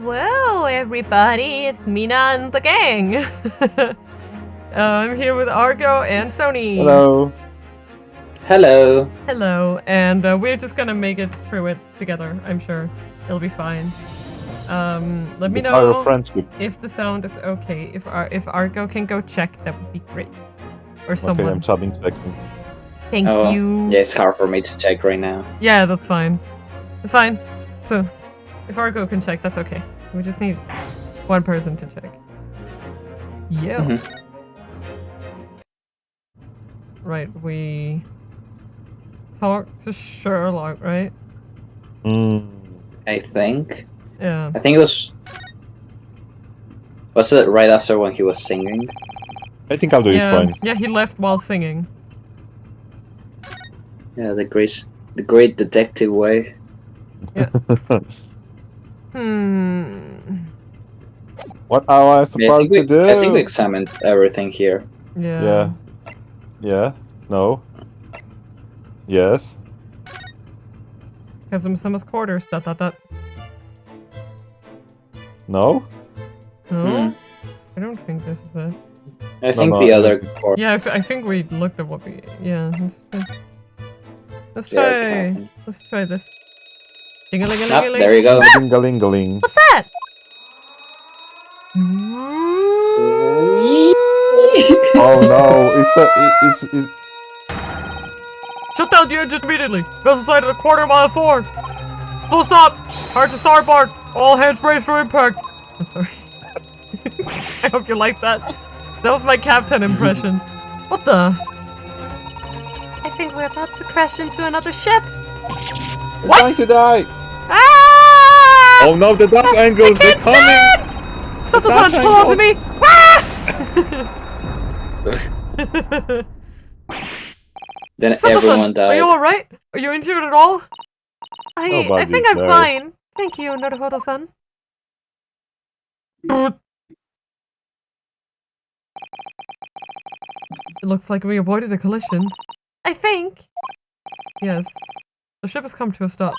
Hello, everybody. It's Mina and the gang. I'm here with Argo and Sony. Hello. Hello. Hello, and we're just gonna make it through it together. I'm sure it'll be fine. Let me know if the sound is okay. If Argo can go check, that would be great. Or someone. Okay, I'm checking. Thank you. Yeah, it's hard for me to check right now. Yeah, that's fine. It's fine. So, if Argo can check, that's okay. We just need one person to check. Yeah. Right, we talked to Herlock, right? I think. Yeah. I think it was. Was it right after when he was singing? I think Abdul is fine. Yeah, he left while singing. Yeah, the great detective way. Yeah. What am I supposed to do? I think we examined everything here. Yeah. Yeah. No. Yes. Kazuma's quarters. ... No. No. I don't think this is it. I think the other court. Yeah, I think we looked at what we. Yeah. Let's try. Let's try this. Ding-a-ling-a-ling-a-ling. There you go. Ding-a-ling-a-ling. What's that? Oh no! It's. Shut down the engine immediately. Vessel sighted a quarter-mile forward. Full stop. Hard to starboard. All hands brace for impact. I'm sorry. I hope you like that. That was my captain impression. What the? I think we're about to crash into another ship. What? Going to die. Ah! Oh no! The Dutch angles. They're coming. Sato-san, pull onto me. Then Sato-san, everyone died. are you alright? Are you injured at all? I think I'm fine. Thank you, Naruhodo-san. It looks like we avoided a collision. I think. Yes. The ship has come to a stop.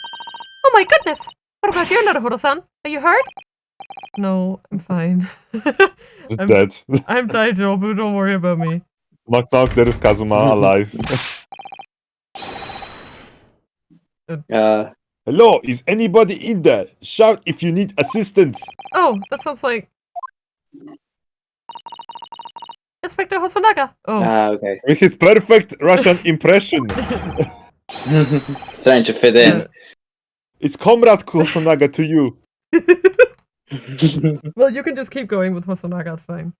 Oh my goodness! What about you, Naruhodo-san? Are you hurt? No, I'm fine. It's dead. I'm Daijobu, don't worry about me. Knock knock, there is Kazuma alive. Hello, is anybody in there? Shout if you need assistance. Oh, that sounds like Inspector Hosonaga. Oh. Okay. With his perfect Russian impression. It's trying to fit in. It's Comrade Hosonaga to you. Well, you can just keep going with Hosonaga, it's fine.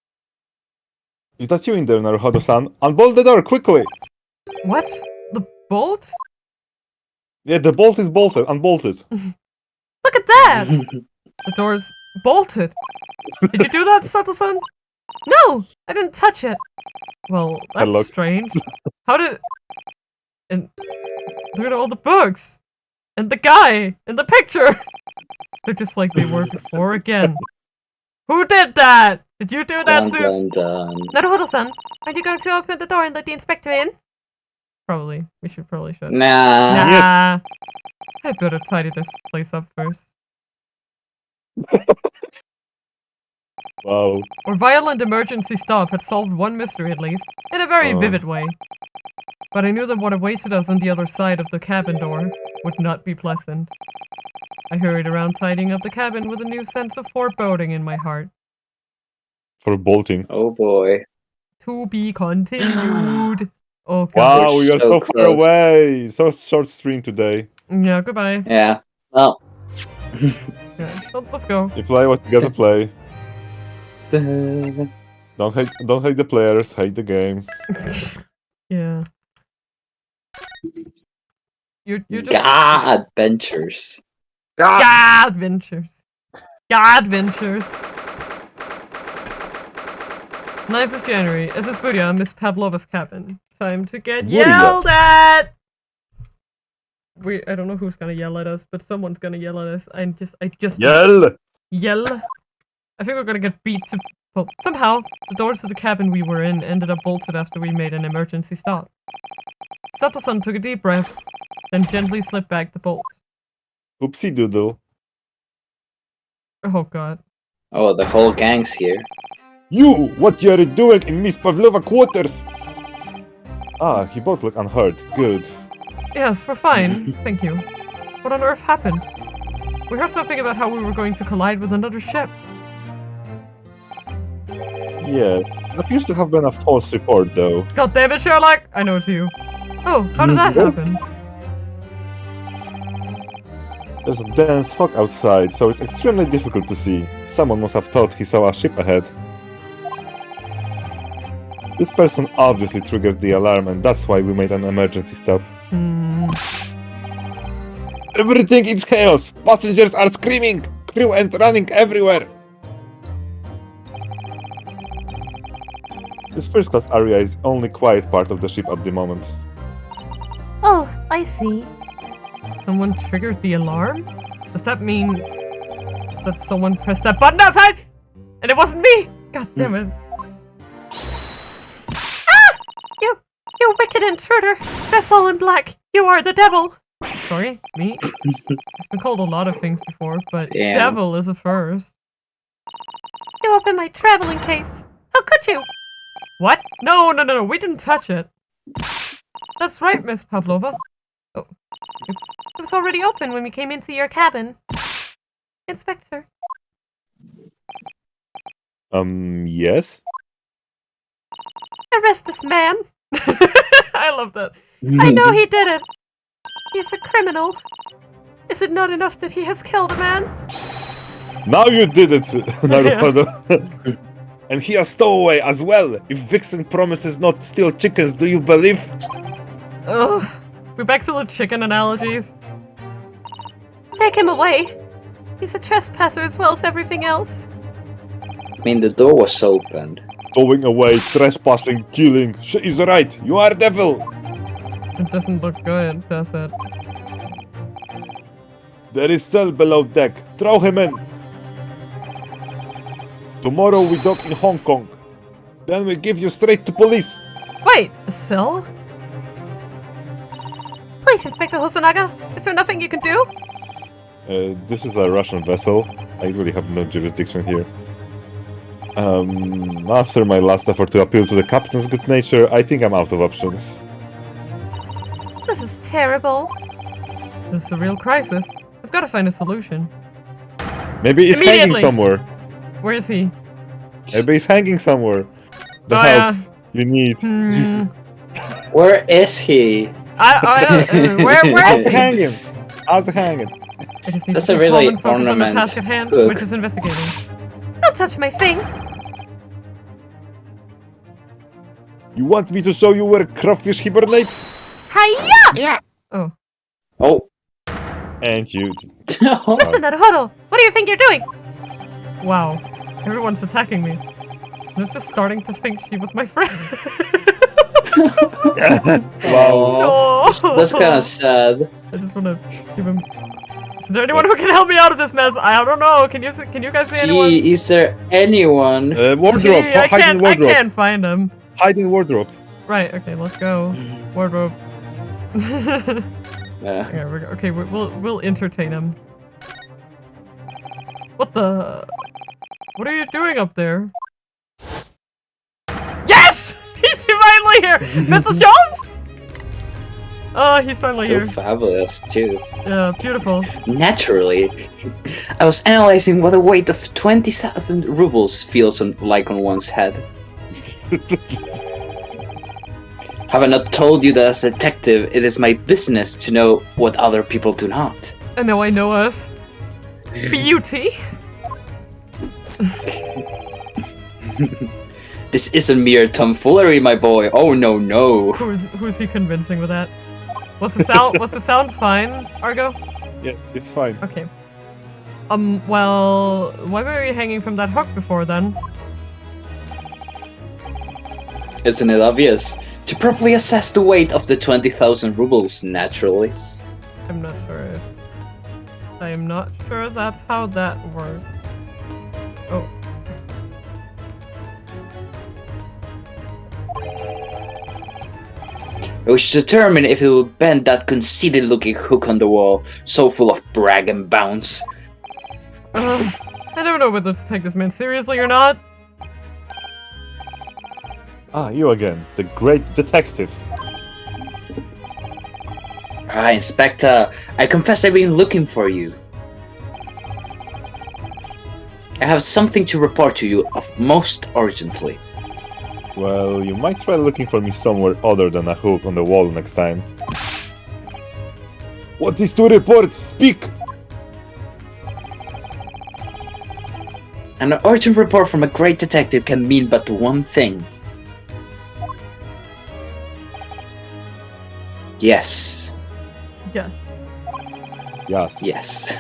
Is that you in there, Naruhodo-san? Unbolt the door, quickly! What? The bolt? Yeah, the bolt is bolted, unbolted. Look at that! The door's bolted. Did you do that, Sato-san? No! I didn't touch it. Well, that's Herlock. strange. How did... And look at all the books! And the guy! In the picture! They're just like they were before again. Who did that? Did you do that, Zeus? Naruhodo-san, are you going to open the door and let the inspector in? Probably. We should. Nah. Nah. I better tidy this place up first. Wow. Our violent emergency stop had solved one mystery at least, in a very vivid way. But I knew that what awaited us on the other side of the cabin door would not be pleasant. I hurried around tidying up the cabin with a new sense of foreboding in my heart. For bolting. Oh boy. To be continued. Oh god. Wow, we are so far away. So short stream today. Yeah, goodbye. Yeah. Well. Yeah, let's go. You play what you gotta play. Don't hate the players, hate the game. Yeah. You're just Adventures. Godventures. 9th of January. As a Spudia, Miss Pavlova's cabin. Time to get yelled at! I don't know who's gonna yell at us, but someone's gonna yell at us. I just Yell! I think we're gonna get beat to... Well, somehow, the doors to the cabin we were in ended up bolted after we made an emergency stop. Sato-san took a deep breath, then gently slipped back the bolt. Oopsie doodle. Oh god. Oh, the whole gang's here. You! What you are doing in Miss Pavlova quarters? Ah, you both look unhurt. Good. Yes, we're fine. Thank you. What on earth happened? We heard something about how we were going to collide with another ship. Yeah, it appears to have been a false report, though. God damn it, Sherlock! I know it's you. Oh, how did that happen? There's a dense fog outside, so it's extremely difficult to see. Someone must have thought he saw a ship ahead. This person obviously triggered the alarm, and that's why we made an emergency stop. Everything is chaos! Passengers are screaming! Crew and running everywhere! This first-class area is the only quiet part of the ship at the moment. Oh, I see. Someone triggered the alarm? Does that mean that someone pressed that button outside? And it wasn't me? God damn it. Ah! You wicked intruder! Dressed all in black! You are the devil! Sorry, me? I've been called a lot of things before, but Damn. devil is a first. You opened my traveling case! How could you? What? No, we didn't touch it. That's right, Miss Pavlova. Oh, oops. It was already open when we came into your cabin. Inspector. Yes? Arrest this man! I love that. I know he did it! He's a criminal. Is it not enough that he has killed a man? Now you did it, Naruhodo. And he a stowaway as well. If Vixen promises not to steal chickens, do you believe? Ugh. We're back to the chicken analogies. Take him away. He's a trespasser as well as everything else. I mean, the door was opened. Stowing away, trespassing, killing. She is right. You are devil. It doesn't look good, does it? There is cell below deck. Throw him in. Tomorrow we dock in Hong Kong. Then we give you straight to police. Wait, a cell? Please, Inspector Hosonaga, is there nothing you can do? This is a Russian vessel. I really have no jurisdiction here. After my last effort to appeal to the captain's good nature, I think I'm out of options. This is terrible. This is a real crisis. I've got to find a solution. Maybe he's hanging Immediately. somewhere. Where is he? Maybe he's hanging somewhere. The Oh, help yeah. you need. Where is he? Where How's is he he? hanging? How's he hanging? I just need That's to a keep really calm and focus on the ornament task at hand, book. which is investigating. Don't touch my things. You want me to show you where crawfish hibernates? Hiya! Oh. Oh. And you. Listen, Naruhodo, what do you think you're doing? Wow. Everyone's attacking me. I was just starting to think she was my friend. Wow. No. That's kind of sad. I just want to give him. Is there anyone who can help me out of this mess? I don't know. Can you guys see anyone? Gee, is there anyone? Wardrobe. Gee, I Hide in can't. I wardrobe. can't find him. Hide in wardrobe. Right. Okay. Let's go. Wardrobe. Yeah. Okay. We'll entertain him. What the? What are you doing up there? Yes! He's finally here! Mr. Jones? Oh, he's finally So here. fabulous, too. Yeah, beautiful. Naturally. I was analyzing what a weight of 20,000 rubles feels like on one's head. Have I not told you that as a detective, it is my business to know what other people do not? I know of. Beauty. This isn't mere tomfoolery, my boy. Oh no. Who's he convincing with that? Was the sound fine, Argo? Yes, it's fine. Okay. Well, why were you hanging from that hook before then? Isn't it obvious? To properly assess the weight of the 20,000 rubles, naturally. I'm not sure. I am not sure that's how that works. Oh. I wish to determine if it will bend that conceited-looking hook on the wall, so full of brag and bounce. I don't know whether to take this man seriously or not. Ah, you again, the great detective. Inspector, I confess I've been looking for you. I have something to report to you of most urgently. Well, you might try looking for me somewhere other than a hook on the wall next time. What is to report? Speak! An urgent report from a great detective can mean but one thing. Yes. Yes. Yes. Yes.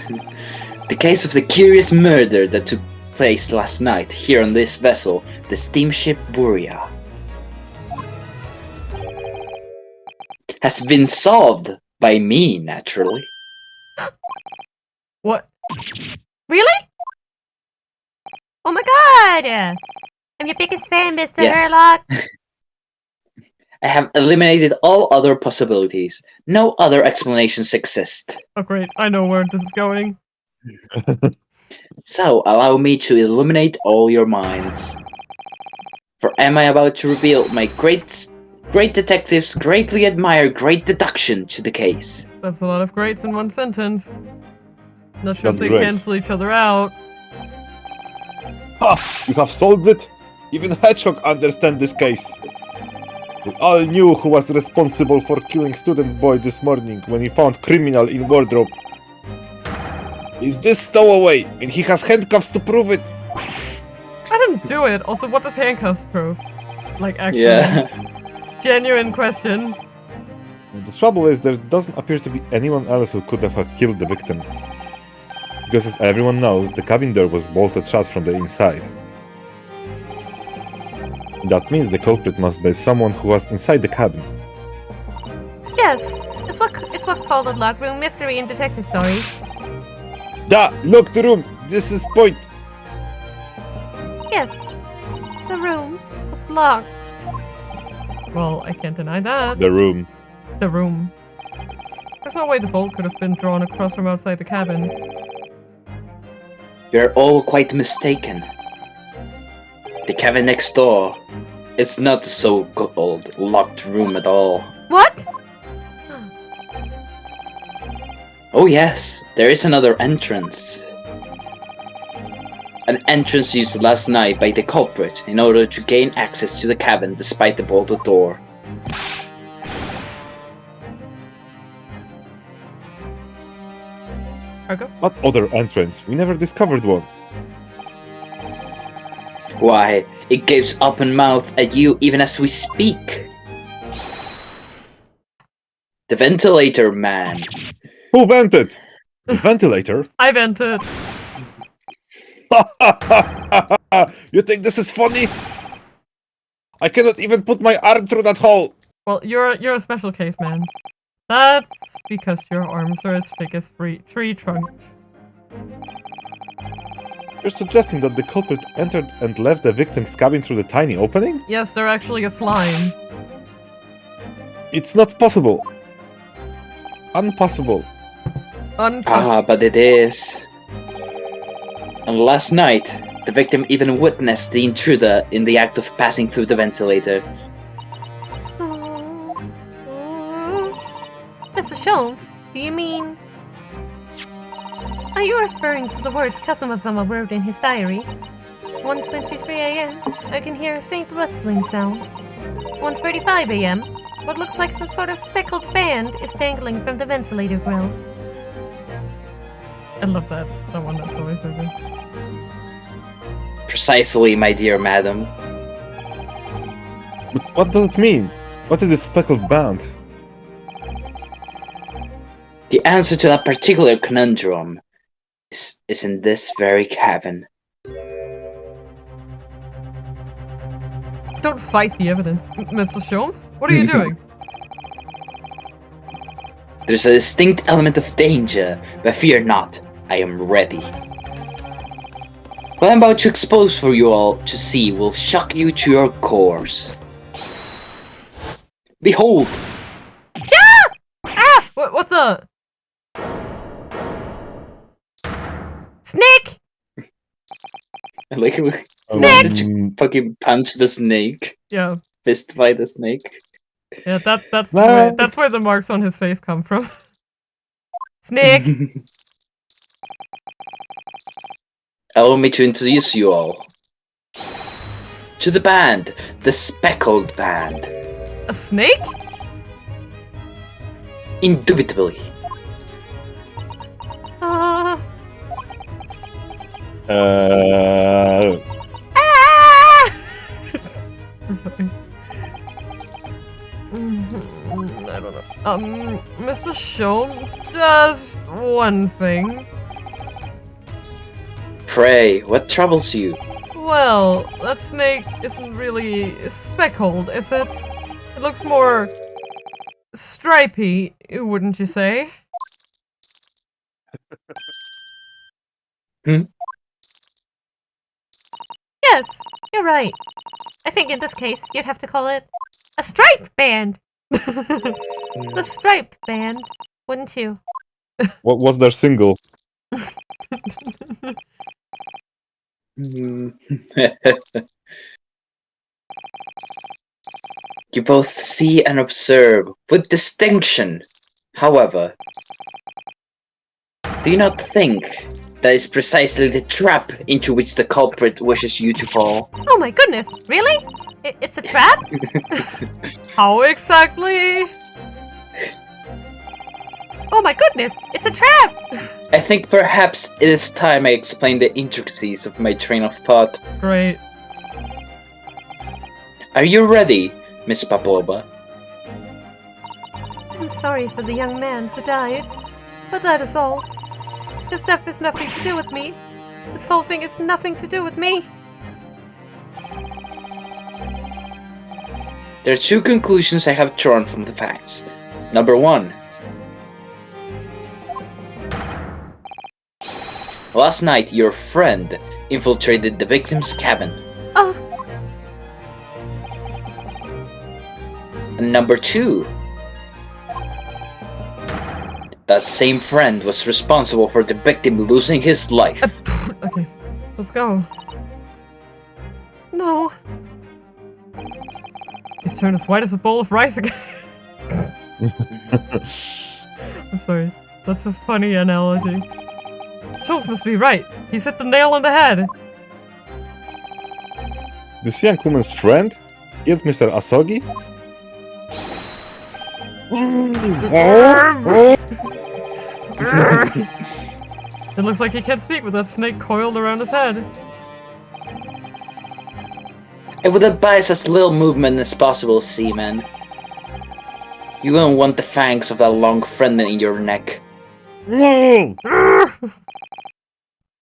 The case of the curious murder that took place last night here on this vessel, the steamship Buria, has been solved by me, naturally. What? Really? Oh my god! I'm your biggest fan, Mr. Yes. Herlock. I have eliminated all other possibilities. No other explanations exist. Oh great, I know where this is going. So, allow me to illuminate all your minds. For am I about to reveal my great detectives greatly admire great deduction to the case. That's a lot of greats in one sentence. Not sure if That's they great. cancel each other out. Ha! You have solved it? Even Hedgehog understands this case. We all knew who was responsible for killing student boy this morning when he found criminal in wardrobe. Is this stowaway, and he has handcuffs to prove it? I didn't do it. Also, what does handcuffs prove? Like, actually, Yeah. genuine question. The trouble is, there doesn't appear to be anyone else who could have killed the victim. Because as everyone knows, the cabin door was bolted shut from the inside. That means the culprit must be someone who was inside the cabin. Yes, it's what's called a locked room mystery in detective stories. Da! Lock the room! This is point! Yes, the room was locked. Well, I can't deny that. The room. The room. There's no way the bolt could have been drawn across from outside the cabin. You're all quite mistaken. The cabin next door. It's not a so-called locked room at all. What? Oh yes, there is another entrance. An entrance used last night by the culprit in order to gain access to the cabin despite the bolted door. Argo? What other entrance? We never discovered one. Why, it gives open mouth at you even as we speak. The ventilator man. Who vented? The ventilator? I vented. You think this is funny? I cannot even put my arm through that hole. Well, you're a special case, man. That's because your arms are as thick as tree trunks. You're suggesting that the culprit entered and left the victim's cabin through the tiny opening? Yes, they're actually a slime. It's not possible. Impossible. But it is. And last night, the victim even witnessed the intruder in the act of passing through the ventilator. Mr. Sholmes, do you mean... Are you referring to the words Kazuma-sama wrote in his diary? 1:23 a.m. I can hear a faint rustling sound. 1:35 a.m. What looks like some sort of speckled band is dangling from the ventilator grill. I love that one that's always over. Precisely, my dear madam. But what does it mean? What is this speckled band? The answer to that particular conundrum is in this very cabin. Don't fight the evidence. Mr. Sholmes? What are you doing? There's a distinct element of danger, but fear not, I am ready. What I'm about to expose for you all to see will shock you to your cores. Behold! Ah! What's that? Snake! Like, we Um, fucking punch the snake. Yeah. Fist fight the snake. Yeah, that's No. that's where the marks on his face come from. Snake! Allow me to introduce you all to the band, the Speckled Band. A snake? Indubitably. Ah! I'm sorry. I don't know. Mr. Sholmes, just one thing. Pray, what troubles you? Well, that snake isn't really speckled, is it? It looks more stripy, wouldn't you say? Yes, you're right. I think in this case, you'd have to call it a striped band. The striped band, wouldn't you? what was their single? You both see and observe with distinction. However, do you not think that is precisely the trap into which the culprit wishes you to fall? Oh my goodness, really? It's a trap? How exactly? Oh my goodness, it's a trap! I think perhaps it is time I explain the intricacies of my train of thought. Great. Are you ready, Miss Paploba? I'm sorry for the young man who died, but that is all. His death has nothing to do with me. This whole thing has nothing to do with me. There are two conclusions I have drawn from the facts. Number one. Last night, your friend infiltrated the victim's cabin. Oh, And number two. That same friend was responsible for the victim losing his life. Okay, let's go. no. He's turned as white as a bowl of rice again. I'm sorry. That's a funny analogy. Schultz must be right. He's hit the nail on the head. This young woman's friend? Give Mr. Asogi? It looks like he can't speak with that snake coiled around his head. I would advise as little movement as possible, Seaman. You won't want the fangs of that long friend in your neck.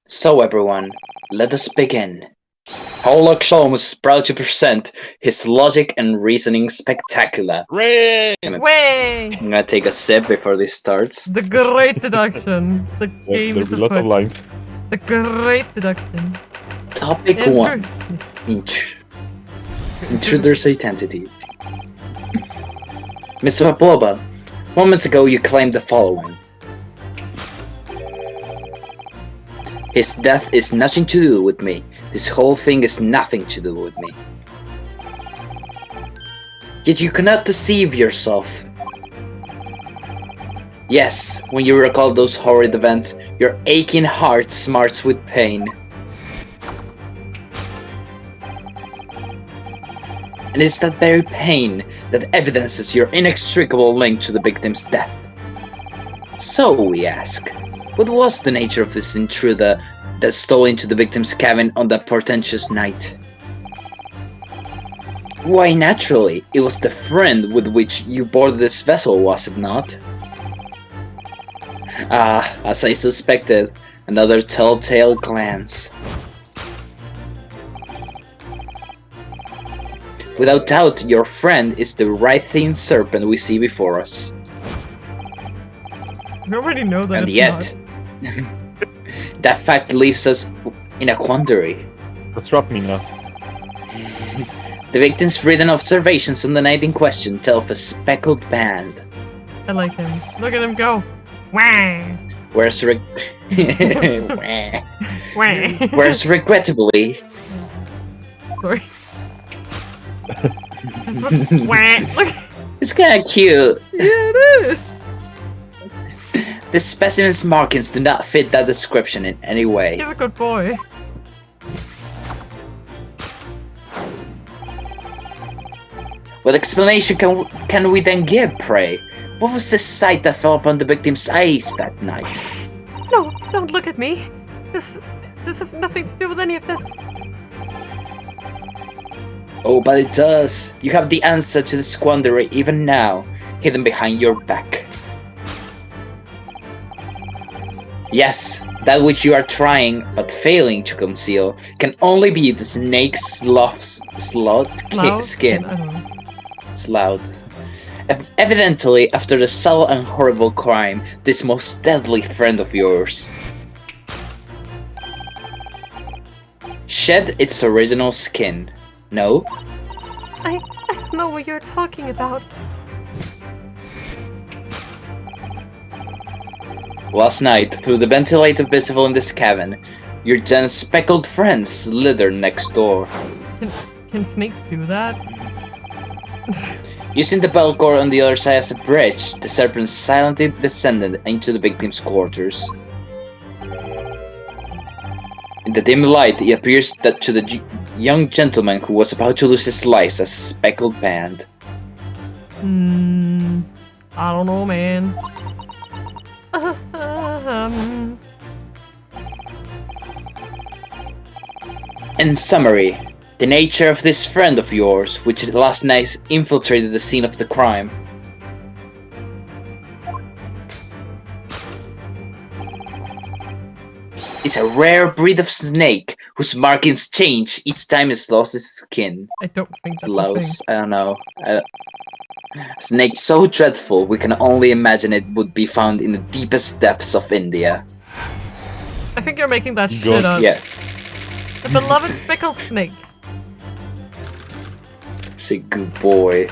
So everyone, let us begin. Herlock Sholmes is proud to present his logic and reasoning spectacular. Way! I'm gonna take a sip before this starts. The great deduction. The game There'll is be a lot of afoot. lines. The great deduction. Topic Intro- 1. Intruder's identity. Mr. Paploba, moments ago you claimed the following. His death is nothing to do with me. This whole thing is nothing to do with me. Yet you cannot deceive yourself. Yes, when you recall those horrid events, your aching heart smarts with pain. And it's that very pain that evidences your inextricable link to the victim's death. So we ask, what was the nature of this intruder that stole into the victim's cabin on that portentous night? Why, naturally, it was the friend with which you boarded this vessel, was it not? Ah, as I suspected, another telltale glance. Without doubt, your friend is the writhing serpent we see before us. We already know that And it's yet, that fact leaves us in a quandary. That's wrap me now. The victim's written observations on the night in question tell of a speckled band. not. I like him. Look at him go. Wah! Whereas, Wah. whereas regrettably, Sorry. Wah. Look. it's kind of cute. Yeah, it is. The specimen's markings do not fit that description in any way. He's a good boy. What explanation can we then give, pray? What was the sight that fell upon the victim's eyes that night? No, don't look at me. This has nothing to do with any of this. Oh, but it does. You have the answer to the squandery even now, hidden behind your back. Yes, that which you are trying, but failing to conceal, can only be the snake's skin. I don't know. Slough. Evidently, after the subtle and horrible crime, this most deadly friend of yours shed its original skin. No? I don't know what you're talking about. Last night, through the ventilator visible in this cabin, your then speckled friend slithered next door. Can snakes do that? Using the bell cord on the other side as a bridge, the serpent silently descended into the victim's quarters. In the dim light, it appears that to the young gentleman who was about to lose his life as a speckled band. I don't know, man. In summary, the nature of this friend of yours, which last night infiltrated the scene of the crime. It's a rare breed of snake whose markings change each time it lost its skin. I don't think that's a Louse, thing. I don't know. Snake so dreadful, we can only imagine it would be found in the deepest depths of India. I think you're making that shit up. Yeah, The beloved speckled snake. it's a good boy.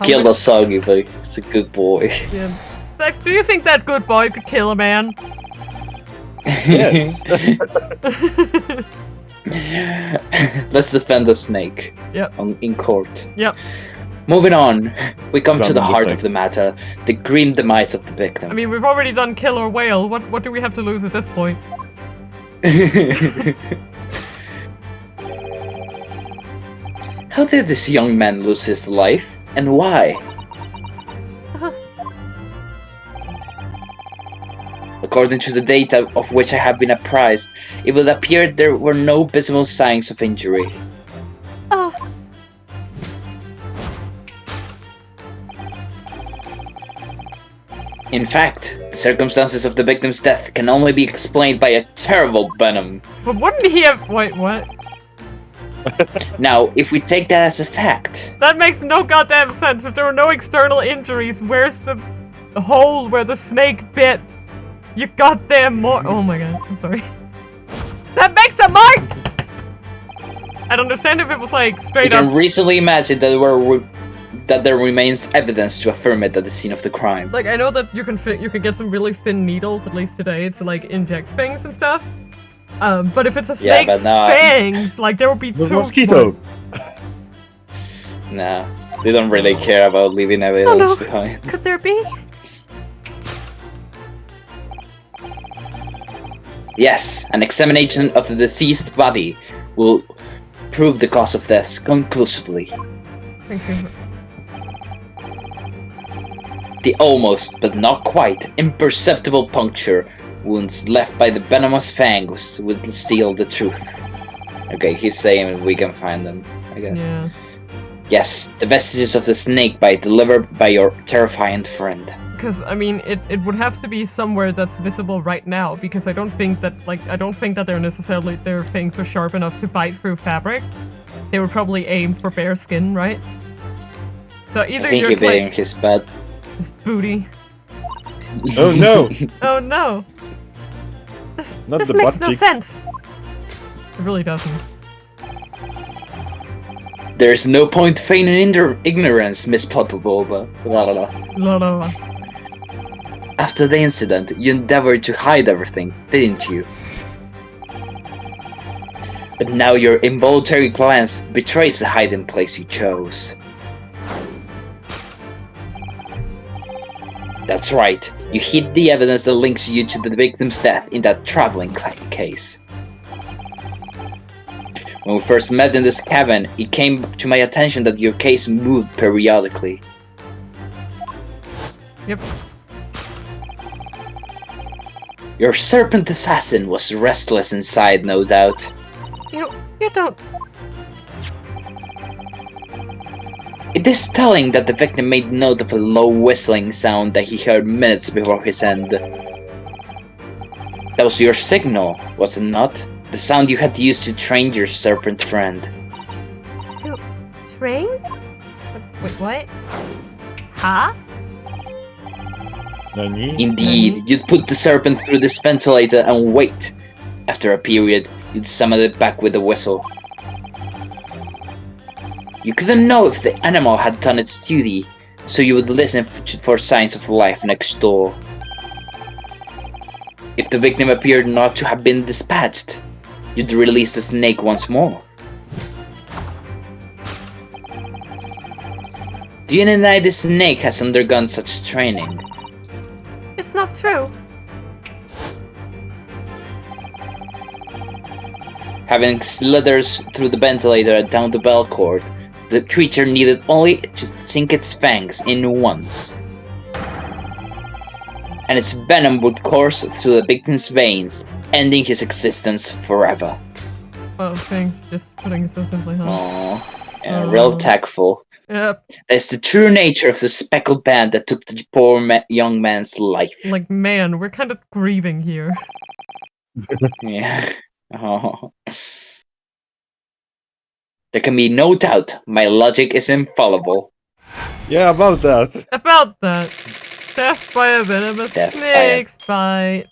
Kill the soggy, but it's a good boy. Yeah. Do you think that good boy could kill a man? Yes. Let's defend the snake. Yep. In court. Yep. Moving on, we come to Examine the the heart snake. of the matter, the grim demise of the victim. I mean, we've already done killer whale. What do we have to lose at this point? How did this young man lose his life, and why? According to the data of which I have been apprised, it would appear there were no visible signs of injury. Oh, In fact, the circumstances of the victim's death can only be explained by a terrible venom. But wouldn't he have? Wait, what? Now, if we take that as a fact, That makes no goddamn sense. If there were no external injuries, where's the hole where the snake bit? You goddamn Oh my god, I'm sorry. That makes a mark! I'd understand if it was like we straight can up. reasonably imagine that there remains evidence to affirm it at the scene of the crime. Like, I know that you can get some really thin needles, at least today, to like inject things and stuff. But if it's a Yeah, snake's but no, fangs, like there would be There's two. mosquito. Nah, they don't really care about leaving evidence behind. could there be? Yes, an examination of the deceased body will prove the cause of death conclusively. Thank you. The almost, but not quite, imperceptible puncture wounds left by the venomous fangs will seal the truth. Okay, he's saying we can find them, I guess. Yeah. Yes, the vestiges of the snake bite delivered by your terrifying friend. Because I mean, it would have to be somewhere that's visible right now. Because I don't think that their fangs are sharp enough to bite through fabric. They would probably aim for bare skin, right? So either I think you're he bit his butt. his booty. Oh no! Oh no! Not This the makes butt no cheeks. sense. It really doesn't. There is no point feigning ignorance, Miss Papa Bulba. La la la. La la la. After the incident, you endeavored to hide everything, didn't you? But now your involuntary glance betrays the hiding place you chose. That's right, you hid the evidence that links you to the victim's death in that traveling case. When we first met in this cabin, it came to my attention that your case moved periodically. Yep. Your serpent assassin was restless inside, no doubt. You don't. It is telling that the victim made note of a low whistling sound that he heard minutes before his end. That was your signal, was it not? The sound you had to use to train your serpent friend. To train? Wait, what? Huh? Nani? Indeed, you'd put the serpent through this ventilator and wait. After a period, you'd summon it back with a whistle. You couldn't know if the animal had done its duty, so you would listen for signs of life next door. If the victim appeared not to have been dispatched, you'd release the snake once more. Do you deny the snake has undergone such training? It's not true. Having slithers through the ventilator and down the bell cord, the creature needed only to sink its fangs in once. And its venom would course through the victim's veins, ending his existence forever. Oh, thanks for just putting it so simply, huh? Aww. Yeah, real tactful. Yep. That's the true nature of the speckled band that took the poor young man's life. Like, man, we're kind of grieving here. Yeah. Oh. There can be no doubt my logic is infallible. Yeah, about that. About that. Death by a venomous Death by snake's bite.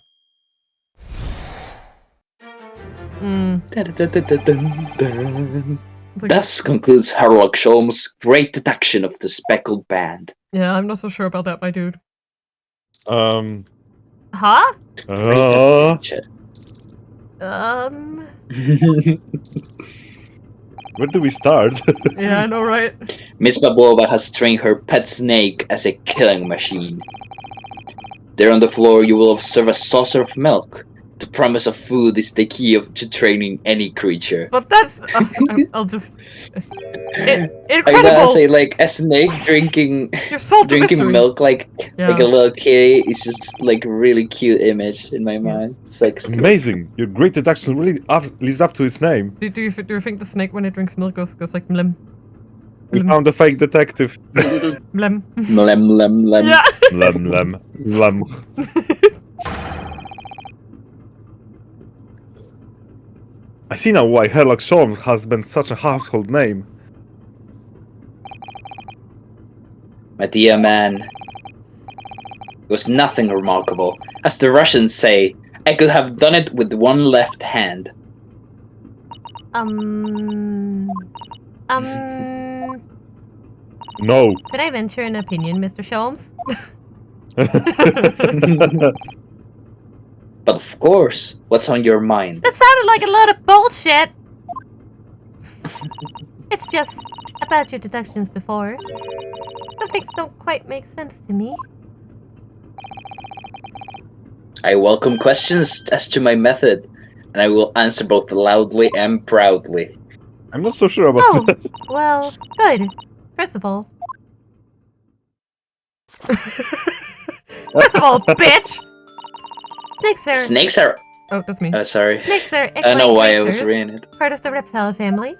It's like- Thus concludes Herlock Sholmes' great deduction of the speckled band. Yeah, I'm not so sure about that, my dude. Huh? Where do we start? Yeah, I know, right? Miss Pavlova has trained her pet snake as a killing machine. There on the floor you will observe a saucer of milk. The promise of food is the key to training any creature. But that's... I'll just... I incredible! gotta say, like, a snake drinking You're solved the drinking mystery. milk like Yeah. a little kitty is just like really cute image in my mind. It's like Amazing! Your great deduction really lives up to its name. Do you think the snake, when it drinks milk, goes like mlem? We found a fake detective. Mlem. lem lem lem. Yeah! Lem, lem, lem. I see now why Herlock Sholmes has been such a household name. My dear man, it was nothing remarkable. As the Russians say, I could have done it with one left hand. No. Could I venture an opinion, Mr. Sholmes? But of course, what's on your mind? That sounded like a lot of bullshit! It's just about your deductions before. Some things don't quite make sense to me. I welcome questions as to my method, and I will answer both loudly and proudly. I'm not so sure about Oh, that. well, good. First of all... First of all, bitch! Snakes are... Oh, that's me. sorry. Snakes are I don't know why I was creatures, reading it. part of the reptile family.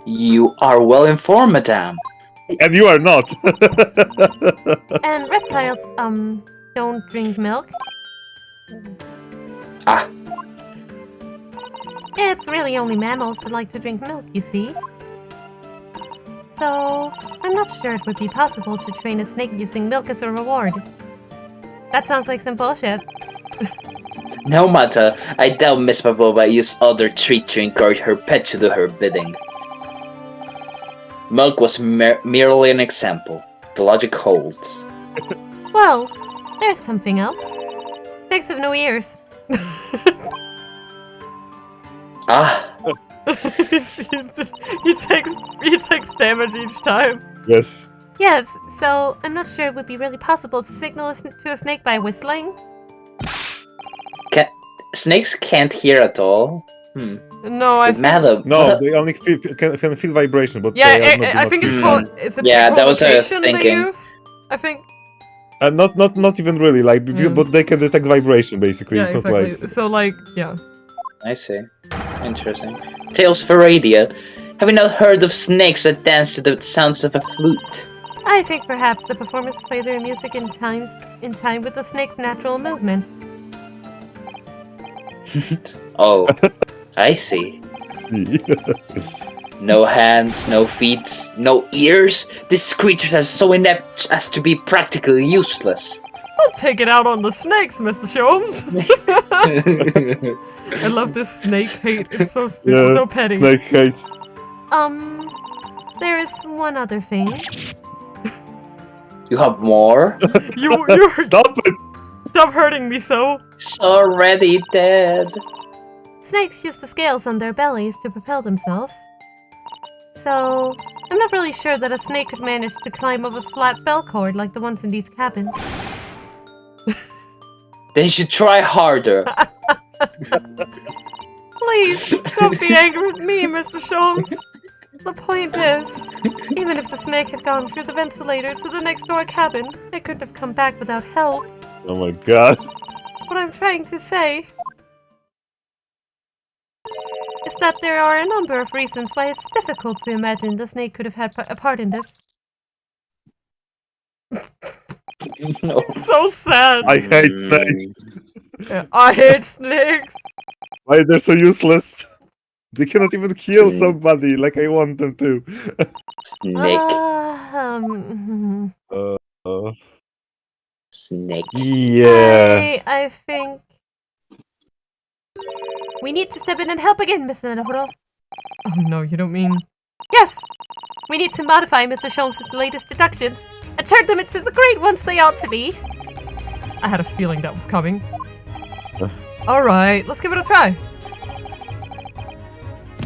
You are well informed, madame. And you are not. And reptiles, don't drink milk. Ah, It's really only mammals that like to drink milk, you see. So, I'm not sure it would be possible to train a snake using milk as a reward. That sounds like some bullshit. no matter. I doubt Miss Pavlova used other treats to encourage her pet to do her bidding. Milk was merely an example. The logic holds. Well, there's something else. Snakes have no ears. Ah, he takes damage each time. Yes. Yes, so I'm not sure it would be really possible to signal to a snake by whistling. snakes can't hear at all. No, I think. Madam. No, they only can feel vibration, but Yeah, they are not, I think it's hear called. sound. Is it Yeah, that was a echolocation they thinking. use? I think. Not even really, like, Yeah. but they can detect vibration, basically. Yeah, It's not exactly. like... So like, yeah. I see. Interesting. Tales for radio. Have you not heard of snakes that dance to the sounds of a flute? I think perhaps the performers play their music in time with the snake's natural movements. Oh, I see. No hands, no feet, no ears. These creatures are so inept as to be practically useless. I'll take it out on the snakes, Mr. Sholmes. I love this snake hate. It's so petty. Snake hate. There is one other thing. You have more? You Stop it! stop hurting me so. It's already dead. Snakes use the scales on their bellies to propel themselves. So, I'm not really sure that a snake could manage to climb up a flat bell cord like the ones in these cabins. Then you should try harder. Please, don't be angry with me, Mr. Sholmes. The point is, even if the snake had gone through the ventilator to the next door cabin, it couldn't have come back without help. Oh my god. What I'm trying to say is that there are a number of reasons why it's difficult to imagine the snake could have had a part in this. No. So sad. I hate snakes. Yeah, I hate snakes. Why they're so useless? They cannot even kill somebody like I want them to. Snake. Snake. Yeah. I think we need to step in and help again, Mr. Naruto. Oh no, you don't mean... Yes! We need to modify Mr. Sholmes' latest deductions and turn them into the great ones they ought to be. I had a feeling that was coming. Alright, let's give it a try.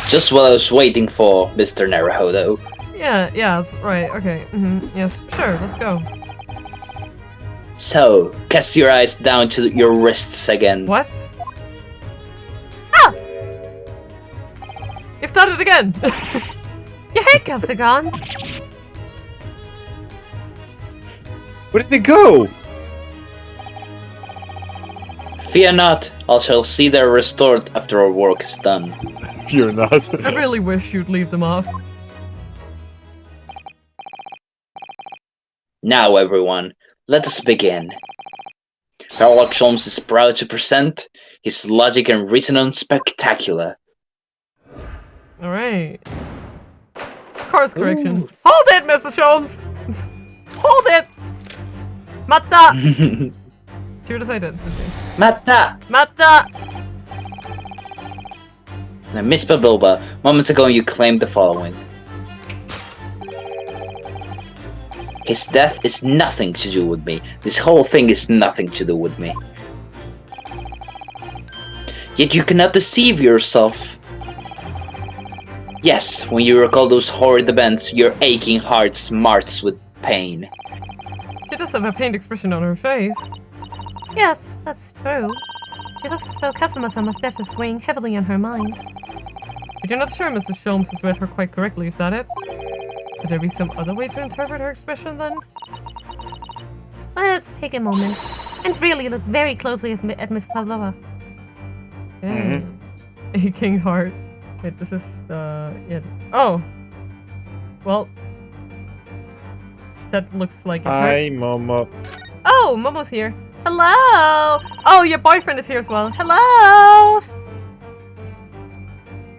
Just what I was waiting for, Mr. Naruto. Yeah, right, okay. Yes, sure, let's go. So, cast your eyes down to your wrists again. What? Ah! You've done it again! Your handcuffs are gone. Where did they go? Fear not, I shall see they're restored after our work is done. Fear not. I really wish you'd leave them off. Now, everyone, let us begin. Herlock Sholmes is proud to present his logic and reasoning spectacular. Alright. Course correction. Ooh. Hold it, Mr. Sholmes! Hold it! Matta! See what I did, Matta! Matta! Now, Miss Babilba, moments ago you claimed the following. His death is nothing to do with me. This whole thing is nothing to do with me. Yet you cannot deceive yourself. Yes, when you recall those horrid events, your aching heart smarts with pain. She does have a pained expression on her face. Yes, that's true. She looks as though Kazuma-sama's death is weighing heavily on her mind. But you're not sure Mrs. Sholmes has read her quite correctly, is that it? Could there be some other way to interpret her expression, then? Let's take a moment and really look very closely at Miss Pavlova. Aching heart. Wait, this is, yeah. Oh! Well... That looks like it. Hi, Momo. Oh, Momo's here. Hello! Oh, your boyfriend is here as well. Hello!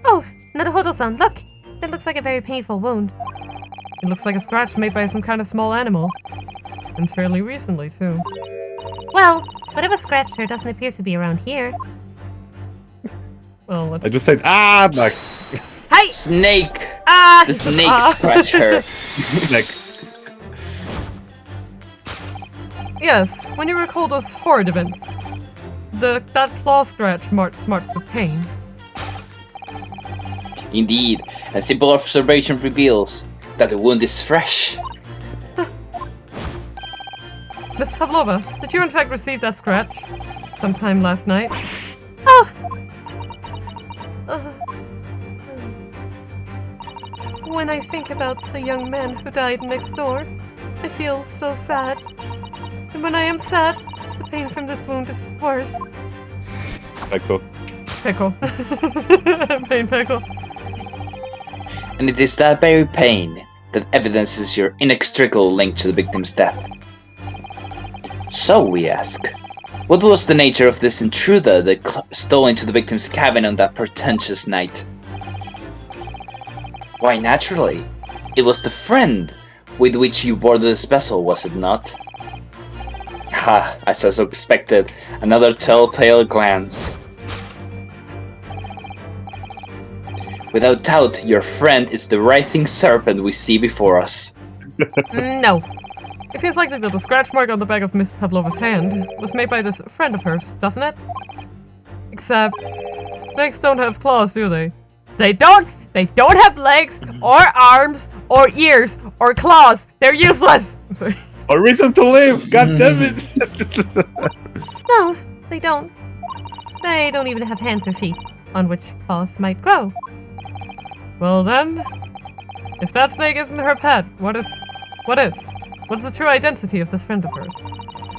Oh, Naruhodo-san, look! That looks like a very painful wound. It looks like a scratch made by some kind of small animal. And fairly recently, too. Well, whatever scratched her doesn't appear to be around here. Well, let's... I just said, ah, back. Hi! Snake! Ah! The snake scratched her. Like, Yes, when you recall those horrid events. That claw scratch marks with pain. Indeed, a simple observation reveals that the wound is fresh. Miss Pavlova, did you in fact receive that scratch? Sometime last night? Oh! When I think about the young man who died next door, I feel so sad. And when I am sad, the pain from this wound is worse. Echo. Pickle. Pain pickle. And it is that very pain that evidences your inextricable link to the victim's death. So we ask, what was the nature of this intruder that stole into the victim's cabin on that portentous night? Why, naturally, it was the friend with which you boarded this vessel, was it not? Ha, as I expected, another telltale glance. Without doubt, your friend is the writhing serpent we see before us. No. It seems likely that the scratch mark on the back of Miss Pavlova's hand was made by this friend of hers, doesn't it? Except, snakes don't have claws, do they? They don't have legs, or arms, or ears, or claws. They're useless! I'm sorry. A reason to live! God damn it! No, they don't. They don't even have hands or feet, on which claws might grow. Well then, if that snake isn't her pet, what is? What's the true identity of this friend of hers?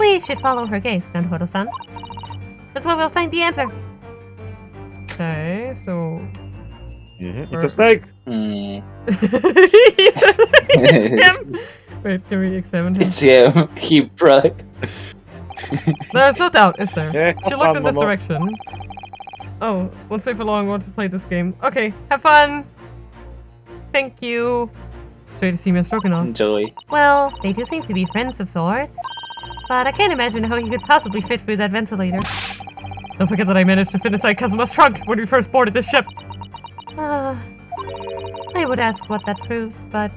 We should follow her gaze, Naruto-san. That's where we'll find the answer. Okay, so... It's a snake! Hmm. It's him! Wait, can we examine him? It's him. He broke. There's no doubt, is there? Yeah, She have looked fun, in this Momo. direction. Oh, won't stay for long, want to play this game. Okay, have fun! Thank you! Straight to see me Stroganoff. Enjoy. Well, they do seem to be friends of sorts. But I can't imagine how he could possibly fit through that ventilator. Don't forget that I managed to fit inside Kazuma's trunk when we first boarded this ship. I would ask what that proves, but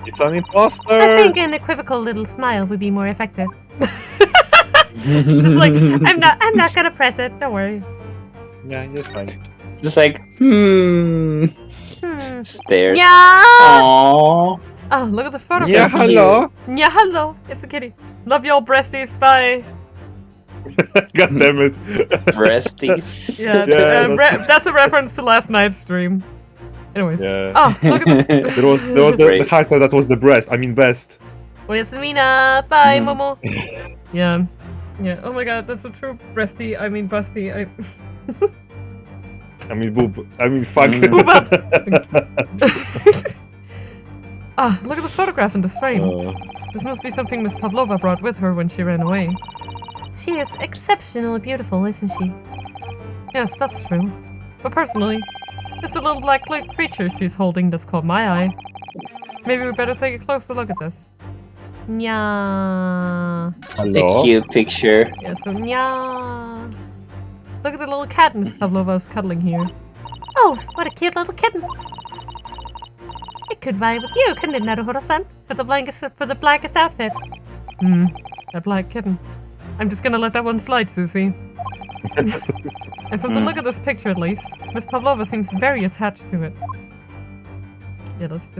It's an imposter! I think an equivocal little smile would be more effective. It's just like, I'm not gonna press it, don't worry. Yeah, it's fine. Just like, Stares. Yeah! Aww. oh, look at the photograph. Yeah, hello! Yeah, hello. It's a kitty. Love y'all breasties. Bye. God damn it. Breasties. Yeah, Yeah, that's a reference to last night's stream. Anyways. Yeah. Oh, look at this. There was the Great. character that was the breast, I mean best. Yasmina. Bye, Mm. Momo. Yeah. Yeah. Oh my god, that's a true breasty. I mean busty. I mean boob. I mean fuck. Ah, look at the photograph in this frame. Uh, This must be something Miss Pavlova brought with her when she ran away. She is exceptionally beautiful, isn't she? Yes, that's true. But personally, it's a little black creature she's holding that's caught my eye. Maybe we better take a closer look at this. Nya. A cute picture. Yeah, so nya. Look at the little cat Miss Pavlova's cuddling here. Oh, what a cute little kitten. It could vie with you, couldn't it, Naruto-san? For the blackest outfit. That black kitten. I'm just gonna let that one slide, Susie. And from the look of this picture, at least, Miss Pavlova seems very attached to it. Yeah, let's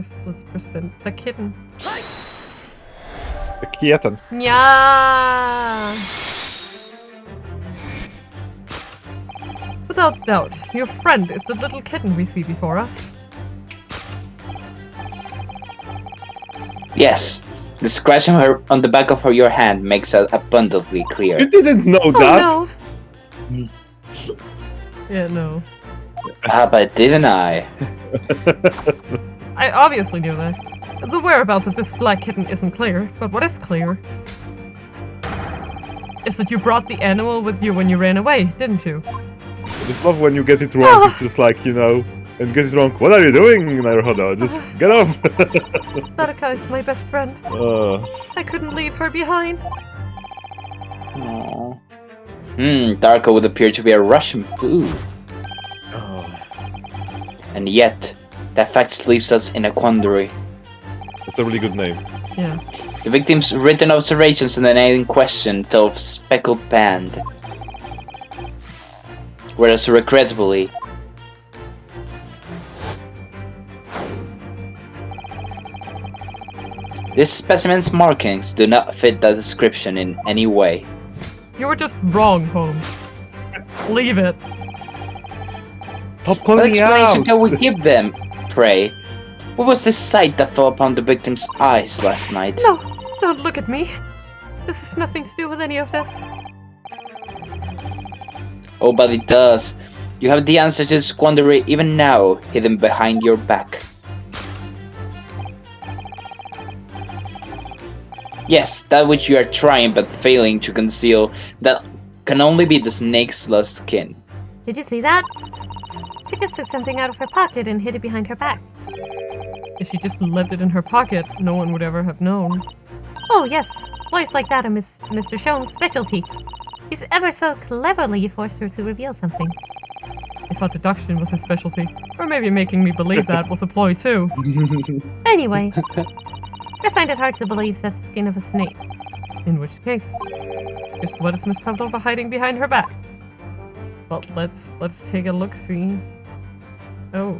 present the kitten. the kitten. Nya! Without doubt, your friend is the little kitten we see before us. Yes, the scratch on the back of your hand makes that abundantly clear. You didn't know that? Oh no! Yeah, no. But didn't I? I obviously knew that. The whereabouts of this black kitten isn't clear, but what is clear is that you brought the animal with you when you ran away, didn't you? I just love when you get it wrong. It's just like, you know, and get it wrong. What are you doing, Naruhodo? Just get off. Naraka is my best friend. I couldn't leave her behind. Aww. Darko would appear to be a Russian blue. And yet, that fact leaves us in a quandary. That's a really good name. Yeah. The victim's written observations on the night in question tell of speckled band. Whereas regrettably, this specimen's markings do not fit that description in any way. You were just wrong, Holmes. Leave it. Stop What calling me explanation out! can we give them, pray? What was the sight that fell upon the victim's eyes last night? No, don't look at me. This has nothing to do with any of this. Oh, but it does. You have the answer to this quandary even now, hidden behind your back. Yes, that which you are trying but failing to conceal, that can only be the snake's lost skin. Did you see that? She just took something out of her pocket and hid it behind her back. If she just left it in her pocket, no one would ever have known. Oh yes, boys like that are Mr. Shone's specialty. He's ever so cleverly forced her to reveal something. I thought deduction was his specialty. Or maybe making me believe that was a ploy too. Anyway, I find it hard to believe that's the skin of a snake. In which case, just what is Miss Pavlova hiding behind her back? Well, let's take a look-see. Oh,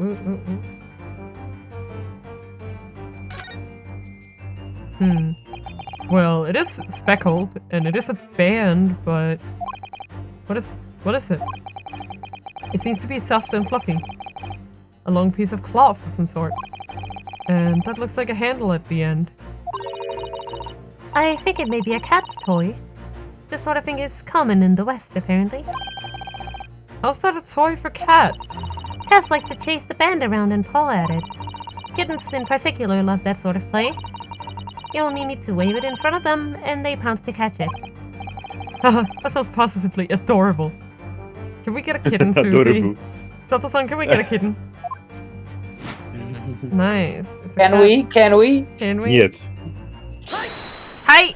Well, it is speckled, and it is a band, but... What is it? It seems to be soft and fluffy. A long piece of cloth of some sort. And that looks like a handle at the end. I think it may be a cat's toy. This sort of thing is common in the West, apparently. How's that a toy for cats? Cats like to chase the band around and paw at it. Kittens in particular love that sort of play. You only need to wave it in front of them, and they pounce to catch it. Haha, that sounds positively adorable. Can we get a kitten, Susie? Adorable. Sato-san, can we get a kitten? Nice. It's a Can cat. we? Can we? Can we? Yet. Hi!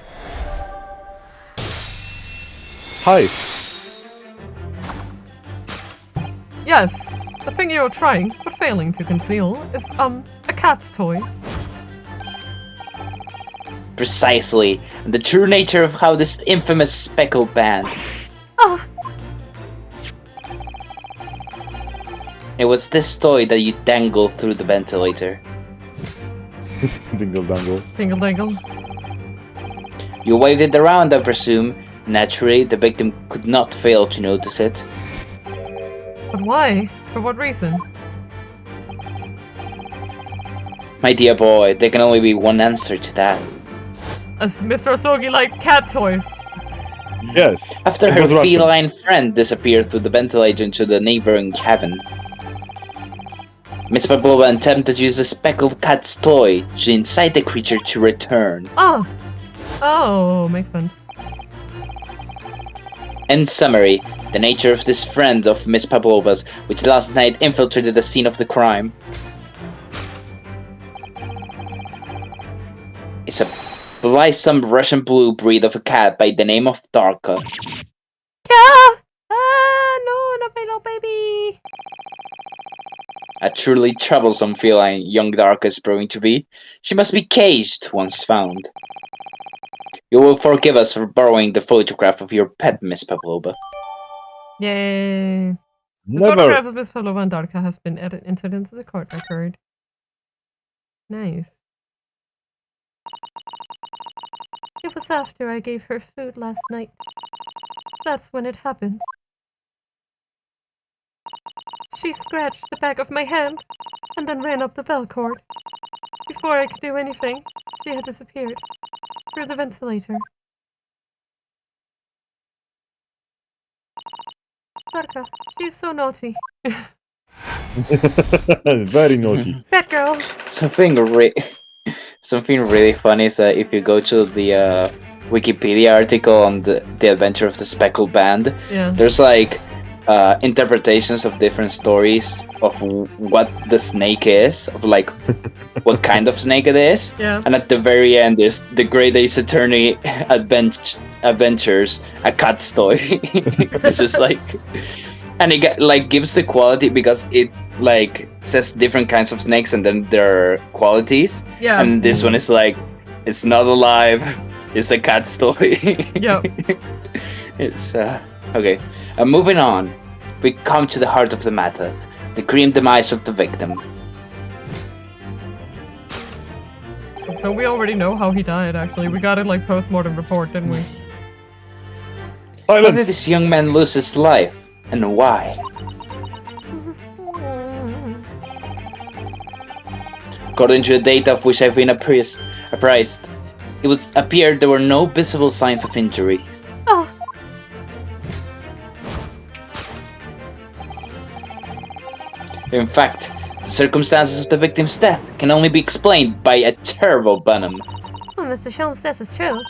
Hi. Yes, the thing you're trying, but failing to conceal, is, a cat's toy. Precisely, and the true nature of how this infamous speckled band. Oh, It was this toy that you dangled through the ventilator. Dingle dangle. Dingle dangle. You waved it around, I presume. Naturally, the victim could not fail to notice it. But why? For what reason? My dear boy, there can only be one answer to that. As Mr. Asogi like cat toys. Yes. After it her was Russian. feline friend disappeared through the ventilator into the neighboring cabin, Miss Pavlova attempted to use a speckled cat's toy to incite the creature to return. Oh! Oh, makes sense. In summary, the nature of this friend of Miss Pavlova's, which last night infiltrated the scene of the crime, is a blithesome Russian blue breed of a cat by the name of Darka. ah! Ah, no, not my little baby! A truly troublesome feline young Darka is proving to be. She must be caged once found. You will forgive us for borrowing the photograph of your pet, Miss Pavlova. Yay! The Never. photograph of Miss Pavlova and Darka has been entered into the court record. Nice. It was after I gave her food last night. That's when it happened. She scratched the back of my hand and then ran up the bell cord. Before I could do anything, she had disappeared through the ventilator. Darka, she's so naughty. Very naughty. Bad girl. Something really funny is that if you go to the Wikipedia article on the adventure of the speckled band, Yeah. there's like interpretations of different stories of what the snake is, of like what kind of snake it is. Yeah. And at the very end is the Great Ace Attorney Adventures, a cat's toy. It's just like, and it gives the quality because it like says different kinds of snakes and then their qualities. Yeah. And this one is like It's not alive. It's a cat story. Yep. It's okay. Moving on, we come to the heart of the matter: the grim demise of the victim. Don't we already know how he died, actually? We got a, like, post-mortem report, didn't we? How did Silence! this young man lose his life, and why? According to the data of which I've been apprised, it would appear there were no visible signs of injury. Oh, In fact, the circumstances of the victim's death can only be explained by a terrible venom. what Mr. Sholmes says is true.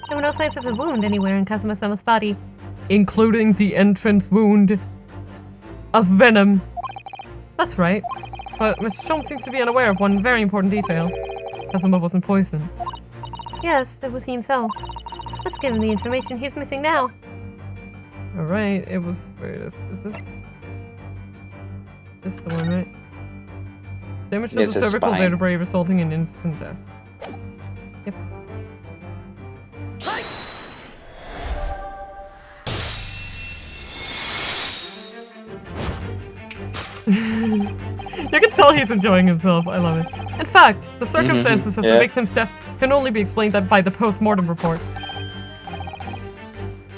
There were no signs of a wound anywhere in Kazuma-sama's body. Including the entrance wound of venom. That's right. But Mr. Sholmes seems to be unaware of one very important detail. Kazuma wasn't poisoned. Yes, it would seem so. Let's give him the information he's missing now. Alright, it was... Where it is this? This is the one, right? Damage to the It's a cervical spine. vertebrae resulting in instant death. Yep. You can tell he's enjoying himself. I love it. In fact, the circumstances of the Yeah. victim's death can only be explained by the post-mortem report.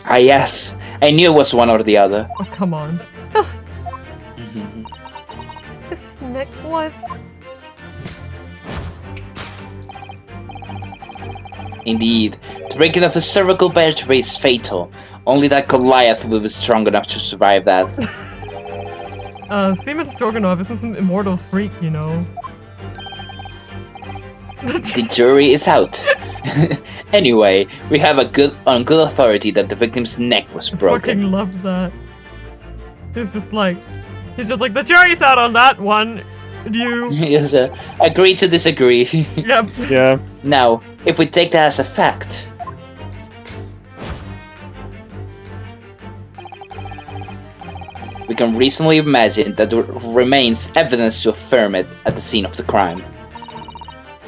Ah yes, I knew it was one or the other. Oh, come on. His neck was... Indeed, the breaking of the cervical vertebrae is fatal. Only that Goliath will be strong enough to survive that. Seaman Stroganoff isn't some immortal freak, you know. The jury is out. Anyway, we have on good authority that the victim's neck was I broken. fucking love that. He's just like, the jury's out on that one. You. Yes, agree to disagree. Yep. Yeah. Now, if we take that as a fact, we can reasonably imagine that there remains evidence to affirm it at the scene of the crime.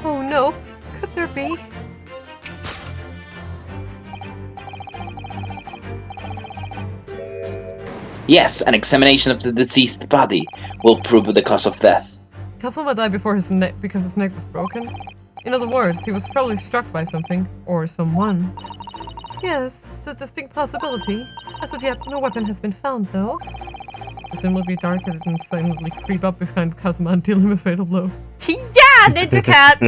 Oh no, could there be? Yes, an examination of the deceased body will prove the cause of death. Kazuma died before his neck because his neck was broken. In other words, he was probably struck by something or someone. Yes, it's a distinct possibility. As of yet, no weapon has been found, though. Presumably Dark had and silently creep up behind Kazuma and deal him a fatal blow. Yeah, Ninja Cat!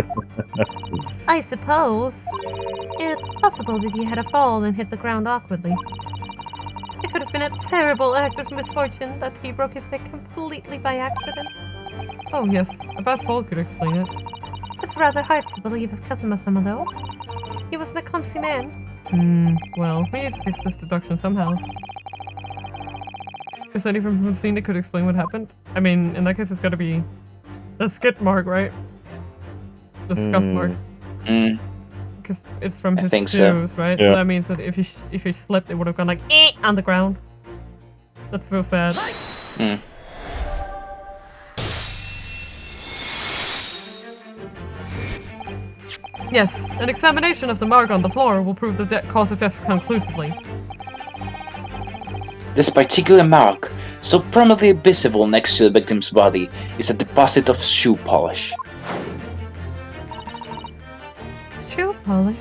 I suppose. It's possible that he had a fall and hit the ground awkwardly. It could have been a terrible act of misfortune that he broke his neck completely by accident. Oh yes, a bad fall could explain it. It's rather hard to believe of Kazuma-sama, though. He was a clumsy man. Well, we need to fix this deduction somehow. Is there anything from the scene that could explain what happened? I mean, in that case, it's gotta be the skid mark, right? The scuff mark. Because it's from I his think shoes, so. right? Yeah. So that means that if he slipped, it would have gone like on the ground. That's so sad. Yes, an examination of the mark on the floor will prove the cause of death conclusively. This particular mark, so prominently visible next to the victim's body, is a deposit of shoe polish. Shoe polish?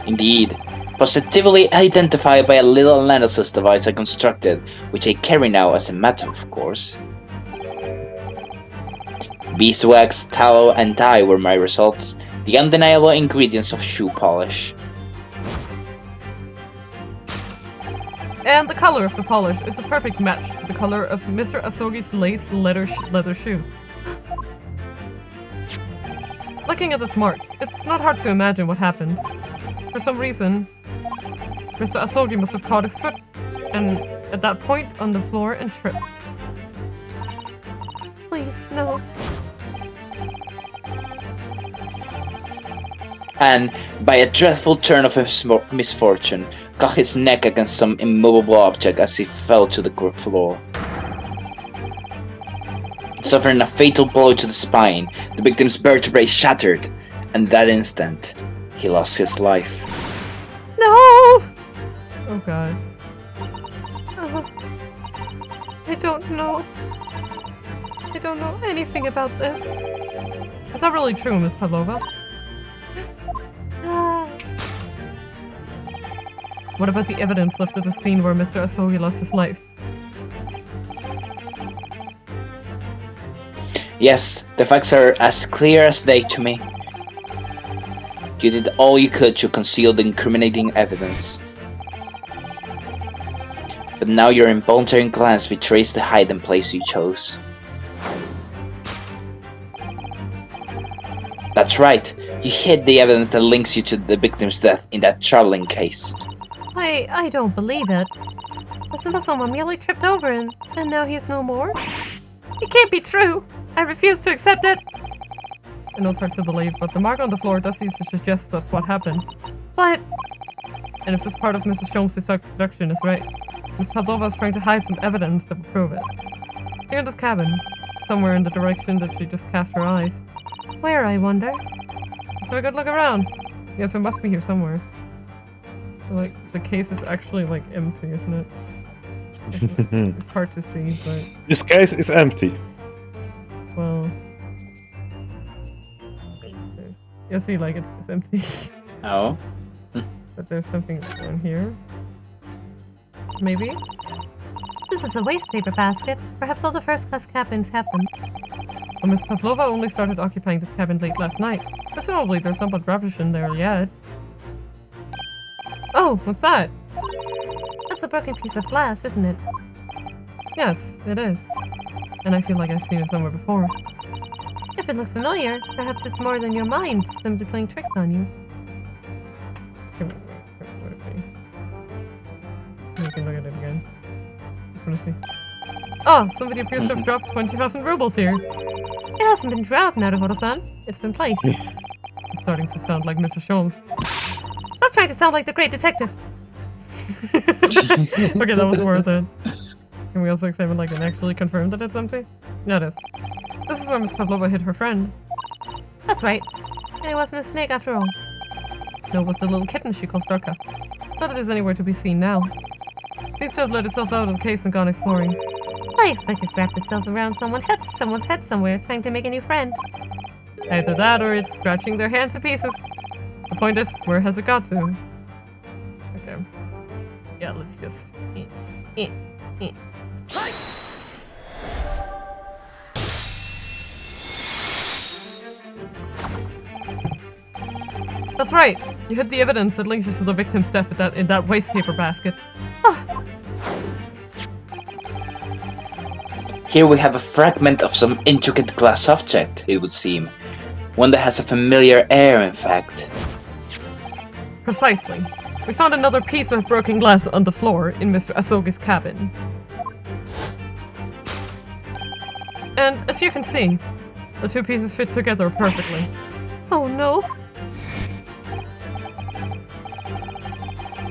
Indeed, positively identified by a little analysis device I constructed, which I carry now as a matter of course. Beeswax, tallow, and dye were my results, the undeniable ingredients of shoe polish. And the color of the polish is a perfect match to the color of Mr. Asogi's lace leather shoes. Looking at this mark, it's not hard to imagine what happened. For some reason, Mr. Asogi must have caught his foot and at that point on the floor and tripped. Please, no. And, by a dreadful turn of his misfortune, caught his neck against some immovable object as he fell to the floor. Suffering a fatal blow to the spine, the victim's vertebrae shattered, and that instant, he lost his life. No! Oh god. Oh, I don't know. I don't know anything about this. Is that really true, Miss Pavlova? Ah, What about the evidence left at the scene where Mr. Asogi lost his life? Yes, the facts are as clear as day to me. You did all you could to conceal the incriminating evidence. But now your involuntary glance betrays the hiding place you chose. That's right, you hid the evidence that links you to the victim's death in that traveling case. I don't believe it. Asuma-sama merely tripped over him, and now he's no more? It can't be true! I refuse to accept it! I know it's hard to believe, but the mark on the floor does seem to suggest that's what happened. But And if this part of Mrs. Sholmes' deduction is right, Miss Pavlova is trying to hide some evidence that will prove it. Here in this cabin, somewhere in the direction that she just cast her eyes. where, I wonder? Let's have a good look around. Yes, it must be here somewhere. Like, the case is actually, like, empty, isn't it? It's hard to see, but, This case is empty. well... You see, like, it's empty. Oh? But there's something down here. Maybe? This is a waste paper basket. Perhaps all the first-class cabins have them. Well, Miss Pavlova only started occupying this cabin late last night. Presumably there's not much rubbish in there yet. Oh, what's that? That's a broken piece of glass, isn't it? Yes, it is. And I feel like I've seen it somewhere before. If it looks familiar, perhaps it's more than your mind simply playing tricks on you. We can look at it again. Just want to see. Oh, somebody appears to have dropped 20,000 rubles here. It hasn't been dropped, Naruhodo-san. It's been placed. I'm starting to sound like Mrs. Sholmes. Stop trying to sound like the great detective. Okay, that was worth it. Can we also examine, like, and actually confirm that it's empty? Yeah, it is. This is where Miss Pavlova hid her friend. That's right. And it wasn't a snake after all. No, it was the little kitten she calls Draka. Not that it is anywhere to be seen now. Seems to have let itself out of the case and gone exploring. I expect it's wrapped itself around someone's head somewhere, trying to make a new friend. Either that or it's scratching their hand to pieces. The point is, where has it got to? Okay. Yeah, let's just... That's right! You hid the evidence that links you to the victim's death in that waste paper basket. Here we have a fragment of some intricate glass object, it would seem. One that has a familiar air, in fact. Precisely. We found another piece of broken glass on the floor in Mr. Asogi's cabin. And as you can see, the two pieces fit together perfectly. Oh no.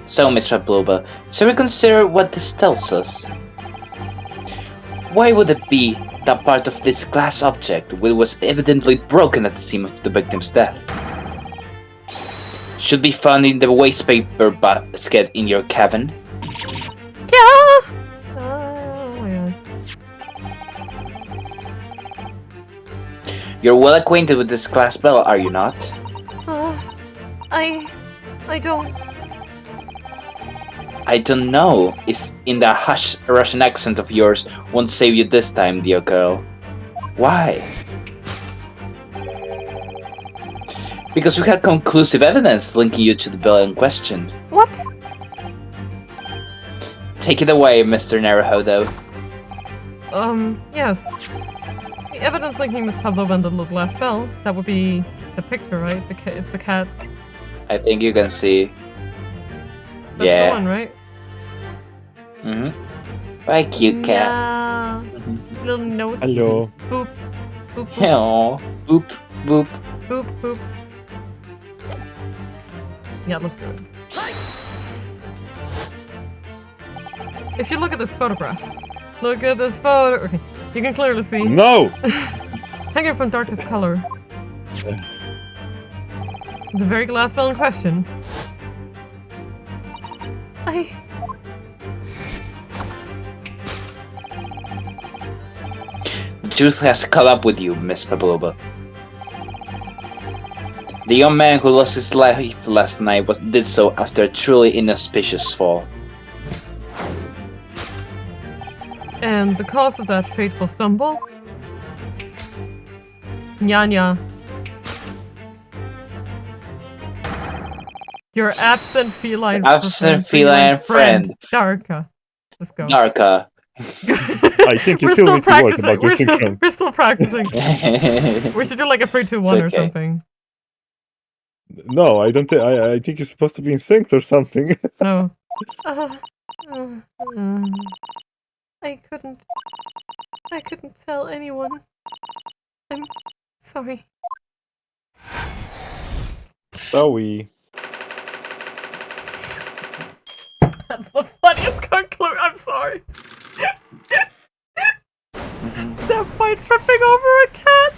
So, Miss Pavlova, shall we consider what this tells us? Why would it be that part of this glass object which was evidently broken at the scene of the victim's death should be found in the waste paper basket in your cabin? Yeah! Oh yeah. You're well acquainted with this glass bell, are you not? I don't... I don't know, is in the hush Russian accent of yours won't save you this time, dear girl. Why? Because we had conclusive evidence linking you to the bell in question. What? Take it away, Mr. Naruhodo. Yes. The evidence linking Miss Pavlova and the little glass bell, that would be the picture, right? It's the cat. I think you can see. That's Yeah. the one, right? Bye, cute cat. Yeah. Little nose. Hello. Boop. Boop, boop, Aw. Boop, boop. boop, boop. Yeah, let's do it. If you look at this photograph, look at this photo. Okay, you can clearly see, No! hanging from darkest color, The very glass bell in question. The truth has caught up with you, Miss Pavlova. The young man who lost his life last night did so after a truly inauspicious fall. And the cause of that fateful stumble? Nyanya. Your absent feline friend. Darka. Let's go. Darka. I think you still need to work about your synchron. We're still practicing. We should do like a 3-2-1 or something. No, I don't think. I think you're supposed to be in sync or something. No. I couldn't tell anyone. I'm sorry. Sorry. That's the funniest conclusion. I'm sorry. That fight tripping over a cat.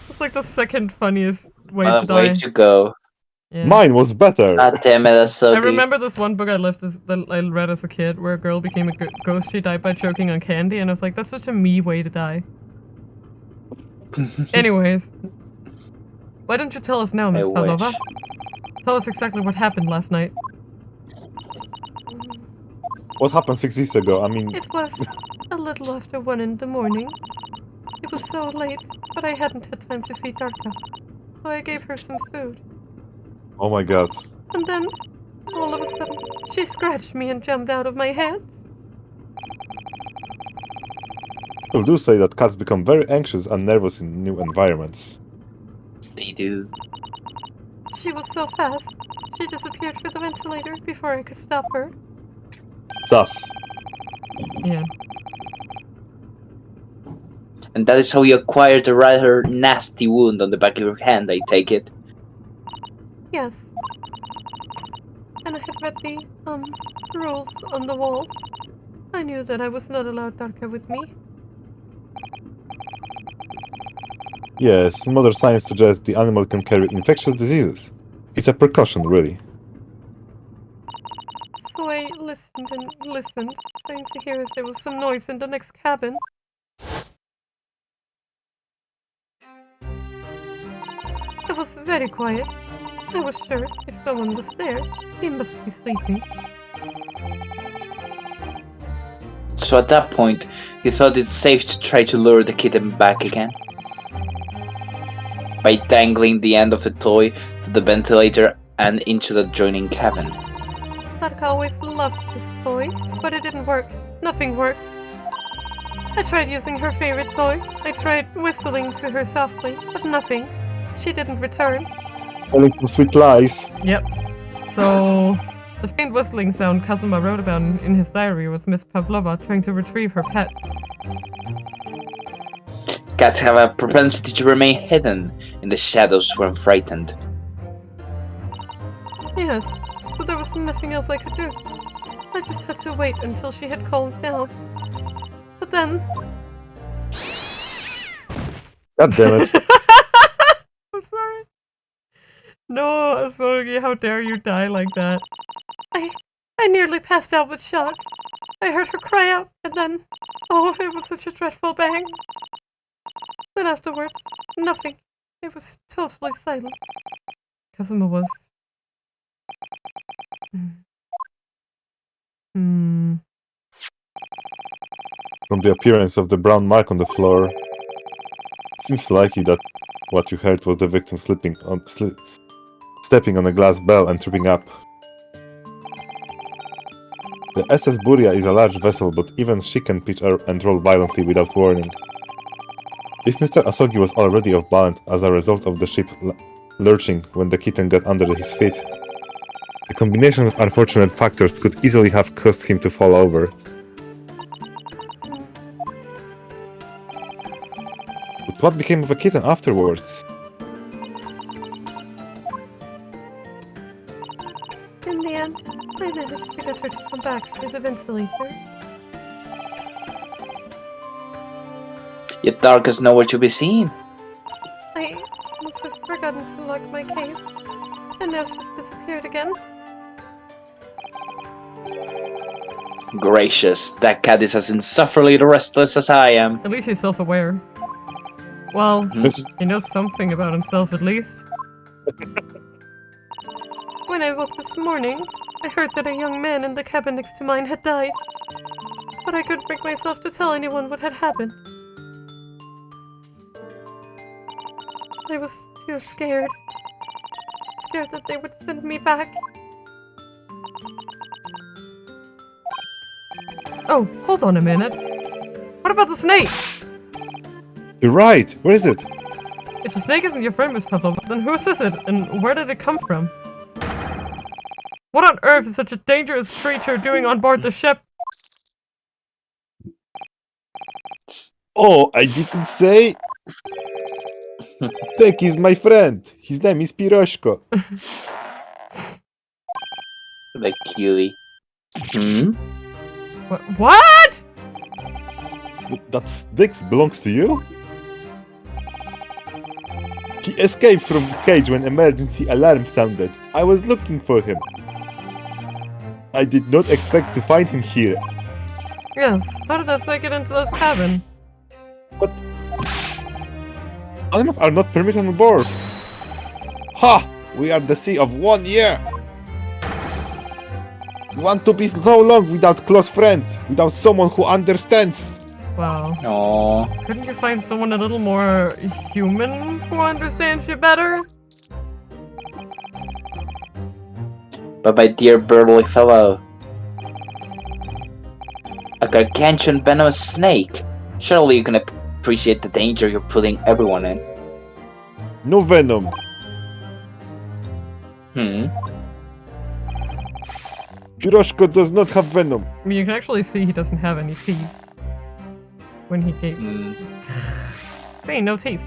It's like the second funniest way to die. Way to go. Yeah. Mine was better. God damn it, that's so I good. remember this one book that I read as a kid where a girl became a ghost. She died by choking on candy, and I was like, that's such a me way to die. Anyways. Why don't you tell us now, Miss Pavlova? Tell us exactly what happened last night. What happened 6 years ago? I mean... It was a little after 1 in the morning. It was so late, but I hadn't had time to feed Darka. So I gave her some food. Oh my god. And then, all of a sudden, she scratched me and jumped out of my hands. People do say that cats become very anxious and nervous in new environments. They do. She was so fast. She disappeared through the ventilator before I could stop her. Sus. Yeah. And that is how you acquired a rather nasty wound on the back of your hand, I take it. Yes. And I had read the, rules on the wall. I knew that I was not allowed Darka with me. Yes, modern science suggests the animal can carry infectious diseases. It's a precaution, really. So I listened and listened, trying to hear if there was some noise in the next cabin. It was very quiet. I was sure if someone was there, he must be sleeping. So at that point, you thought it's safe to try to lure the kitten back again? By dangling the end of the toy to the ventilator and into the adjoining cabin. Darka always loved this toy, but it didn't work. Nothing worked. I tried using her favorite toy. I tried whistling to her softly, but nothing. She didn't return. Telling some sweet lies. Yep. So, the faint whistling sound Kazuma wrote about in his diary was Miss Pavlova trying to retrieve her pet. Cats have a propensity to remain hidden in the shadows when frightened. Yes, so there was nothing else I could do. I just had to wait until she had calmed down. But then... God damn it. I'm sorry. No, Asogi, how dare you die like that? I nearly passed out with shock. I heard her cry out, and then... Oh, it was such a dreadful bang. Then afterwards, nothing. It was totally silent. Kazuma was... From the appearance of the brown mark on the floor, it seems likely that what you heard was the victim stepping on a glass bell and tripping up. The SS Buria is a large vessel, but even she can pitch and roll violently without warning. If Mr. Asogi was already off balance as a result of the ship lurching when the kitten got under his feet, a combination of unfortunate factors could easily have caused him to fall over. But what became of the kitten afterwards? In the end, I managed to get her to come back through the ventilator. Yet Dark is nowhere to be seen. I must have forgotten to lock my case. And now she's disappeared again. Gracious, that cat is as insufferably restless as I am. At least he's self-aware. Well, he knows something about himself at least. When I woke this morning, I heard that a young man in the cabin next to mine had died. But I couldn't bring myself to tell anyone what had happened. I was too scared. Scared that they would send me back. Oh, hold on a minute. What about the snake? You're right. Where is it? If the snake isn't your friend, Miss Pablo, then whose is it, and where did it come from? What on earth is such a dangerous creature doing on board the ship? Oh, I didn't say. Thank is my friend. His name is Piroshko. The cutie. What? That Dix belongs to you? He escaped from the cage when emergency alarm sounded. I was looking for him. I did not expect to find him here. Yes, how did that snake get into those cabin? But animals are not permitted on board. Ha! We are the sea of 1 year. You want to be so long without close friends, without someone who understands. Wow. Aww. Couldn't you find someone a little more human who understands you better? But my dear burly fellow, a gargantuan venomous snake. Surely you can appreciate the danger you're putting everyone in. No venom. Piroshko does not have venom. I mean, you can actually see he doesn't have any teeth. When he gave... See, no teeth.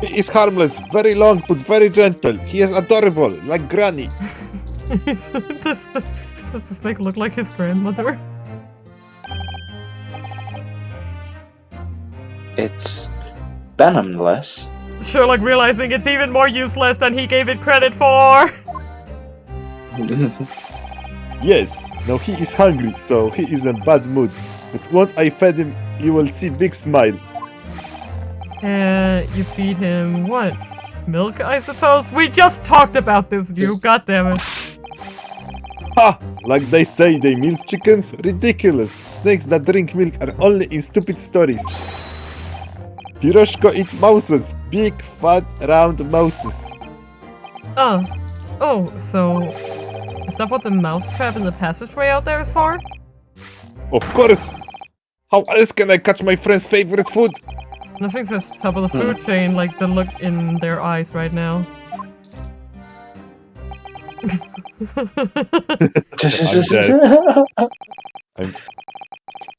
He is harmless, very long but very gentle. He is adorable, like Granny. does the snake look like his grandmother? It's venomless. Sherlock realizing it's even more useless than he gave it credit for! Yes, now he is hungry, so he is in bad mood. But once I fed him, you will see big smile. You feed him what? Milk, I suppose? We just talked about this, you goddammit. Ha! Like they say they milk chickens? Ridiculous! Snakes that drink milk are only in stupid stories. Piroshko eats mouses. Big, fat, round mouses. Oh, so... Is that what the mousetrap in the passageway out there is for? Of course! How else can I catch my friend's favorite food? Nothing says top of the food chain like the look in their eyes right now.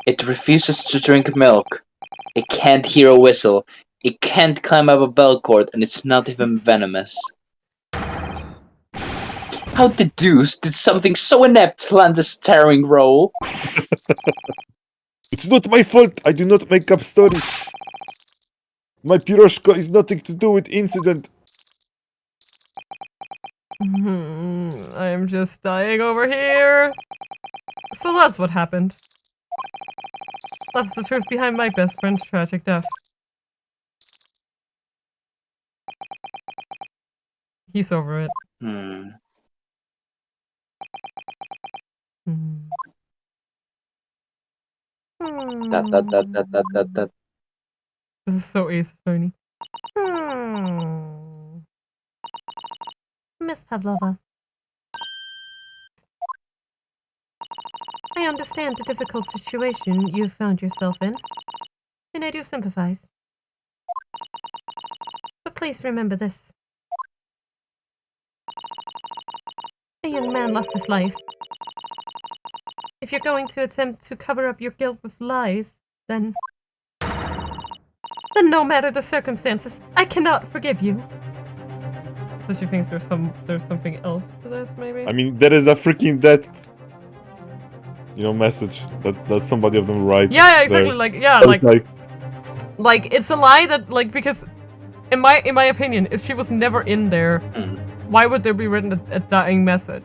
It refuses to drink milk. It can't hear a whistle. It can't climb up a bell cord, and it's not even venomous. How the deuce did something so inept land this starring role? It's not my fault. I do not make up stories. My Piroshko is nothing to do with incident. I'm just dying over here. So that's what happened. That's the truth behind my best friend's tragic death. He's over it. That. This is so Ace Attorney. Miss Pavlova. I understand the difficult situation you've found yourself in, and I do sympathize. But please remember this. A young man lost his life. If you're going to attempt to cover up your guilt with lies, then no matter the circumstances, I cannot forgive you. So she thinks there's something else to this, maybe? I mean, there is a freaking death, message that somebody of them writes. Yeah, exactly. There. Like, yeah, like it's a lie that, like, because in my opinion, if she was never in there, why would there be written a dying message?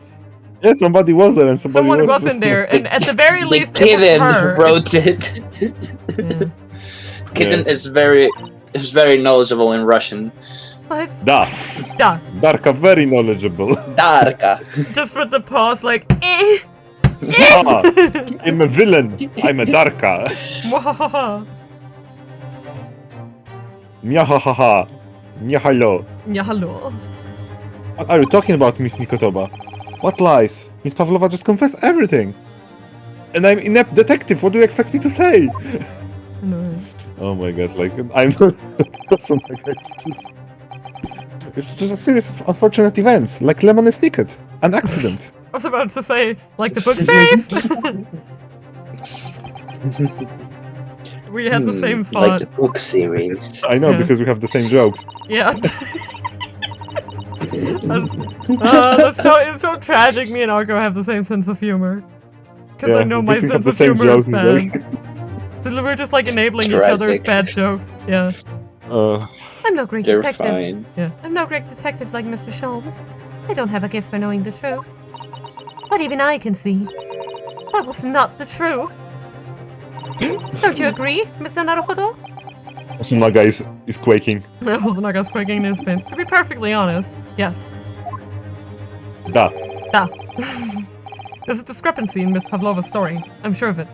Yeah, somebody was there and somebody Someone was in there, and at the very The least, it was kitten her. wrote it. Yeah. Kitten is very knowledgeable in Russian. What? Da. Yeah. Darka, very knowledgeable. Darka. Just with the pause, like, eh. Ah, I'm a villain. I'm a Darka. Mwahaha. Myahahaha. Nyahalo. Yeah, hello. What are you talking about, Miss Mikotoba? What lies? Miss Pavlova just confessed everything. And I'm inept detective. What do you expect me to say? No. Oh my god, like, I'm not... Oh my god, it's just a series of unfortunate events, like Lemon and Snicket. An accident. I was about to say, like the book says. We had the same thought. Like the book series. I know, Yeah. because we have the same jokes. Yeah. It's so tragic. Me and Argo have the same sense of humor. Because I know my we have sense the of same humor is jokes, bad. like- So we're just like enabling each other's Tragic. bad jokes. Yeah. I'm no great You're detective. fine. I'm no great detective like Mr. Sholmes. I don't have a gift for knowing the truth. But even I can see that was not the truth. Don't you agree, Mr. Naruhodo? Sunaga is quaking. Ozunaga's quaking in his pants. To be perfectly honest, yes. Da. There's a discrepancy in Miss Pavlova's story. I'm sure of it.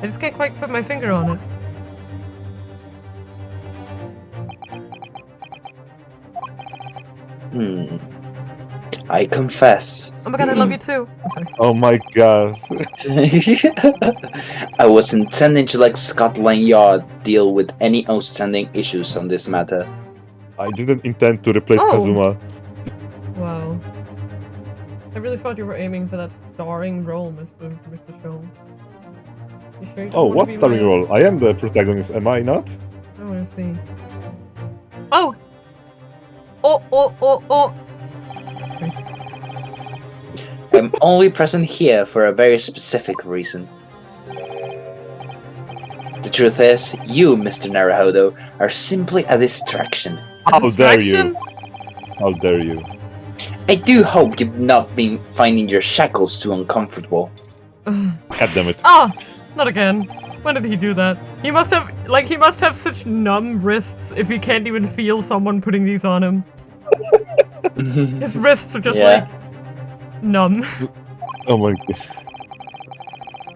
I just can't quite put my finger on it. I confess. Oh my god, I love you too. I'm sorry. Oh my god. I was intending to let Scotland Yard deal with any outstanding issues on this matter. I didn't intend to replace Oh. Kazuma. Wow. I really thought you were aiming for that starring role, Mr. Sholmes. You sure you don't Oh, wanna what be starring my- role? I am the protagonist, am I not? I wanna see. Oh! Oh! I'm only present here for a very specific reason. The truth is, you, Mr. Naruhodo, are simply a distraction. How dare you? Distraction? How dare you? I do hope you've not been finding your shackles too uncomfortable. God damn it. Ah! Not again. When did he do that? He must have such numb wrists if he can't even feel someone putting these on him. His wrists are just Yeah. like numb. Oh my god.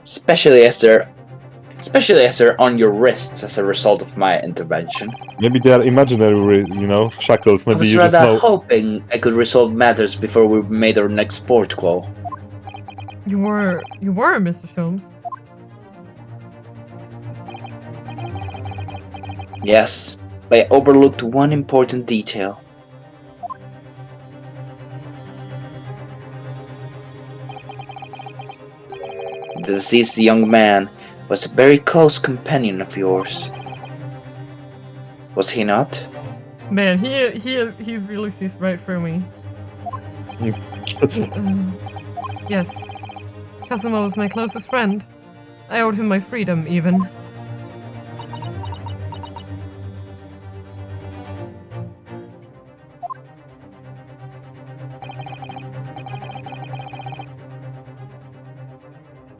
especially as they're on your wrists as a result of my intervention. Maybe they are imaginary, shackles. I Maybe was you just rather know. hoping I could resolve matters before we made our next port call. You were, Mr. Sholmes. Yes, but I overlooked one important detail. The deceased young man was a very close companion of yours. Was he not? Man, he really sees right through me. Yes. Kazuma was my closest friend. I owed him my freedom, even.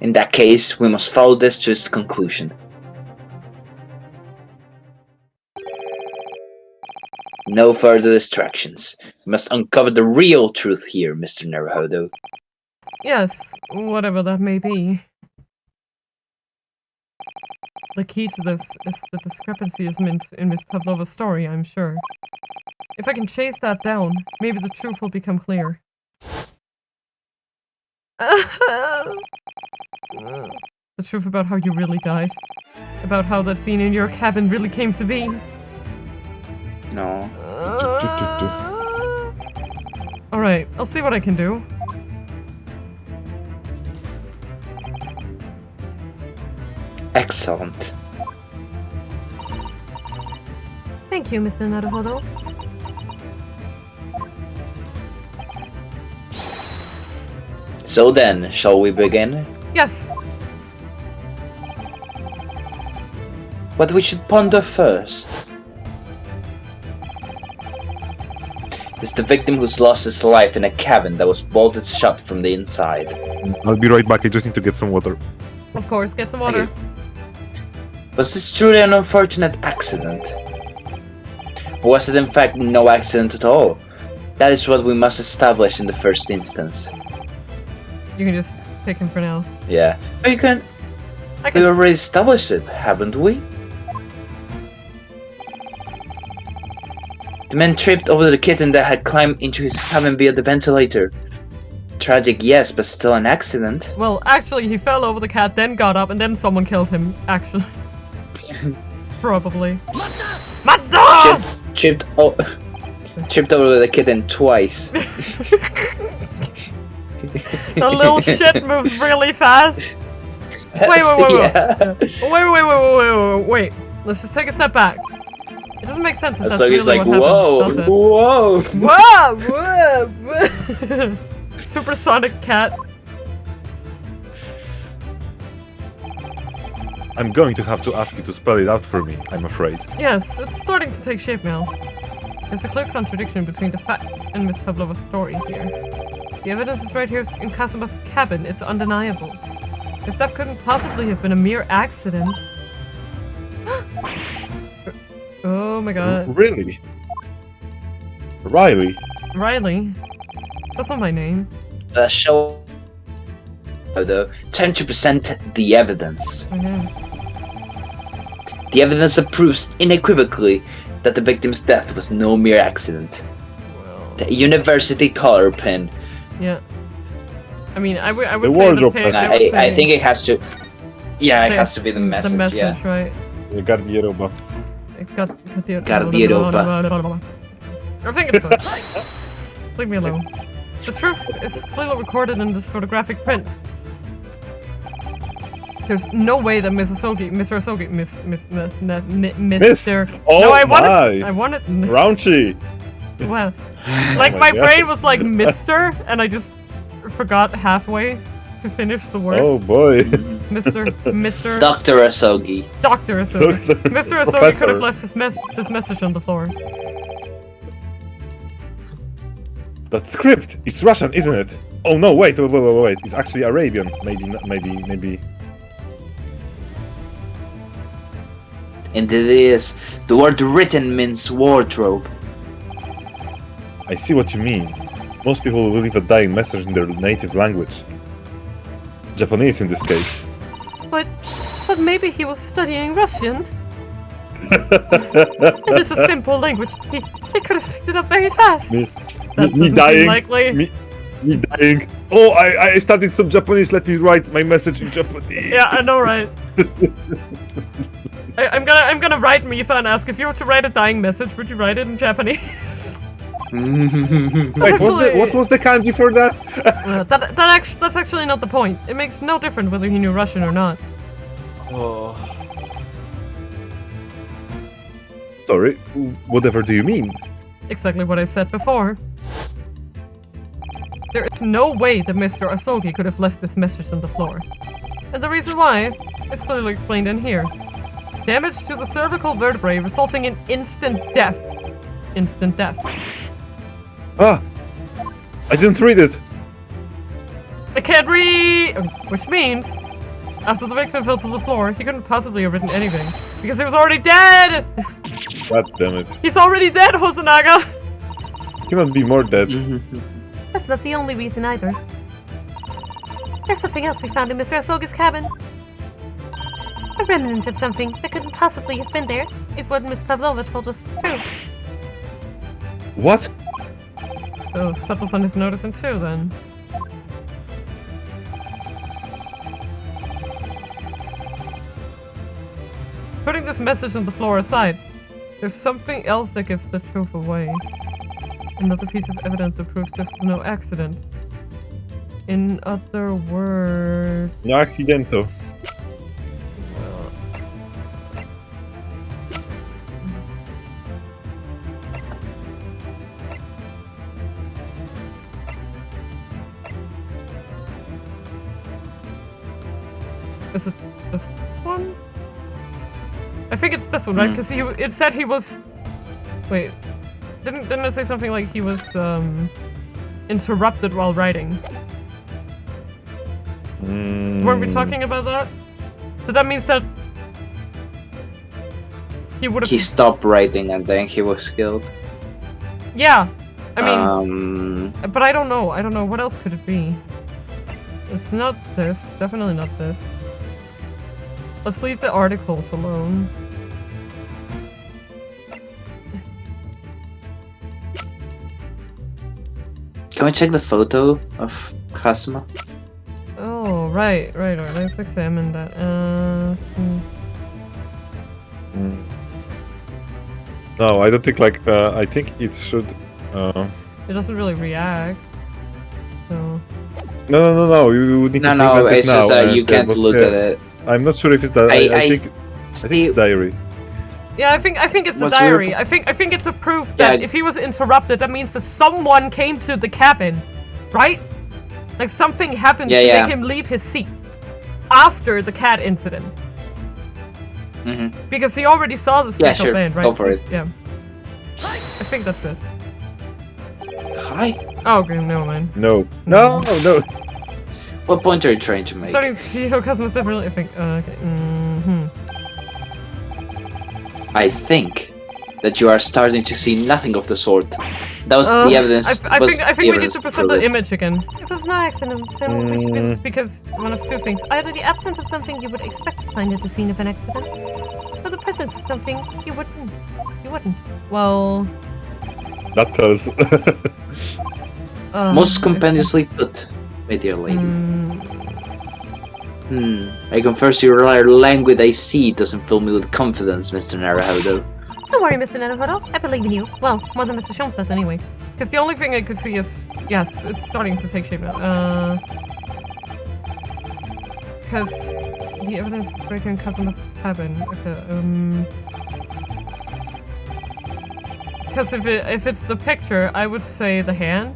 In that case, we must follow this to its conclusion. No further distractions. We must uncover the real truth here, Mr. Naruhodo. Yes, whatever that may be. The key to this is the discrepancy in Miss Pavlova's story, I'm sure. If I can chase that down, maybe the truth will become clear. The truth about how you really died. About how that scene in your cabin really came to be. No. Alright, I'll see what I can do. Excellent. Thank you, Mr. Naruhodo. So then, shall we begin? Yes! What we should ponder first. is the victim who's lost his life in a cabin that was bolted shut from the inside. I'll be right back. I just need to get some water. Of course, get some water. Was this truly an unfortunate accident? Or was it in fact no accident at all? That is what we must establish in the first instance. You can just take him for now. Yeah. But you can... I We can. already established it, haven't we? The man tripped over the kitten that had climbed into his cabin via the ventilator. Tragic, yes, but still an accident. Well, actually, he fell over the cat, then got up, and then someone killed him. Actually, probably. Mata! Tripped over the kitten twice. The little shit moves really fast. Wait. Yeah. Wait. Let's just take a step back. It doesn't make sense if that's So really he's like, what happened, whoa, does it? whoa. Whoa! Supersonic cat. I'm going to have to ask you to spell it out for me, I'm afraid. Yes, it's starting to take shape now. There's a clear contradiction between the facts and Miss Pavlova's story here. The evidence is right here in Kazuma's cabin. It's undeniable. This death couldn't possibly have been a mere accident. Oh my god. Really? Riley? Riley? That's not my name. Show though, time to present the evidence. Okay. The evidence that proves unequivocally that the victim's death was no mere accident. Well, The university collar pin. yeah. I mean, I would The say wardrobe the page pin. they were I saying think it has to. Yeah, it they has to be the message. Yeah. right. The Garderoba. Garderoba. I think it's so. Leave me alone. The truth is clearly recorded in this photographic print. There's no way that Mr. Asogi, Mr. Oh no, I my! wanted. Raunchy! Well, like Oh my my brain God. was like Mr. and I just forgot halfway to finish the word. Oh boy! Mr. Dr. Asogi. Dr. Asogi. Mr. Asogi could Professor. have left this message on the floor. That script! It's Russian, isn't it? Oh no, wait. It's actually Arabian. Maybe. And it is. The word written means wardrobe. I see what you mean. Most people will leave a dying message in their native language. Japanese in this case. But maybe he was studying Russian. It is a simple language. He could have picked it up very fast. Me That me doesn't seem dying. likely. Me dying. Oh, I studied some Japanese. Let me write my message in Japanese. Yeah, I know, right? I'm gonna write Mifa and ask if you were to write a dying message, would you write it in Japanese? Wait, what was the kanji for that? That's actually not the point. It makes no difference whether he knew Russian or not. Oh. Sorry, whatever do you mean? Exactly what I said before. There is no way that Mr. Asogi could have left this message on the floor. And the reason why is clearly explained in here. Damage to the cervical vertebrae resulting in instant death. Instant death. Ah! I didn't read it! I can't read! Which means, after the victim fell to the floor, he couldn't possibly have written anything. Because he was already dead! God damn it. He's already dead, Hosonaga! Cannot be more dead. That's not the only reason either. There's something else we found in Mr. Asogi's cabin. A remnant of something that couldn't possibly have been there if what Miss Pavlova told us was true. What? So, Suppleson is noticing too, then. Putting this message on the floor aside, there's something else that gives the truth away. Another piece of evidence that proves there's no accident. In other words... No accidento. Is it this one? I think it's this one, right? Because it said he was... Wait. Didn't I say something like he was interrupted while writing? Weren't we talking about that? So that means that he would have. He stopped writing and then he was killed. Yeah, I mean, but I don't know. I don't know what else could it be. It's not this. Definitely not this. Let's leave the articles alone. Can we check the photo of Kazuma? Oh, right. Let's examine that. No, I don't think like. I think it should. It doesn't really react. So. No. You need to No, present it it's now. just that you can't but, look yeah, at it. I'm not sure if it's that. I think it's diary. Yeah, I think it's a What's your- diary. I think it's a proof that Yeah. if he was interrupted, that means that someone came to the cabin, right? Like something happened to Yeah. make him leave his seat after the cat incident. Because he already saw the Yeah, speckled sure. band, right? Go for it. Yeah. I think that's it. Hi. Oh, okay, never mind. No. What point are you trying to make? Starting to see how Kazuma's definitely. I think. Okay. I think that you are starting to see nothing of the sort. That was the evidence. I was think the we need evidence to present the prove it. image again. If it's no accident, then we should be, because one of two things: either the absence of something you would expect to find at the scene of an accident, or the presence of something you wouldn't. Well, That tells. Most compendiously put, my dear lady. I confess your language I see doesn't fill me with confidence, Mr. Naruhodo. Don't worry, Mr. Naruhodo. I believe in you. Well, more than Mr. Sholmes does anyway. Because the only thing I could see is, yes, it's starting to take shape now. Because the evidence is right here in Kazuma's cabin. Okay, because if it's the picture, I would say the hand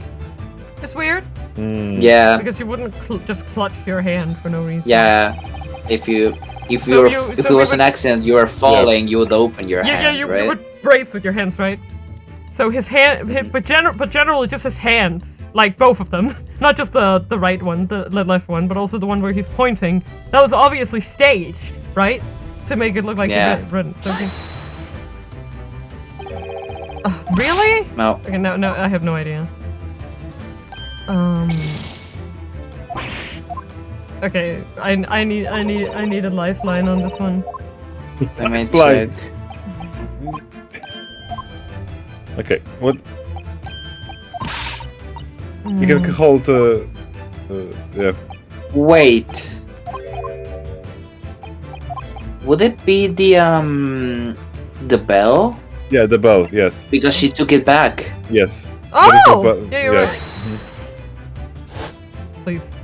is weird. Yeah. Because you wouldn't just clutch your hand for no reason. Yeah. If it was an accident, you were falling, you would open your hand, you right? would brace with your hands, right? So his hand, but generally just his hands, like both of them, not just the right one, the left one, but also the one where he's pointing. That was obviously staged, right? To make it look like Yeah. he written. So really? No. Okay, no, I have no idea. Okay, I need a lifeline on this one. I mean, Fly. check. Okay, what? You can hold. Yeah. Wait. Would it be the bell? Yeah, the bell. Yes. Because she took it back. Yes. There is no Oh! bell. Yeah, you're right. Please.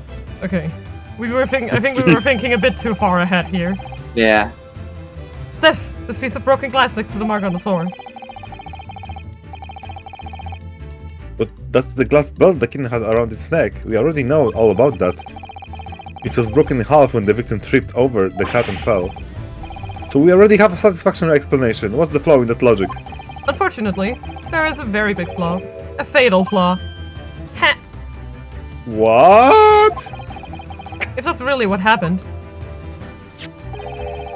Okay. I think we were thinking a bit too far ahead here. Yeah. This piece of broken glass next to the mark on the floor. But that's the glass belt the kitten had around its neck. We already know all about that. It was broken in half when the victim tripped over the cat and fell. So we already have a satisfactory explanation. What's the flaw in that logic? Unfortunately, there is a very big flaw. A fatal flaw. Ha! What? If that's really what happened,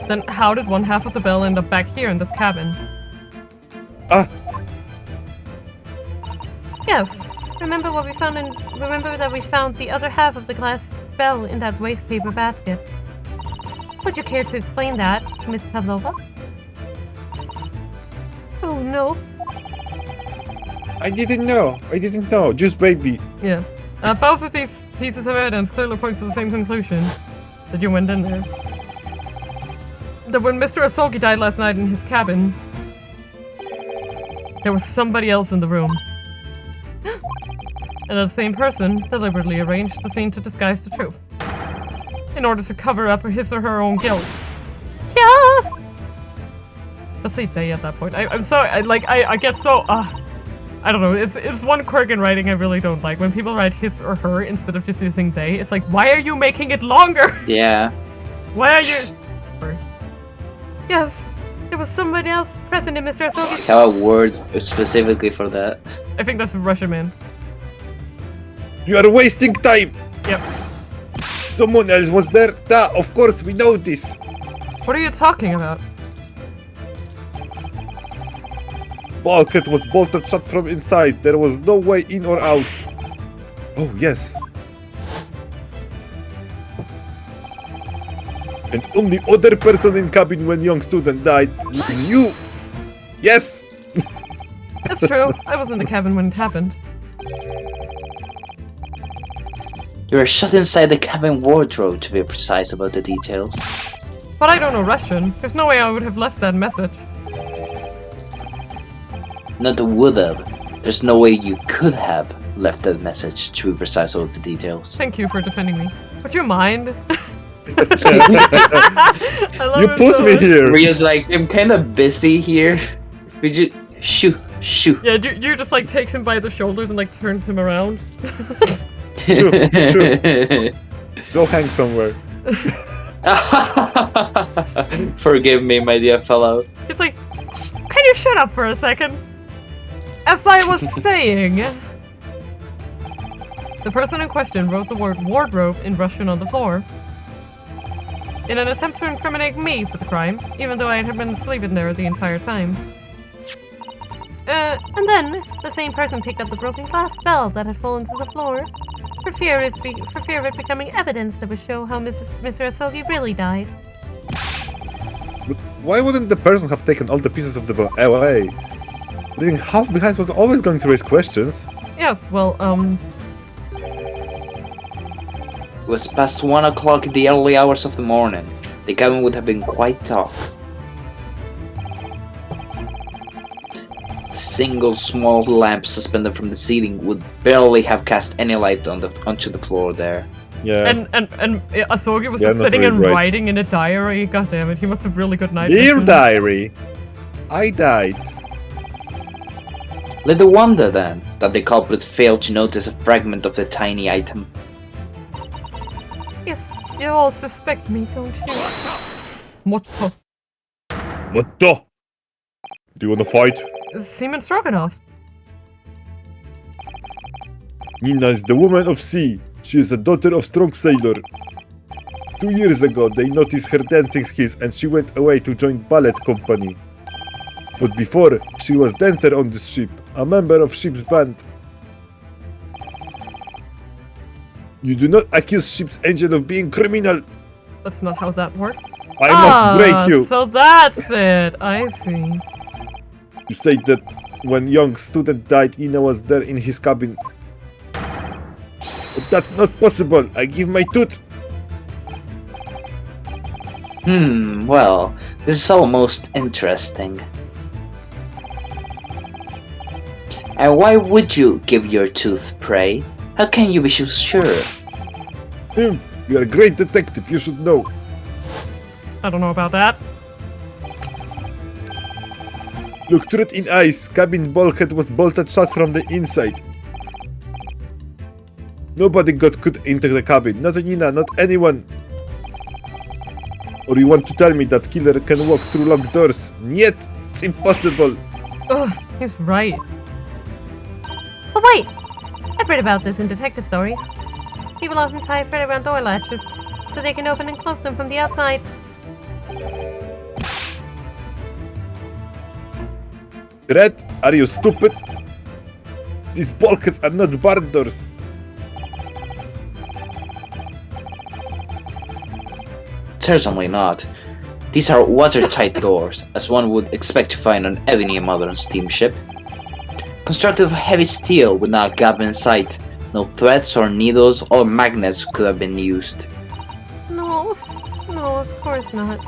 then how did one half of the bell end up back here in this cabin? Ah, Yes. Remember that we found the other half of the glass bell in that waste paper basket. Would you care to explain that, Miss Pavlova? Oh no. I didn't know. Just baby. Yeah. Both of these pieces of evidence clearly points to the same conclusion. That you went in there. That when Mr. Asogi died last night in his cabin, there was somebody else in the room. And that same person deliberately arranged the scene to disguise the truth. In order to cover up his or her own guilt. Yeah! Let's say they at that point. I'm sorry, I get so, I don't know, it's one quirk in writing I really don't like. When people write his or her instead of just using they, it's like, why are you making it longer? Yeah. Why are you... Yes. There was somebody else present in Mr. Asogi's... Have a word specifically for that. I think that's Russian, man. You are wasting time! Yep. Someone else was there? Da, of course, we know this! What are you talking about? Bulkhead was bolted shut from inside. There was no way in or out. Oh, yes. And only other person in cabin when young student died was you! Yes! That's true. I was in the cabin when it happened. You were shut inside the cabin wardrobe, to be precise about the details. But I don't know Russian. There's no way I would have left that message. Not would have. There's no way you could have left that message, to be precise about the details. Thank you for defending me. Would you mind? I love You it put so me much. here! Rio's like, I'm kind of busy here. Would you... Shoo, shoo. Yeah, you just like takes him by the shoulders and like turns him around. Shoo, shoo. Go hang somewhere. Forgive me, my dear fellow. It's like, can you shut up for a second? As I was saying, the person in question wrote the word wardrobe in Russian on the floor in an attempt to incriminate me for the crime, even though I had been sleeping there the entire time. And then, the same person picked up the broken glass bell that had fallen to the floor, for fear of it becoming evidence that would show how Mr. Asogi really died. But why wouldn't the person have taken all the pieces of the ball away? Leaving half behind was always going to raise questions. Yes, well, It was past 1 o'clock in the early hours of the morning. The cabin would have been quite dark. The single small lamp suspended from the ceiling would barely have cast any light onto the floor there. Yeah. and Asogi was Yeah, just not sitting really and right. writing in a diary. God damn it, he must have really good night Dear vision. diary, I died. Little wonder then that the culprit failed to notice a fragment of the tiny item. Yes, you all suspect me, don't you? Motto. What the? Do you wanna fight? Seaman Stroganoff. Nina is the woman of sea. She is the daughter of strong sailor. 2 years ago, they noticed her dancing skills and she went away to join ballet company. But before, she was dancer on this ship, a member of ship's band. You do not accuse ship's engine of being criminal. That's not how that works. I must break you. So that's it. I see. You say that when young student died, Nina was there in his cabin. But that's not possible. I give my tooth. Well, this is almost interesting. And why would you give your tooth, pray? How can you be so sure? You are a great detective, you should know. I don't know about that. Look truth in eyes, cabin bulkhead was bolted shut from the inside. Nobody could enter the cabin, not Nina, not anyone. Or you want to tell me that killer can walk through locked doors? Niet, it's impossible. Ugh, he's right. Oh wait! I've read about this in detective stories. People often tie a thread around door latches, so they can open and close them from the outside. Red, are you stupid? These bulkheads are not barn doors. Certainly not. These are watertight doors, as one would expect to find on any modern steamship. Constructed of heavy steel with no gap in sight, no threads or needles or magnets could have been used. No, of course not.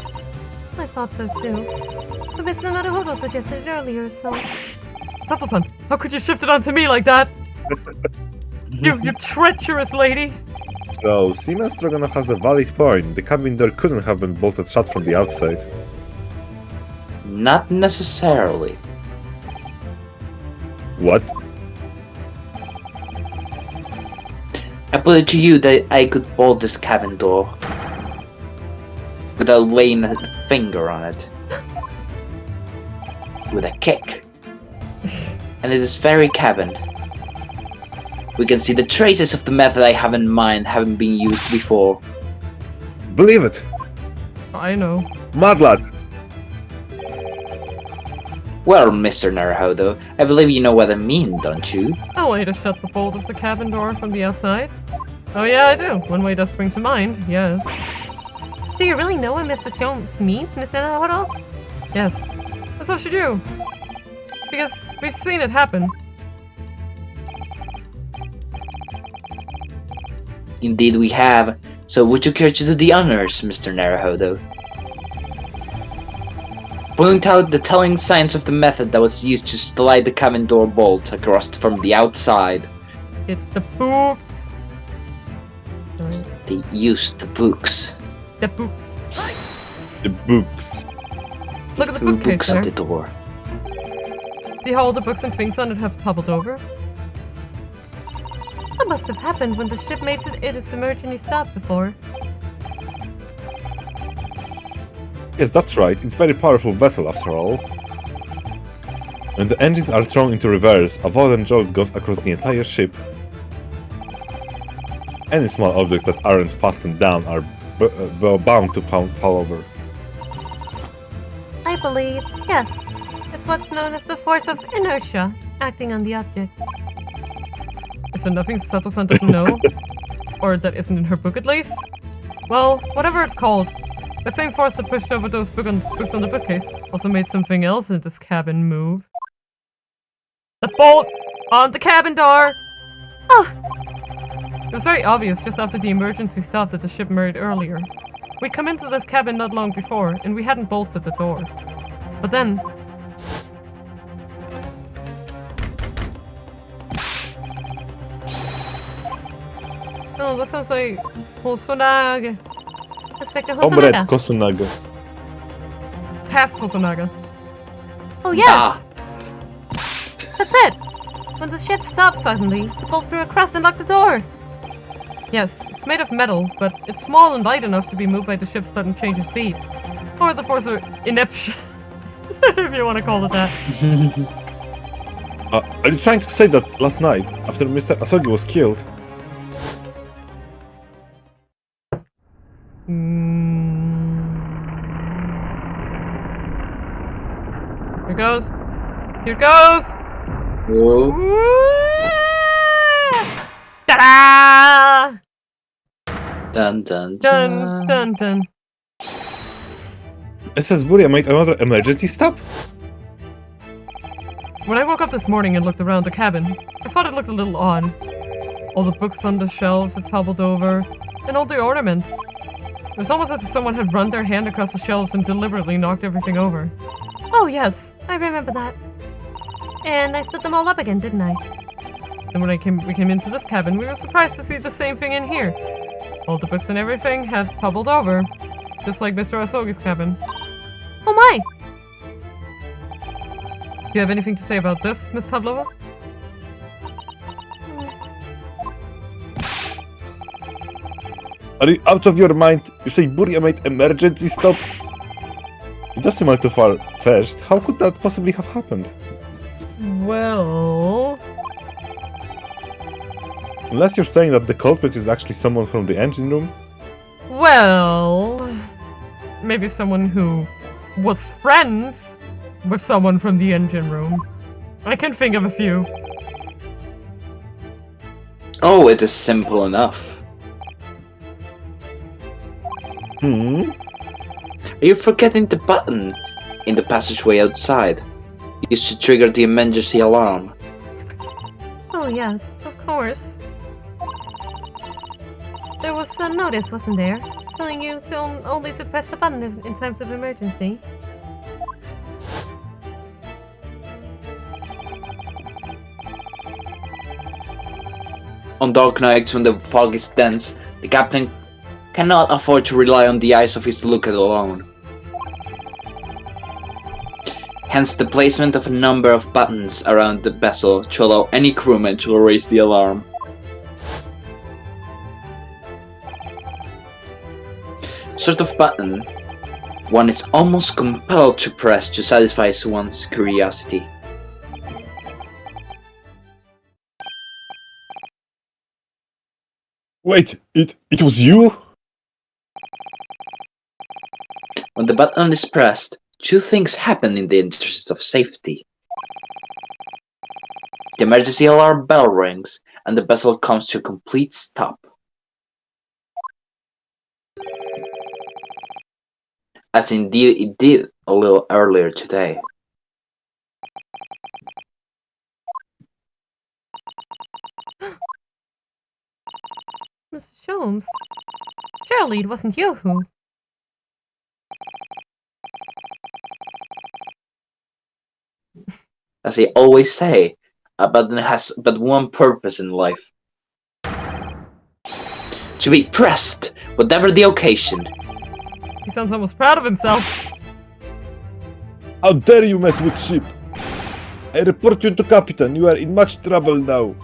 I thought so too. But Mr. Naruhodo suggested it earlier, so... Sato-san, how could you shift it onto me like that? You treacherous lady! So, Seaman Stroganoff has a valid point. The cabin door couldn't have been bolted shut from the outside. Not necessarily. What? I put it to you that I could bolt this cabin door without laying a finger on it. with a kick. And in this very cabin, we can see the traces of the method I have in mind having been used before. Believe it! I know. Mad lad! Well, Mr. Naruhodo, I believe you know what I mean, don't you? A way to shut the bolt of the cabin door from the outside? Oh yeah, I do. One way does spring to mind, yes. Do you really know what Mr. Jones means, Mr. Naruhodo? Yes. And so should you. Because we've seen it happen. Indeed we have. So would you care to do the honors, Mr. Naruhodo? Point out the telling signs of the method that was used to slide the cabin door bolt across from the outside. It's the books. They used the books. The books. The books. Look at the Threw bookcase books there. at the door. See how all the books and things on it have toppled over? What must have happened when the ship made its emergency stop before? Yes, that's right. It's a very powerful vessel after all. When the engines are thrown into reverse, a violent jolt goes across the entire ship. Any small objects that aren't fastened down are bound to fall over. I believe, yes. It's what's known as the force of inertia acting on the object. Is there nothing Sato-san doesn't know? Or that isn't in her book at least? Well, whatever it's called. The same force that pushed over those books on the bookcase also made something else in this cabin move. The bolt on the cabin door! Oh, It was very obvious just after the emergency stop that the ship made earlier. We'd come into this cabin not long before, and we hadn't bolted the door. But then... Oh, that sounds like Hosonaga. Inspector Obred Hosonaga. Kosunaga. Past Hosonaga. Oh yes! That's it! When the ship stopped suddenly, the bolt flew across and locked the door. Yes, it's made of metal, but it's small and light enough to be moved by the ship's sudden change of speed. Or the force of ineption, if you want to call it that. Are you trying to say that last night, after Mr. Asogi was killed, Here goes. Here goes! Whoa. Ta-da! Dun dun Dun, dun, dun. it says Buria made another emergency stop? When I woke up this morning and looked around the cabin, I thought it looked a little odd. All the books on the shelves had toppled over, and all the ornaments. It was almost as if someone had run their hand across the shelves and deliberately knocked everything over. Oh yes, I remember that. And I stood them all up again, didn't I? And when we came into this cabin, we were surprised to see the same thing in here. All the books and everything had toppled over, just like Mr. Asogi's cabin. Oh my! Do you have anything to say about this, Miss Pavlova? Are you out of your mind? You say Buria made emergency stop? It does seem a little far-fetched. How could that possibly have happened? Well... Unless you're saying that the culprit is actually someone from the engine room? Well... Maybe someone who was friends with someone from the engine room. I can think of a few. Oh, it is simple enough. Hmm? Are you forgetting the button in the passageway outside? Used to trigger the emergency alarm. Oh yes, of course. There was a notice, wasn't there? Telling you to only suppress the button in times of emergency. On dark nights when the fog is dense, the captain cannot afford to rely on the eyes of his lookout alone. Hence the placement of a number of buttons around the vessel to allow any crewman to raise the alarm. Sort of button one is almost compelled to press to satisfy one's curiosity. Wait, it was you? When the button is pressed, two things happen in the interest of safety. The emergency alarm bell rings, and the vessel comes to a complete stop. As indeed it did a little earlier today. Mr. Sholmes, surely it wasn't you who... As I always say, a button has but one purpose in life. To be pressed, whatever the occasion. He sounds almost proud of himself. How dare you mess with ship? I report you to Captain. You are in much trouble now.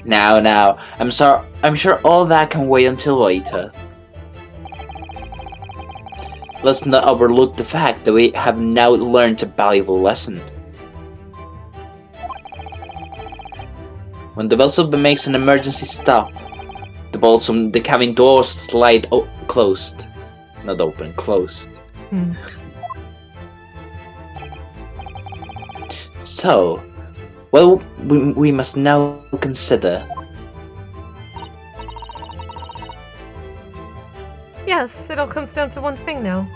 Now, I'm sure all that can wait until later. Let's not overlook the fact that we have now learned a valuable lesson. When the vessel makes an emergency stop, the bolts on the cabin doors slide closed. Not open, closed. So, well, we must now consider. Yes, it all comes down to one thing now.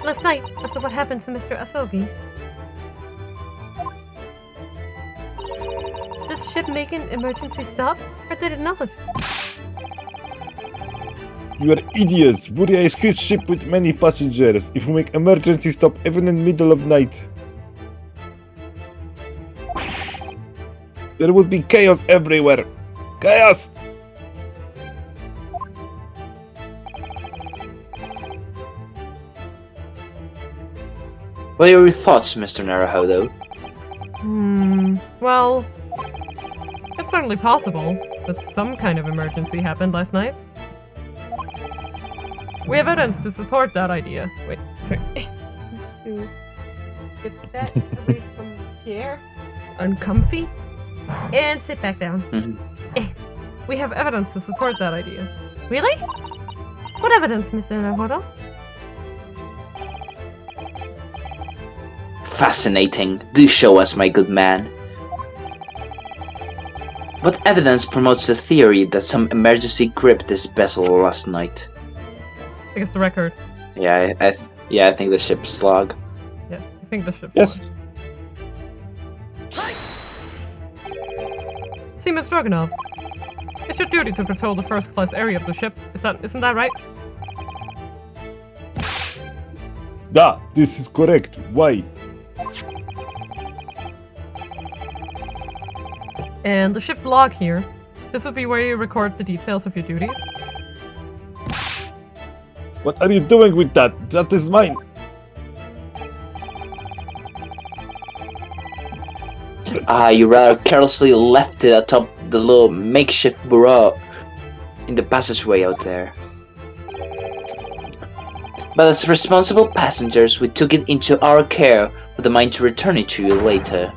Last night, after what happened to Mr. Asogi, did this ship make an emergency stop, or did it not? You are idiots. Buria is huge ship with many passengers. If we make emergency stop even in middle of night, there would be chaos everywhere. Chaos! What are your thoughts, Mr. Naruhodo? Well, it's certainly possible that some kind of emergency happened last night. We have evidence to support that idea. Wait, sorry. To get that away from the chair. Uncomfy. And sit back down. We have evidence to support that idea. Really? What evidence, Mr. Naruhodo? Fascinating. Do show us, my good man. What evidence promotes the theory that some emergency gripped this vessel last night? I guess the record. Yeah, I think the ship's log. Yes, I think the ship's Yes. Seaman Stroganov, it's your duty to patrol the first-class area of the ship. Isn't that right? Da, this is correct. Why? And the ship's log here. This would be where you record the details of your duties. What are you doing with that? That is mine. You rather carelessly left it atop the little makeshift bureau in the passageway out there. But as responsible passengers, we took it into our care with the mind to return it to you later.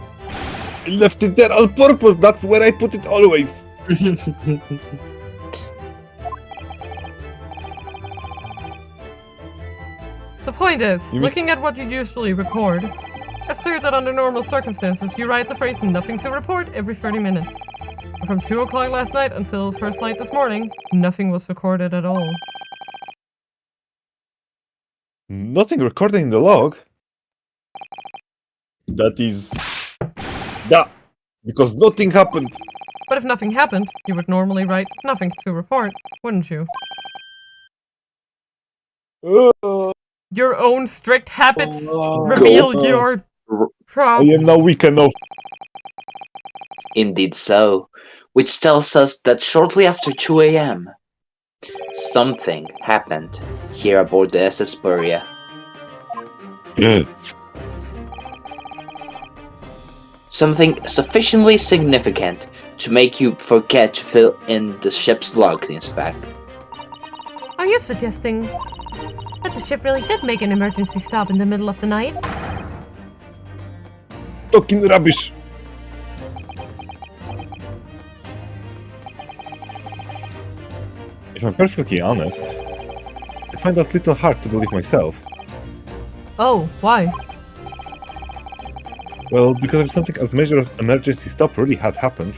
I left it there on purpose. That's where I put it always. The point is, You missed- looking at what you usually record, it's clear that under normal circumstances, you write the phrase "nothing to report" every 30 minutes. And from 2 o'clock last night until first light this morning, nothing was recorded at all. Nothing recorded in the log. That is... Da! Because nothing happened. But if nothing happened, you would normally write "nothing to report," wouldn't you? Your own strict habits reveal your I problem. am now weak enough. Indeed so. Which tells us that shortly after 2 a.m., something happened here aboard the SS Buria. Something sufficiently significant to make you forget to fill in the ship's log, in fact. you suggesting that the ship really did make an emergency stop in the middle of the night? Talking rubbish. If I'm perfectly honest, I find that little hard to believe myself. Oh, why? Well, because if something as major as emergency stop really had happened,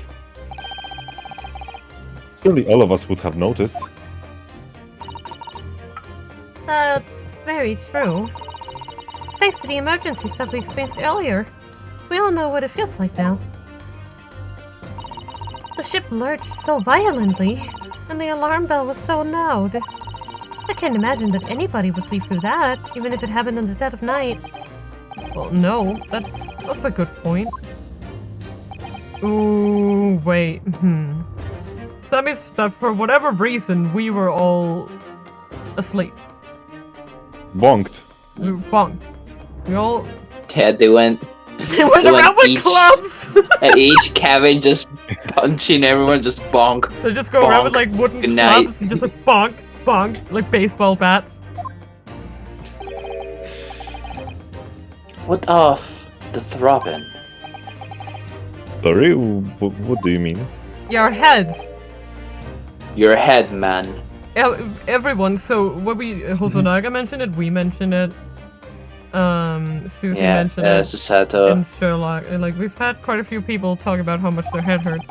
surely all of us would have noticed. That's very true. Thanks to the emergency stuff we experienced earlier, we all know what it feels like now. The ship lurched so violently, and the alarm bell was so loud. I can't imagine that anybody would sleep through that, even if it happened in the dead of night. Well, no, that's a good point. Ooh, wait, That means that for whatever reason, we were all asleep. Bonked. Bunk. We all Yeah, they went they went around with each- clubs! at each cabin, just punching everyone, just bonk. They just go around with Bonk. like wooden Good night. clubs and just like bonk, bonk, like baseball bats. What of the throbbing? Sorry, what do you mean? Yeah, our heads. Your head, man. Everyone, so when we Hosonaga mentioned it, we mentioned it. Susie Yeah, mentioned it. Susato. In Sherlock. And like we've had quite a few people talk about how much their head hurts.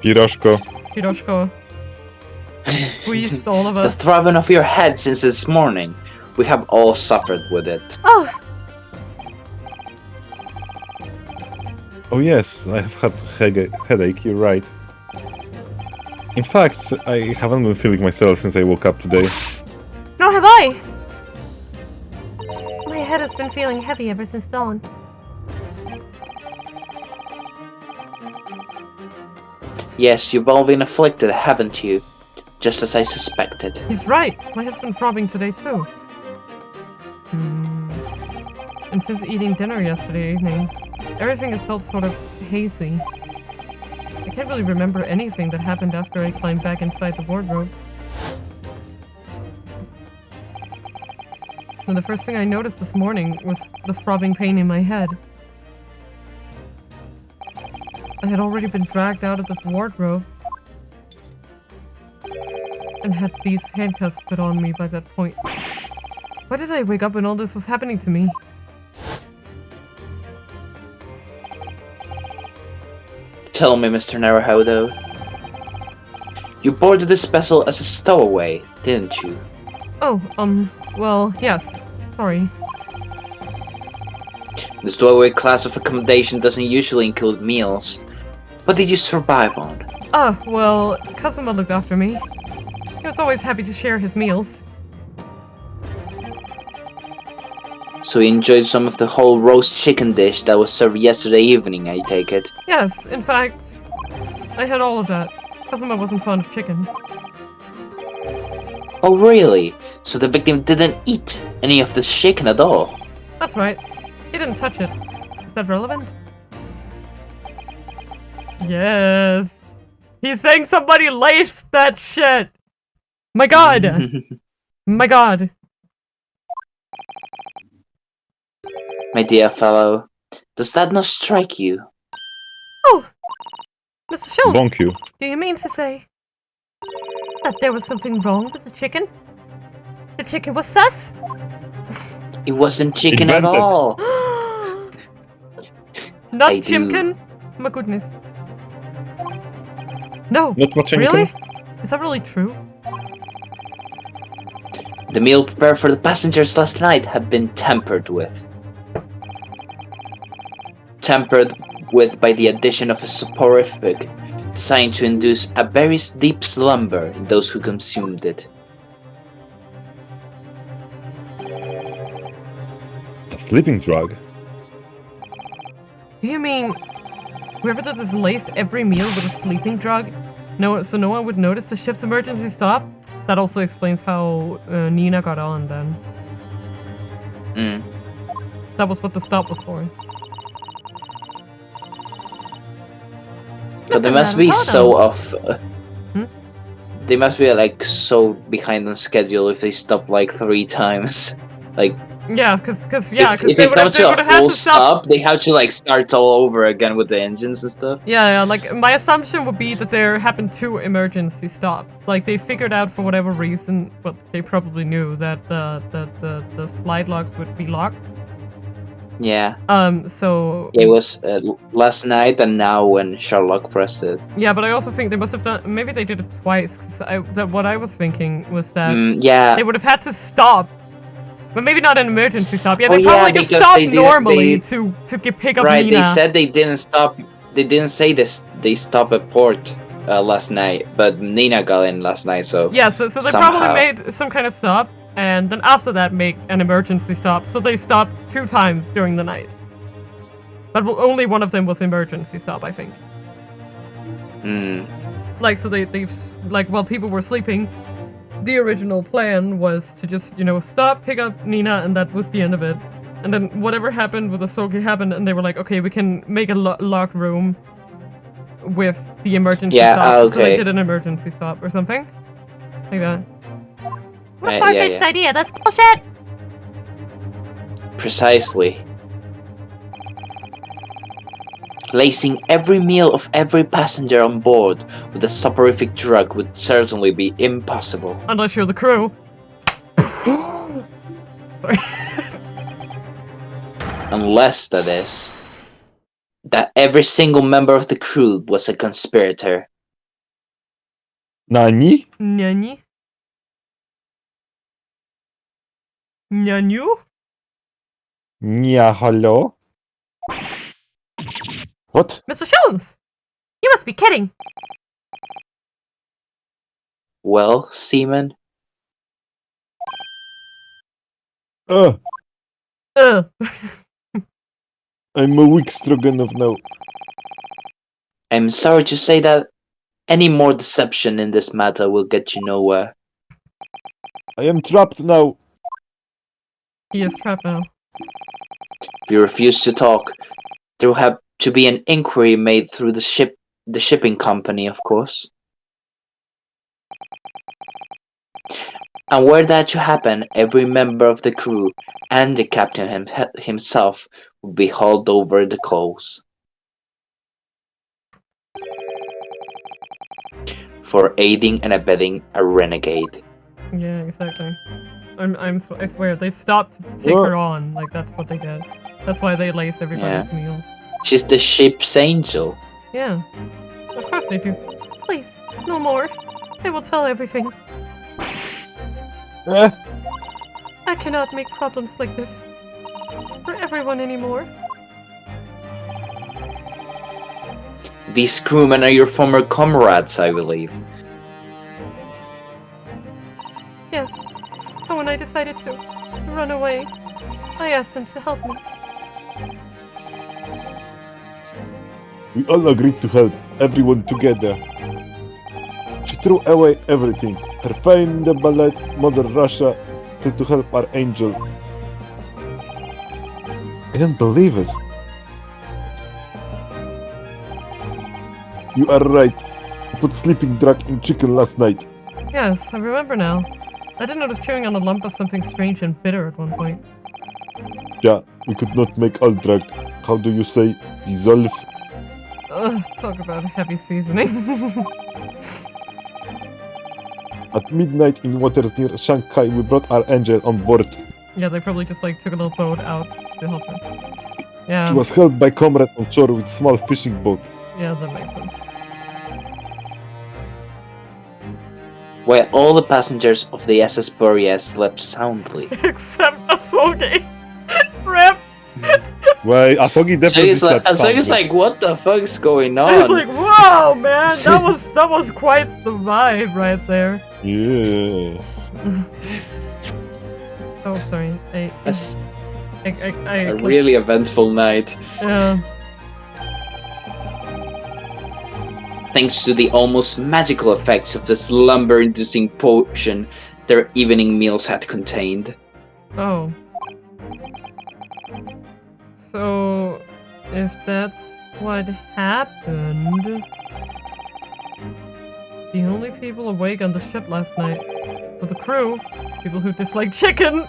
Piroshko. Hiroshiko. Squeezed all of The us. throbbing of your head since this morning. We have all suffered with it. Oh, Oh yes, I have had headache, you're right. In fact, I haven't been feeling myself since I woke up today. nor have I! My head has been feeling heavy ever since dawn. Yes, you've all been afflicted, haven't you? Just as I suspected. He's right. My head's been throbbing today too. And since eating dinner yesterday evening, everything has felt sort of hazy. I can't really remember anything that happened after I climbed back inside the wardrobe. And the first thing I noticed this morning was the throbbing pain in my head. I had already been dragged out of the wardrobe and had these handcuffs put on me by that point. Why did I wake up when all this was happening to me? Tell me, Mr. Naruhodo. You boarded this vessel as a stowaway, didn't you? Oh, well, yes. Sorry. The stowaway class of accommodation doesn't usually include meals. What did you survive on? Ah, well, Kazuma looked after me. He was always happy to share his meals. So you enjoyed some of the whole roast chicken dish that was served yesterday evening, I take it. Yes, in fact, I had all of that. Kazuma wasn't fond of chicken. Oh really? So the victim didn't eat any of the chicken at all? That's right. He didn't touch it. Is that relevant? Yes. He's saying somebody laced that shit! My god! My god. My dear fellow, does that not strike you? Oh! Mr. Schultz, Bonk you. do you mean to say that there was something wrong with the chicken? The chicken was sus? It wasn't chicken at Invented. all! Not I do. chimkin? My goodness. No. Not Machenko? Really? Is that really true? The meal prepared for the passengers last night had been tampered with. Tampered with by the addition of a soporific designed to induce a very deep slumber in those who consumed it. A sleeping drug? Do you mean whoever did this laced every meal with a sleeping drug? No, so no one would notice the ship's emergency stop? That also explains how Nina got on then. That was what the stop was for. But they Listen, must be hold so on. off. They must be like so behind on schedule if they stop like 3 times. Like Yeah, because if they it would have comes to a had full to stop. stop, they have to like start all over again with the engines and stuff. Yeah, like my assumption would be that there happened 2 emergency stops. Like they figured out for whatever reason, but they probably knew that the slide locks would be locked. Yeah. So It was last night and now when Sherlock pressed it. yeah, but I also think they must have done. Maybe they did it twice. Cause what I was thinking was that Yeah. they would have had to stop. But maybe not an emergency stop. Yeah, Oh, they yeah, probably just because stopped they did- normally they- to pick up Right, Nina. they said they didn't stop. They didn't say this. They stopped at port last night, but Nina got in last night, so Yeah, so they somehow. probably made some kind of stop, and then after that make an emergency stop. So they stopped 2 times during the night. But only one of them was emergency stop, I think. Like, so they've like, while people were sleeping, the original plan was to just, stop, pick up Nina, and that was the end of it. And then whatever happened with Asogi happened, and they were like, okay, we can make a locked room with the emergency stop. So they okay. did an emergency stop or something. Like that. What a Yeah, far-fetched yeah. idea. That's bullshit. Precisely. Lacing every meal of every passenger on board with a soporific drug would certainly be impossible. Unless you're the crew. Sorry. Unless, that is, that every single member of the crew was a conspirator. Nani? Nani? Nanu? Nia, hello? What? Mr. Sholmes! You must be kidding. Well, Seaman, Uh, I'm a weak Stroganov now. I'm sorry to say that any more deception in this matter will get you nowhere. I am trapped now. He is trapped now. If you refuse to talk, there will have to be an inquiry made through the shipping company, of course. And were that to happen, every member of the crew and the captain himself would be hauled over the coals for aiding and abetting a renegade. Yeah, exactly. I swear, they stopped to take her on. Like, that's what they did. That's why they laced everybody's meals. She's the ship's angel. Yeah. Of course they do. Please, no more. I will tell everything. Eh? I cannot make problems like this for everyone anymore. These crewmen are your former comrades, I believe. Yes. So when I decided to run away, I asked him to help me. We all agreed to help everyone together. She threw away everything. Her fame, the ballet, Mother Russia, to help our angel. I don't believe it. You are right. I put sleeping drug in chicken last night. Yes, I remember now. I did notice chewing on a lump of something strange and bitter at one point. Yeah, we could not make all drug. How do you say? Dissolve? Ugh, talk about heavy seasoning. At midnight in waters near Shanghai, we brought our angel on board. Yeah, they probably just like took a little boat out to help her. Yeah, She was held by comrade on shore with small fishing boat. yeah, that makes sense. While all the passengers of the SS Boreas slept soundly. Except Asogi. Rip. Well, Asogi definitely Asogi's like, what the fuck's going on? I was like, wow, man, that was quite the vibe right there. yeah. Oh, sorry. A really eventful night. Yeah. Thanks to the almost magical effects of the slumber-inducing potion their evening meals had contained. Oh. So, if that's what happened, The only people awake on the ship last night were the crew, people who dislike chicken,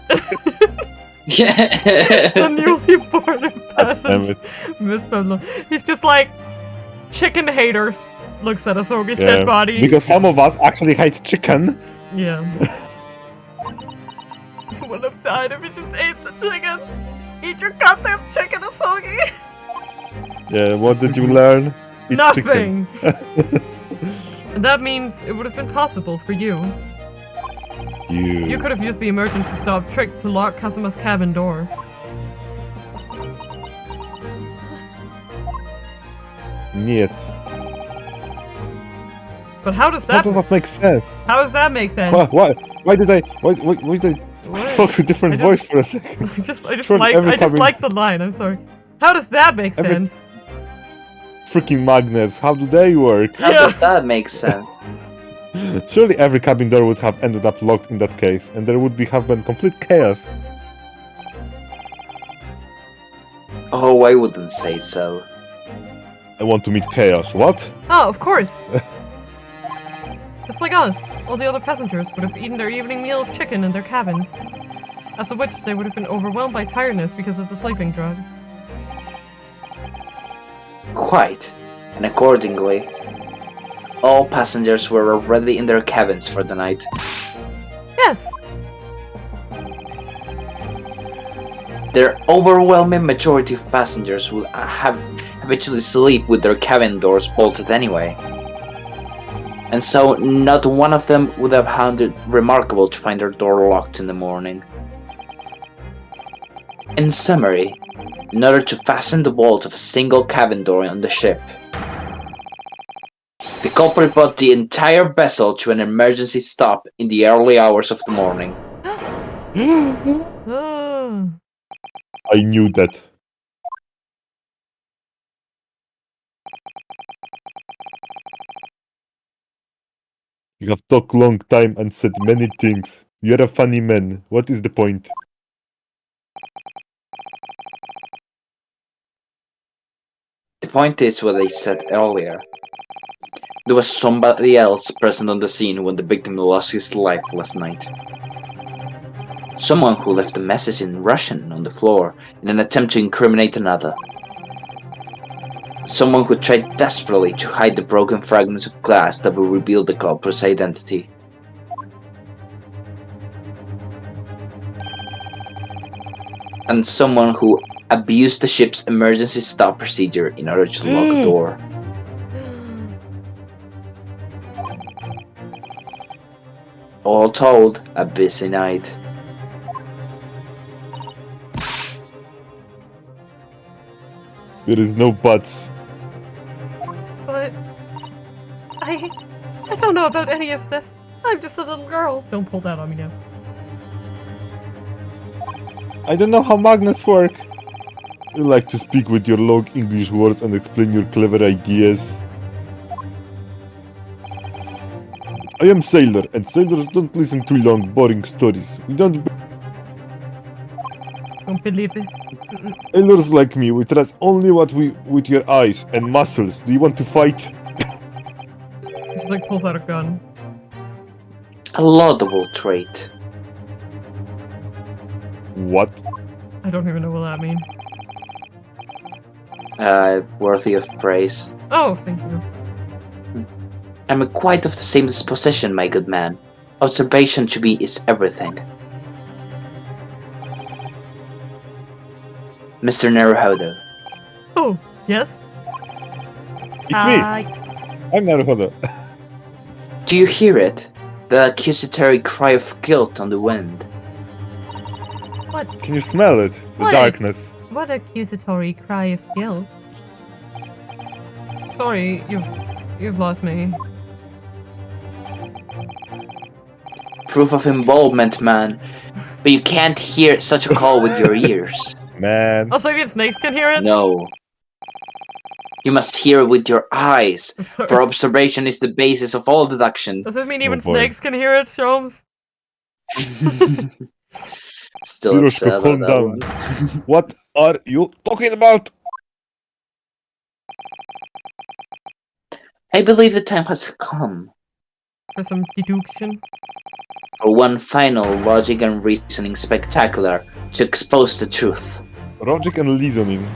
the newly born passenger, Miss Pablo. He's just like, chicken haters. Looks at Asogi's dead body. Because some of us actually hate chicken. Yeah. I would have died if you just ate the chicken. Eat your goddamn chicken, Asogi. Yeah, what did you learn? It's Nothing. And that means it would have been possible for you. You could have used the emergency stop trick to lock Kazuma's cabin door. Niet. But how does That that? does not make sense. How does that make sense? Why did I talk a different voice for a second? I just Surely like the line. I'm sorry. How does that make sense? Freaking magnets, how do they work? How does that make sense? Surely every cabin door would have ended up locked in that case, and there would have been complete chaos. Oh, I wouldn't say so. I want to meet chaos. What? Oh, of course. Just like us, all the other passengers would have eaten their evening meal of chicken in their cabins. After which they would have been overwhelmed by tiredness because of the sleeping drug. Quite. And accordingly, all passengers were already in their cabins for the night. Yes! The overwhelming majority of passengers would habitually sleep with their cabin doors bolted anyway. And so not one of them would have found it remarkable to find their door locked in the morning. In summary, in order to fasten the bolt of a single cabin door on the ship, the culprit brought the entire vessel to an emergency stop in the early hours of the morning. Oh. I knew that. You have talked long time and said many things. You're a funny man. What is the point? The point is what I said earlier. There was somebody else present on the scene when the victim lost his life last night. Someone who left a message in Russian on the floor in an attempt to incriminate another. Someone who tried desperately to hide the broken fragments of glass that would reveal the culprit's identity. And someone who abused the ship's emergency stop procedure in order to lock the door. All told, a busy night. There is no buts. But I don't know about any of this. I'm just a little girl. Don't pull that on me now. I don't know how magnets work. You like to speak with your long English words and explain your clever ideas. I am sailor, and sailors don't listen to long, boring stories. We don't. Don't believe it. Sailors like me, we trust only what we with your eyes and muscles. Do you want to fight? Just like pulls out a gun. A laudable trait. What? I don't even know what that means. Worthy of praise. Oh, thank you. I'm quite of the same disposition, my good man. Observation to me is everything. Mr. Naruhodo. Oh, yes? It's me! I'm Naruhodo. Do you hear it? The accusatory cry of guilt on the wind. What? Can you smell it? The What? darkness. What accusatory cry of guilt? Sorry, you've lost me. Proof of involvement, man. But you can't hear such a call with your ears. Man. Also, even snakes can hear it? No. You must hear it with your eyes, I'm sorry. for observation is the basis of all deduction. Does this mean even boy. snakes can hear it, Sholmes? Still Hiroshika, upset calm about that down. one. What are you talking about? I believe the time has come for some deduction. For one final logic and reasoning spectacular to expose the truth. Logic and reasoning.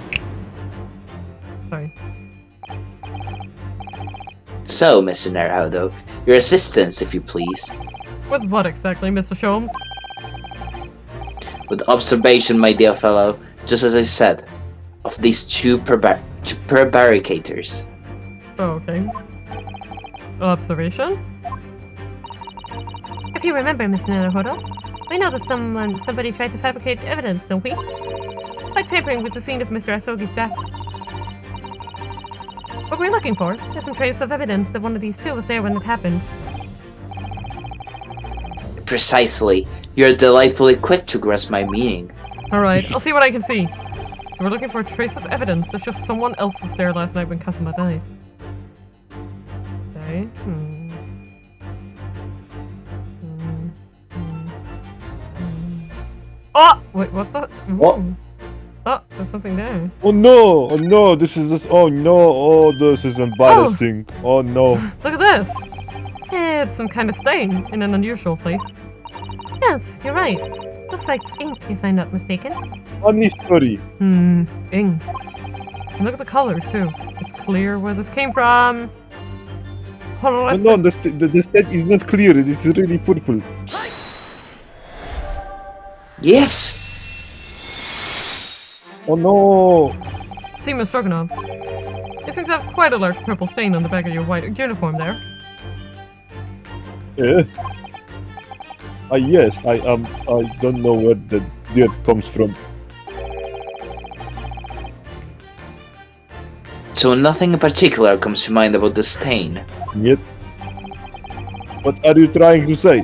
Sorry. So, Mr. Naruhodo, your assistance, if you please. With what exactly, Mr. Sholmes? With observation, my dear fellow, just as I said, of these two prevaricators. Oh, okay. Observation? If you remember, Miss Naruhodo, we know that somebody tried to fabricate evidence, don't we? By tampering with the scene of Mr. Asogi's death. What we're looking for is some trace of evidence that one of these two was there when it happened. Precisely. You're delightfully quick to grasp my meaning. Alright, I'll see what I can see. So we're looking for a trace of evidence that shows someone else was there last night when Kazuma died. Okay. Oh! Wait, what the? What? Ooh. Oh, there's something there. Oh no! Oh no! This is this. Oh no! Oh, this is embarrassing. Oh no! Look at this! It's some kind of stain in an unusual place. Yes, you're right. Looks like ink, if I'm not mistaken. Funny story. Ink. And look at the color, too. It's clear where this came from. Oh no! The state is not clear. It is really purple. Yes! Oh no! Seaman Stroganoff. You seem to have quite a large purple stain on the back of your white uniform there. Yes, I don't know where the dirt comes from. So nothing in particular comes to mind about the stain. Yet. What are you trying to say?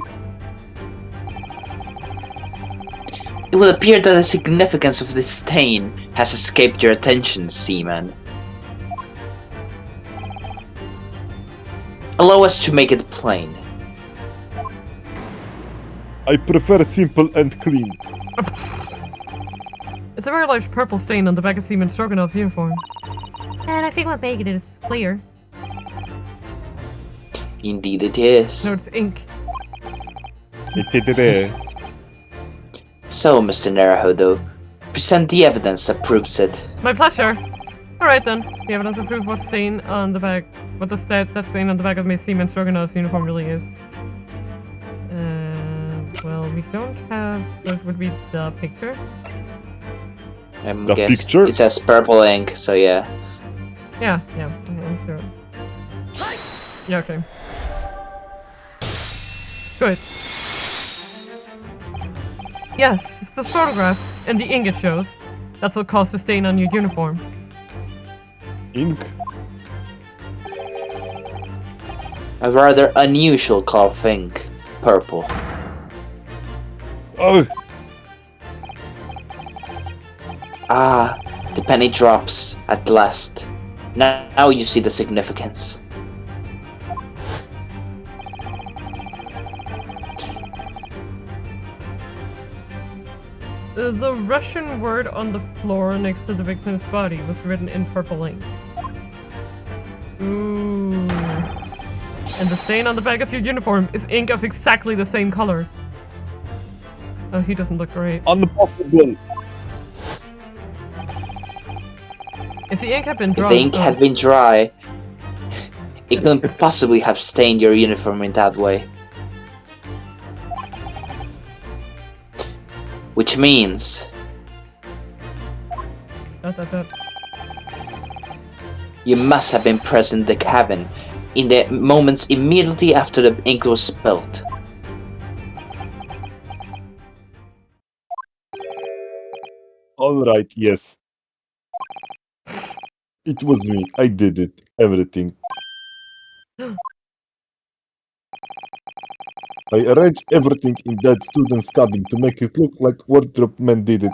It would appear that the significance of this stain has escaped your attention, Seaman. Allow us to make it plain. I prefer simple and clean. It's a very large purple stain on the back of Seaman Stroganoff's uniform. And I think what make it is clear. Indeed it is. No, it's ink. So, Mr. Naruhodo, present the evidence that proves it. My pleasure. Alright then. The evidence will prove what stain on the back, what the that stain on the back of my Seaman Stroganoff's uniform really is. Well, we don't have what would be the picture. The picture? It says purple ink, so yeah. Yeah, let's do it. Yeah, okay. Good. Yes, it's the photograph and the ink it shows. That's what caused the stain on your uniform. Ink? A rather unusual color of ink. Purple. Oh! Ah, the penny drops at last. Now you see the significance. The Russian word on the floor next to the victim's body was written in purple ink. Ooh. And the stain on the back of your uniform is ink of exactly the same color. Oh, he doesn't look great. Impossible! If the ink had been If dry, the ink had been dry, it couldn't possibly have stained your uniform in that way. Which means you must have been present in the cabin in the moments immediately after the ink was spilled. Alright, yes. It was me. I did it. Everything. I arranged everything in that student's cabin to make it look like wardrobe man did it.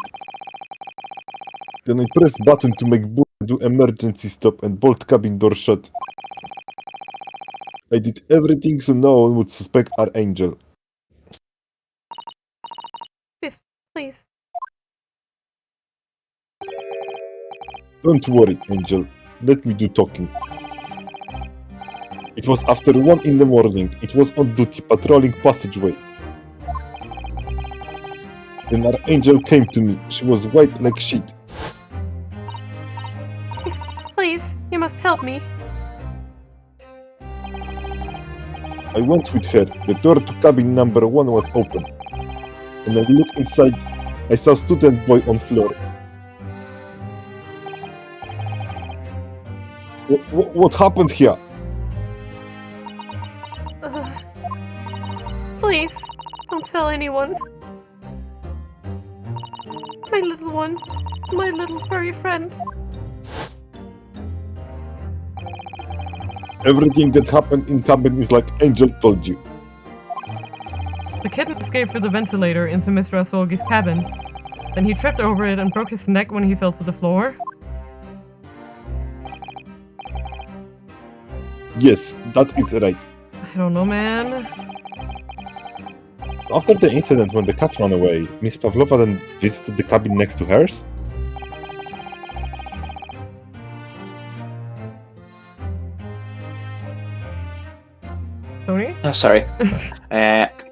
Then I press button to make boot do emergency stop and bolt cabin door shut. I did everything so no one would suspect our angel. Biff, please. Don't worry, Angel. Let me do talking. It was after 1 in the morning. It was on duty patrolling passageway. Then our angel came to me. She was white like sheet. Please, you must help me. I went with her. The door to cabin number 1 was open. When I looked inside, I saw student boy on floor. What happened here? Please, don't tell anyone. My little one. My little furry friend. Everything that happened in cabin is like Angel told you. The kitten escaped through the ventilator into Mr. Asogi's cabin. Then he tripped over it and broke his neck when he fell to the floor. Yes, that is right. I don't know, man. After the incident when the cat ran away, Miss Pavlova then visited the cabin next to hers? Tony? Oh, sorry.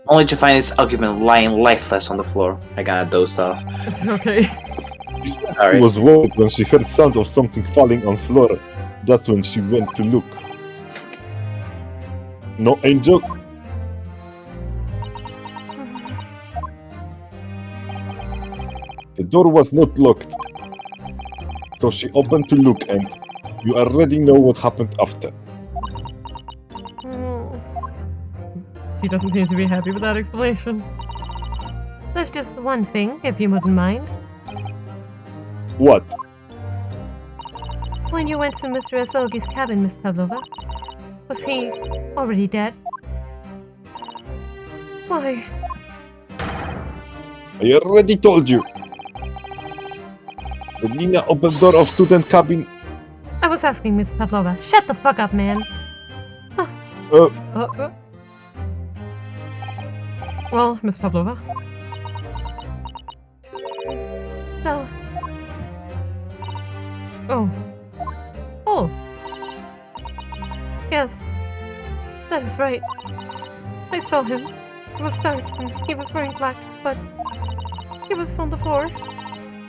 Only to find its occupant lying lifeless on the floor. I got dozed off. It's okay. She said Sorry. she was worried when she heard sound of something falling on floor. That's when she went to look. No Angel? The door was not locked. So she opened to look and you already know what happened after. She doesn't seem to be happy with that explanation. There's just one thing, if you wouldn't mind. What? When you went to Mr. Asogi's cabin, Miss Pavlova, was he already dead? Why? I already told you. When Nina opened door of student cabin, I was asking Miss Pavlova. Shut the fuck up, man. Well, Miss Pavlova. Well, Oh. Oh. yes. That is right. I saw him. It was dark and he was wearing black, but he was on the floor,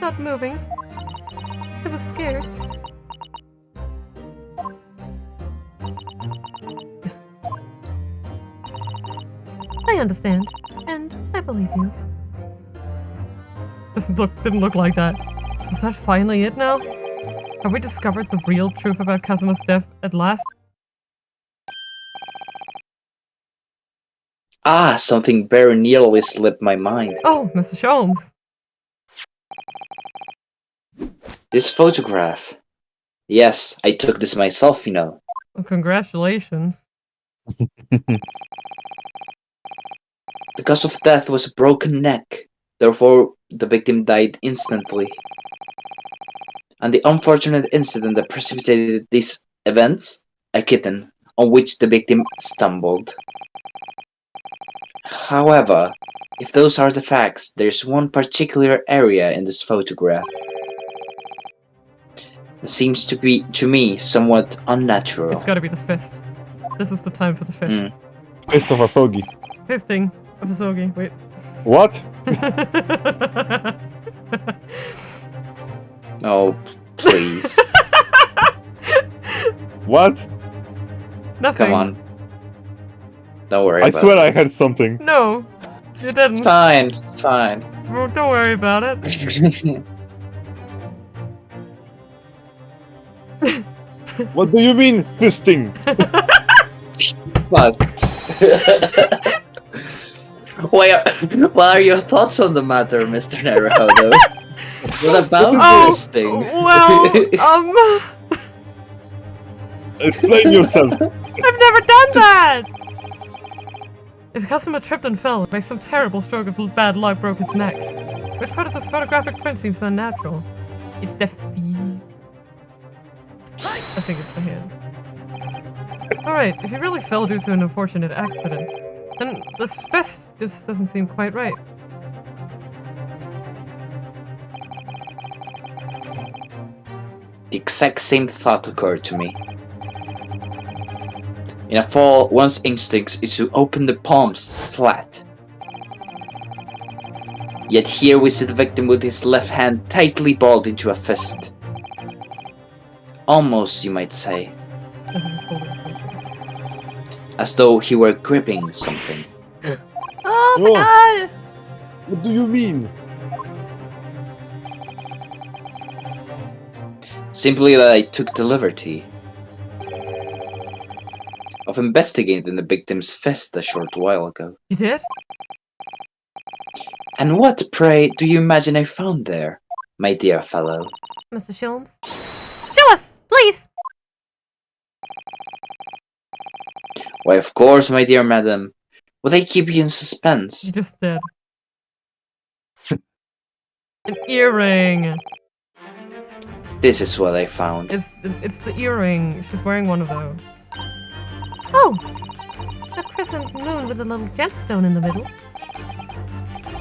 not moving. I was scared. I understand, and I believe you. Didn't look like that. Is that finally it now? Have we discovered the real truth about Kazuma's death at last? Ah, something very nearly slipped my mind. Oh, Mr. Sholmes. This photograph. Yes, I took this myself, you know. Well, congratulations. The cause of death was a broken neck. Therefore, the victim died instantly. And the unfortunate incident that precipitated these events, a kitten, on which the victim stumbled. However, if those are the facts, there's one particular area in this photograph that seems to be, to me, somewhat unnatural. It's gotta be the fist. This is the time for the fist. Fist of Asogi. Fisting of Asogi. Wait. What? Oh, please. What? Nothing. Come on. Don't worry I about swear it. I heard something. No, you It's didn't. fine. It's fine. Well, don't worry about it. What do you mean, fisting? Fuck. What are your thoughts on the matter, Mr. Naruhodo? What about Oh, this thing? well, Explain yourself. I've never done that! If Kazuma tripped and fell, by some terrible stroke of bad luck broke his neck. Which part of this photographic print seems unnatural? It's the feet. I think it's the hand. Alright, if he really fell due to an unfortunate accident, then this fist just doesn't seem quite right. The exact same thought occurred to me. In a fall, one's instinct is to open the palms flat. Yet here we see the victim with his left hand tightly balled into a fist. Almost, you might say, As if he's holding it. as though he were gripping something. Oh my Oh. god! What do you mean? Simply that I took the liberty of investigating the victim's fist a short while ago. You did? And what, pray, do you imagine I found there, my dear fellow? Mr. Sholmes? Show us! Please! Why, of course, my dear madam. Would I keep you in suspense? You just did. An earring! This is what I found. It's the earring. She's wearing one of those. Oh! A crescent moon with a little gemstone in the middle.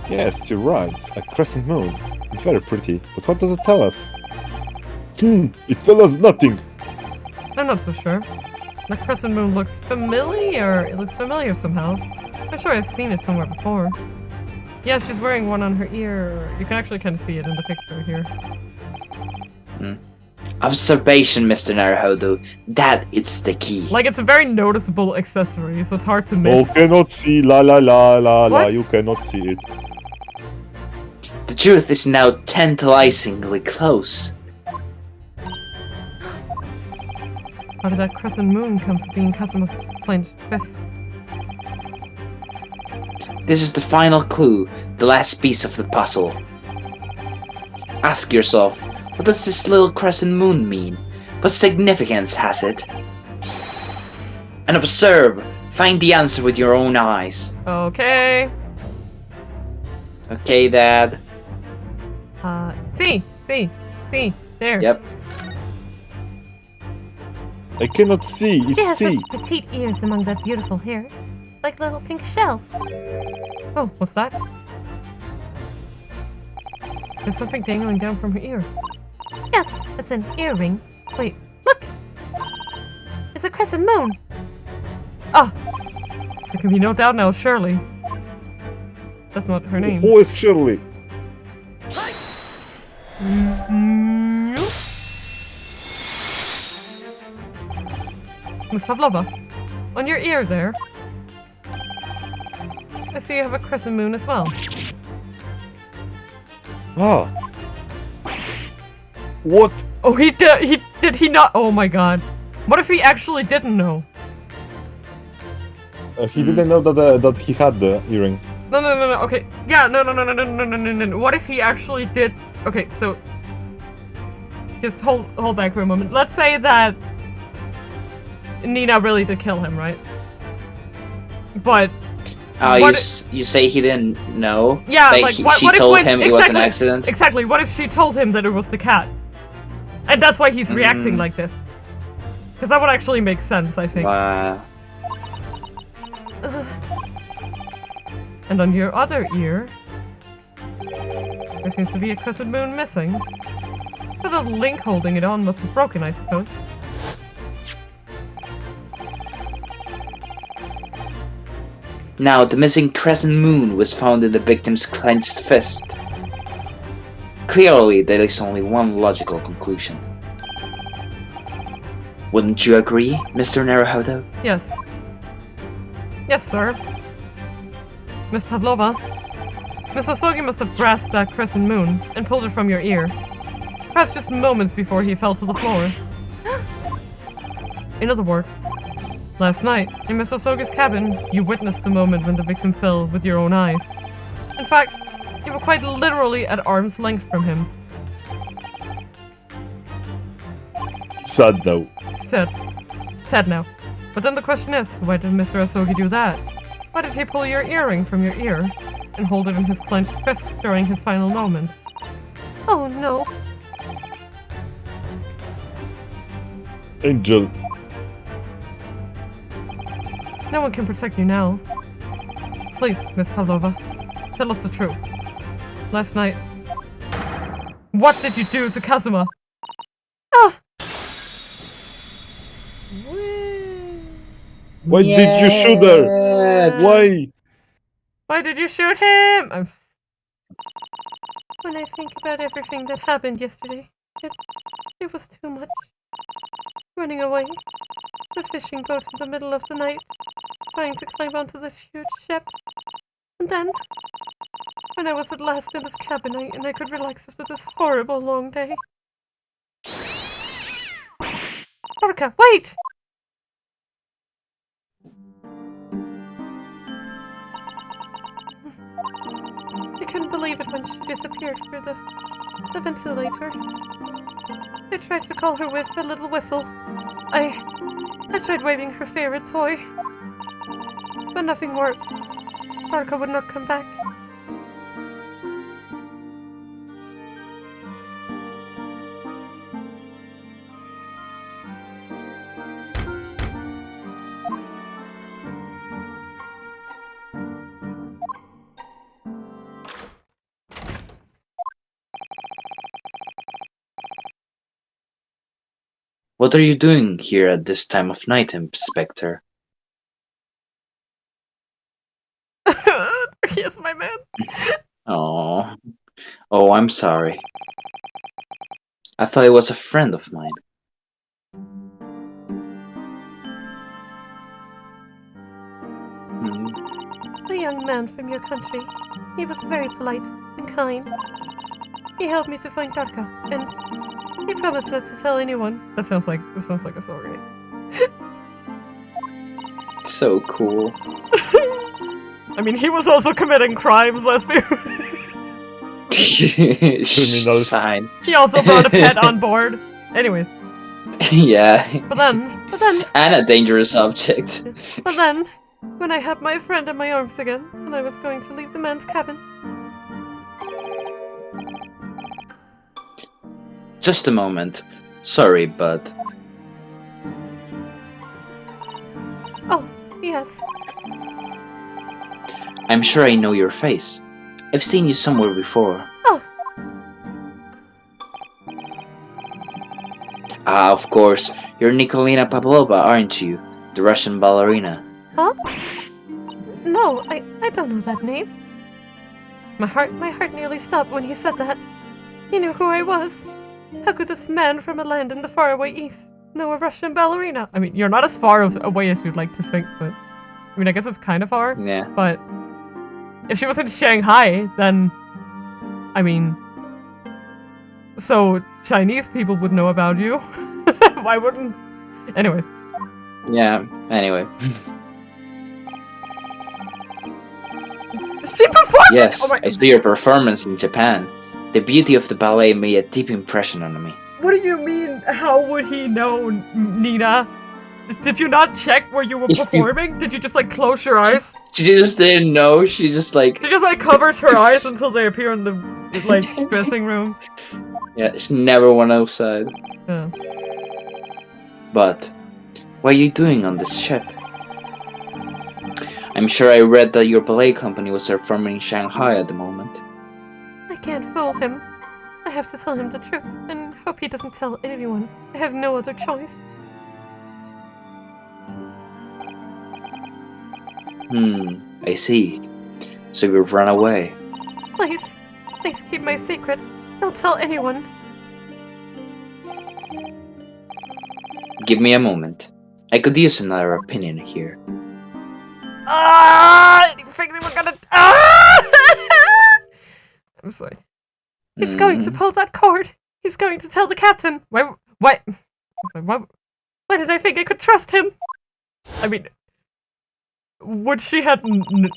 Yes, you're right. A crescent moon. It's very pretty, but what does it tell us? It tells us nothing. I'm not so sure. The crescent moon looks familiar. It looks familiar somehow. I'm sure I've seen it somewhere before. Yeah, she's wearing one on her ear. You can actually kind of see it in the picture here. Observation, Mr. Naruhodo. That is the key. Like, it's a very noticeable accessory, so it's hard to Oh, miss. cannot see. La la la la la. What? You cannot see it. The truth is now tantalizingly close. How did that crescent moon come to be in Kazuma's clenched fist? This is the final clue, the last piece of the puzzle. Ask yourself, what does this little crescent moon mean? What significance has it? And observe, find the answer with your own eyes. Okay. Okay, Dad? See, there. Yep. I cannot see. She It's has see. such petite ears among that beautiful hair. Like little pink shells. Oh, what's that? There's something dangling down from her ear. Yes, it's an earring. Wait, look! It's a crescent moon. Ah! There can be no doubt now, Shirley. That's not her name. Who is Shirley? Miss Pavlova, on your ear there. I see you have a crescent moon as well. Ah. What? Oh, he did he not? Oh my god. What if he actually didn't know? He didn't know that he had the earring. No, okay. Yeah, no. What if he actually did? Okay, so just hold back for a moment. Let's say that Nina really did kill him, right? But Oh, what you say he didn't know? yeah, Like, like she what if told when, him it was an accident? Exactly. What if she told him that it was the cat, and that's why he's reacting like this? Because that would actually make sense, I think. Wow. And on your other ear, there seems to be a crescent moon missing. But the link holding it on must have broken, I suppose. Now, the missing crescent moon was found in the victim's clenched fist. Clearly, there is only one logical conclusion. Wouldn't you agree, Mr. Naruhodo? Yes. Yes, sir. Miss Pavlova, Miss Osogi must have grasped that crescent moon and pulled it from your ear. Perhaps just moments before he fell to the floor. In other words, last night, in Miss Osogi's cabin, you witnessed the moment when the victim fell with your own eyes. In fact, you were quite literally at arm's length from him. Sad though. Sad now. But then the question is, why did Mr. Osogi do that? Why did he pull your earring from your ear and hold it in his clenched fist during his final moments? Oh no. Angel. No one can protect you now. Please, Miss Pavlova, tell us the truth. Last night, what did you do to Kazuma? Ah! Why did you shoot her? Why? Why did you shoot him? When I think about everything that happened yesterday, it was too much. Running away, the fishing boat in the middle of the night, trying to climb onto this huge ship. And then, when I was at last in this cabin and I could relax after this horrible long day. Orca, wait! I couldn't believe it when she disappeared through the ventilator. I tried to call her with a little whistle. I tried waving her favorite toy. But nothing worked. Orca would not come back. What are you doing here at this time of night, Inspector? Yes, my man. Oh, I'm sorry. I thought it was a friend of mine. A young man from your country. He was very polite and kind. He helped me to find Darka, and he promised not to tell anyone. That sounds like a story. So cool. I mean, he was also committing crimes, let's be Criminals. Fine. He also brought a pet on board. Anyways, Yeah. but then, And a dangerous object. when I had my friend in my arms again, and I was going to leave the man's cabin. Just a moment. Sorry, but Oh, yes. I'm sure I know your face. I've seen you somewhere before. Oh. Ah, of course. You're Nikolina Pavlova, aren't you? The Russian ballerina. Huh? No, I don't know that name. My heart nearly stopped when he said that. He knew who I was. How could this man from a land in the faraway east know a Russian ballerina? I mean, you're not as far away as you'd like to think, but I mean, I guess it's kind of far. Yeah. But if she was in Shanghai, then I mean, so Chinese people would know about you. Why wouldn't? Anyways. Yeah, anyway. She performed! Yes, Oh my- I saw your performance in Japan. The beauty of the ballet made a deep impression on me. What do you mean? How would he know, Nina? Did you not check where you were performing? Did you just like close your eyes? She just didn't know. She just like covers her eyes until they appear in the like dressing room. yeah. She never went outside. Yeah. But what are you doing on this ship? I'm sure I read that your ballet company was performing in Shanghai at the moment. I can't fool him. I have to tell him the truth, and hope he doesn't tell anyone. I have no other choice. I see. So you run away. Please keep my secret. Don't tell anyone. Give me a moment. I could use another opinion here. Ah! You think they were gonna? Ah! I'm sorry. He's going to pull that cord. He's going to tell the captain. What? Why did I think I could trust him? I mean, would she have?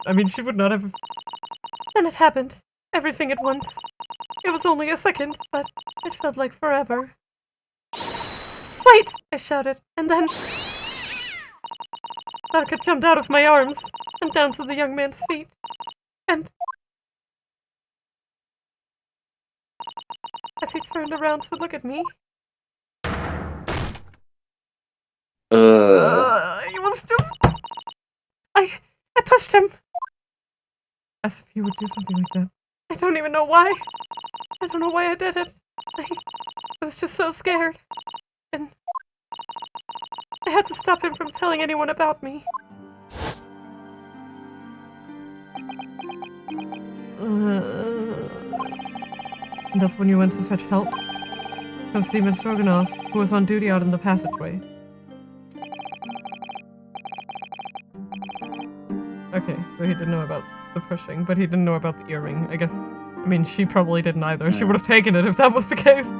I mean, she would not have. Then it happened. Everything at once. It was only a second, but it felt like forever. Wait! I shouted, and then Darka jumped out of my arms and down to the young man's feet. And as he turned around to look at me, It was just I pushed him. as if he would do something like that. I don't even know why. I don't know why I did it. I was just so scared. And I had to stop him from telling anyone about me. And that's when you went to fetch help from Seaman Stroganoff, who was on duty out in the passageway. Okay, so he didn't know about the pushing, but he didn't know about the earring. I guess, I mean, she probably didn't either. She would have taken it if that was the case.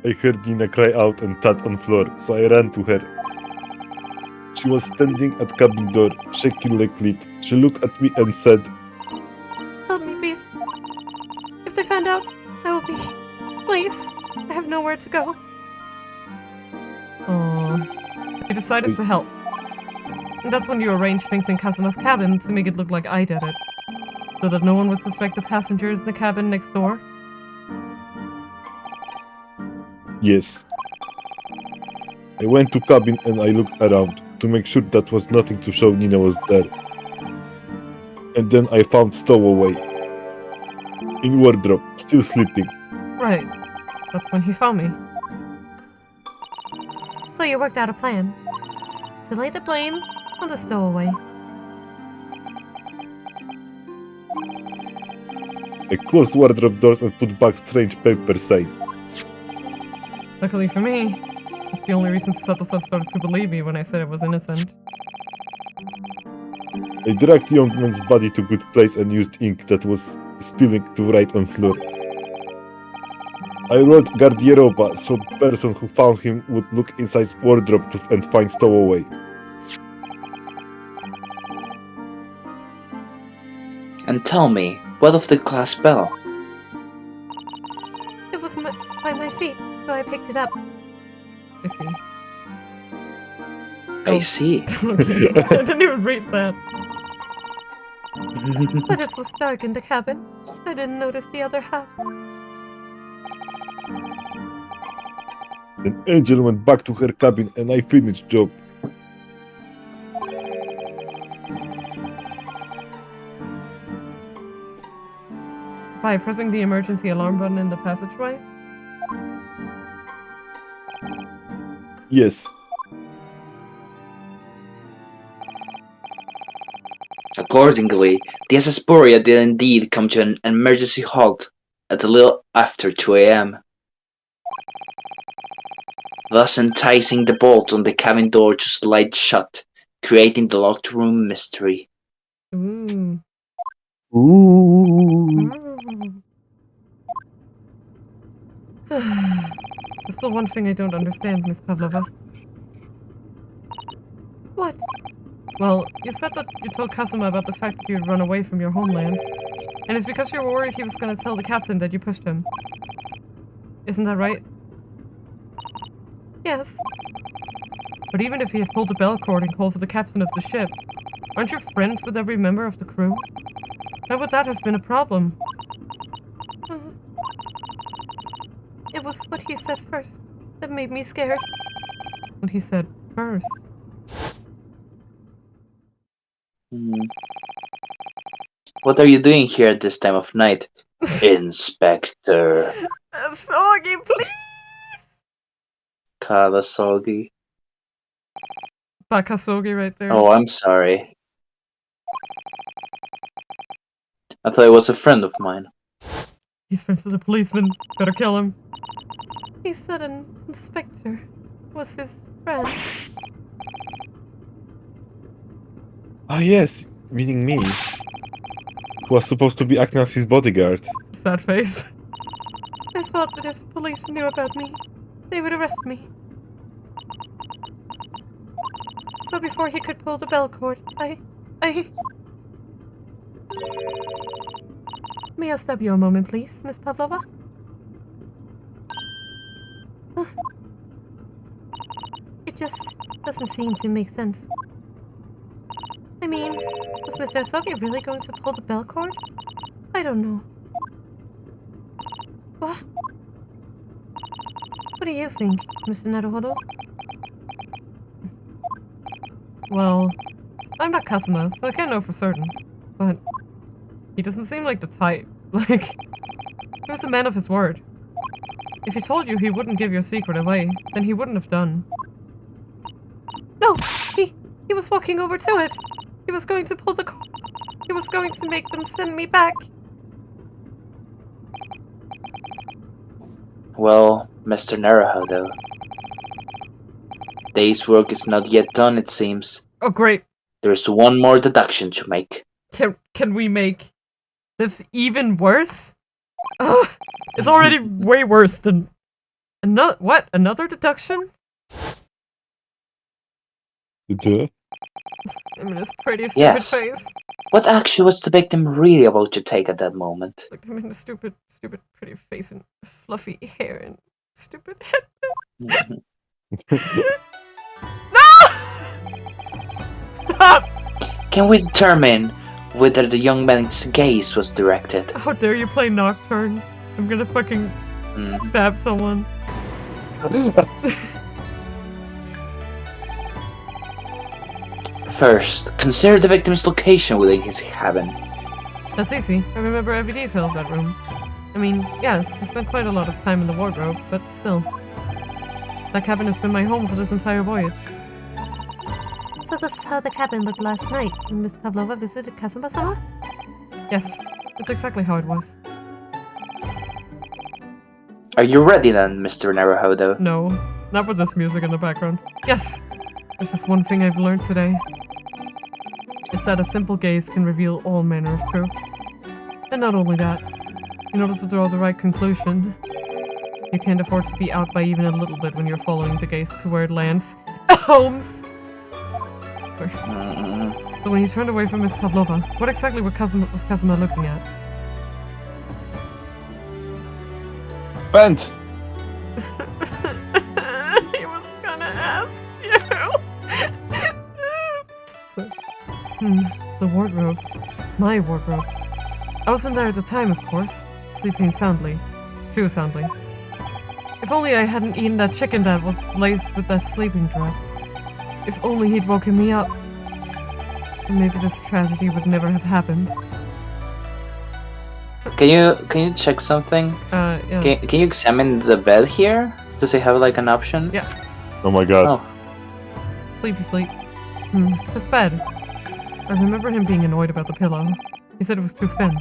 I heard Nina cry out and tat on floor, so I ran to her. She was standing at cabin door, shaking like leaf. She looked at me and said, Help me, Beef. If they find out, I will be... Please. I have nowhere to go. Aww. So you decided to help. And that's when you arranged things in Kazuma's cabin to make it look like I did it. So that no one would suspect the passengers in the cabin next door? yes. I went to cabin and I looked around to make sure that was nothing to show Nina was there. And then I found stowaway. In wardrobe, still sleeping. Right. That's when he found me. So you worked out a plan. To lay the blame on the stowaway. I closed wardrobe doors and put back strange paper saying, Luckily for me, that's the only reason Sato-san started to believe me when I said I was innocent. I dragged young man's body to good place and used ink that was spilling to write on floor. I wrote Garderoba so the person who found him would look inside wardrobe and find stowaway. And tell me, what of the glass bell? It was by my feet, so I picked it up. I see. I see. Okay. I didn't even read that. But it was dark in the cabin. I didn't notice the other half. Then Angel went back to her cabin and I finished job. By pressing the emergency alarm button in the passageway? Yes. Accordingly, the Asasporia did indeed come to an emergency halt at a little after 2 a.m., thus enticing the bolt on the cabin door to slide shut, creating the locked room mystery. Ooh. Ooh. There's still one thing I don't understand, Miss Pavlova. What? Well, you said that you told Kazuma about the fact that you'd run away from your homeland. And it's because you were worried he was going to tell the captain that you pushed him. Isn't that right? Yes. But even if he had pulled the bell cord and called for the captain of the ship, aren't you friends with every member of the crew? How would that have been a problem? It was what he said first that made me scared. What he said first. What are you doing here at this time of night, Inspector Soggy, please! Karasogi? Bakasogi right there. Oh, I'm sorry. I thought he was a friend of mine. He's friends with a policeman. Better kill him. He said an inspector was his friend. Ah yes, meaning me. Who was supposed to be acting as his bodyguard. Sad face. I thought that if police knew about me, they would arrest me. So before he could pull the bell cord, I... May I stop you a moment, please, Miss Pavlova? It just doesn't seem to make sense. I mean, was Mr. Asogi really going to pull the bell cord? I don't know. What? What do you think, Mr. Naruhodo? Well, I'm not Kazuma, so I can't know for certain. But he doesn't seem like the type. Like, he was a man of his word. If he told you he wouldn't give your secret away, then he wouldn't have done. No! He was walking over to it! He was going to pull the cord. He was going to make them send me back. Well, Mr. Naruhodo, day's work is not yet done, it seems. Oh, great. There's one more deduction to make. Can we make this even worse? Ugh, it's already way worse than... Another deduction? Duh. I mean, his pretty stupid Yes. face. What action was the victim really about to take at that moment? Look at him in a stupid, pretty face and fluffy hair and stupid head. No! Stop! Can we determine whether the young man's gaze was directed? How dare you play Nocturne? I'm gonna fucking stab someone. First, consider the victim's location within his cabin. That's easy. I remember every detail of that room. I mean, yes, I spent quite a lot of time in the wardrobe, but still. That cabin has been my home for this entire voyage. So this is how the cabin looked last night when Miss Pavlova visited Kazuma-sama? Yes, that's exactly how it was. Are you ready then, Mr. Naruhodo? No, not with this music in the background. Yes! There's just one thing I've learned today. It's that a simple gaze can reveal all manner of truth. And not only that, in order to draw the right conclusion, you can't afford to be out by even a little bit when you're following the gaze to where it lands. Holmes! Sorry. So when you turned away from Miss Pavlova, what exactly was Kazuma looking at? Bent! He was gonna ask you! So, the wardrobe. My wardrobe. I wasn't there at the time, of course. Sleeping soundly. Too soundly. If only I hadn't eaten that chicken that was laced with that sleeping drug. If only he'd woken me up. And maybe this tragedy would never have happened. Can you check something? Yeah. Can you examine the bed here? Does it have like an option? Yeah. Oh my god. Oh. Sleepy sleep. His bed. I remember him being annoyed about the pillow. He said it was too thin.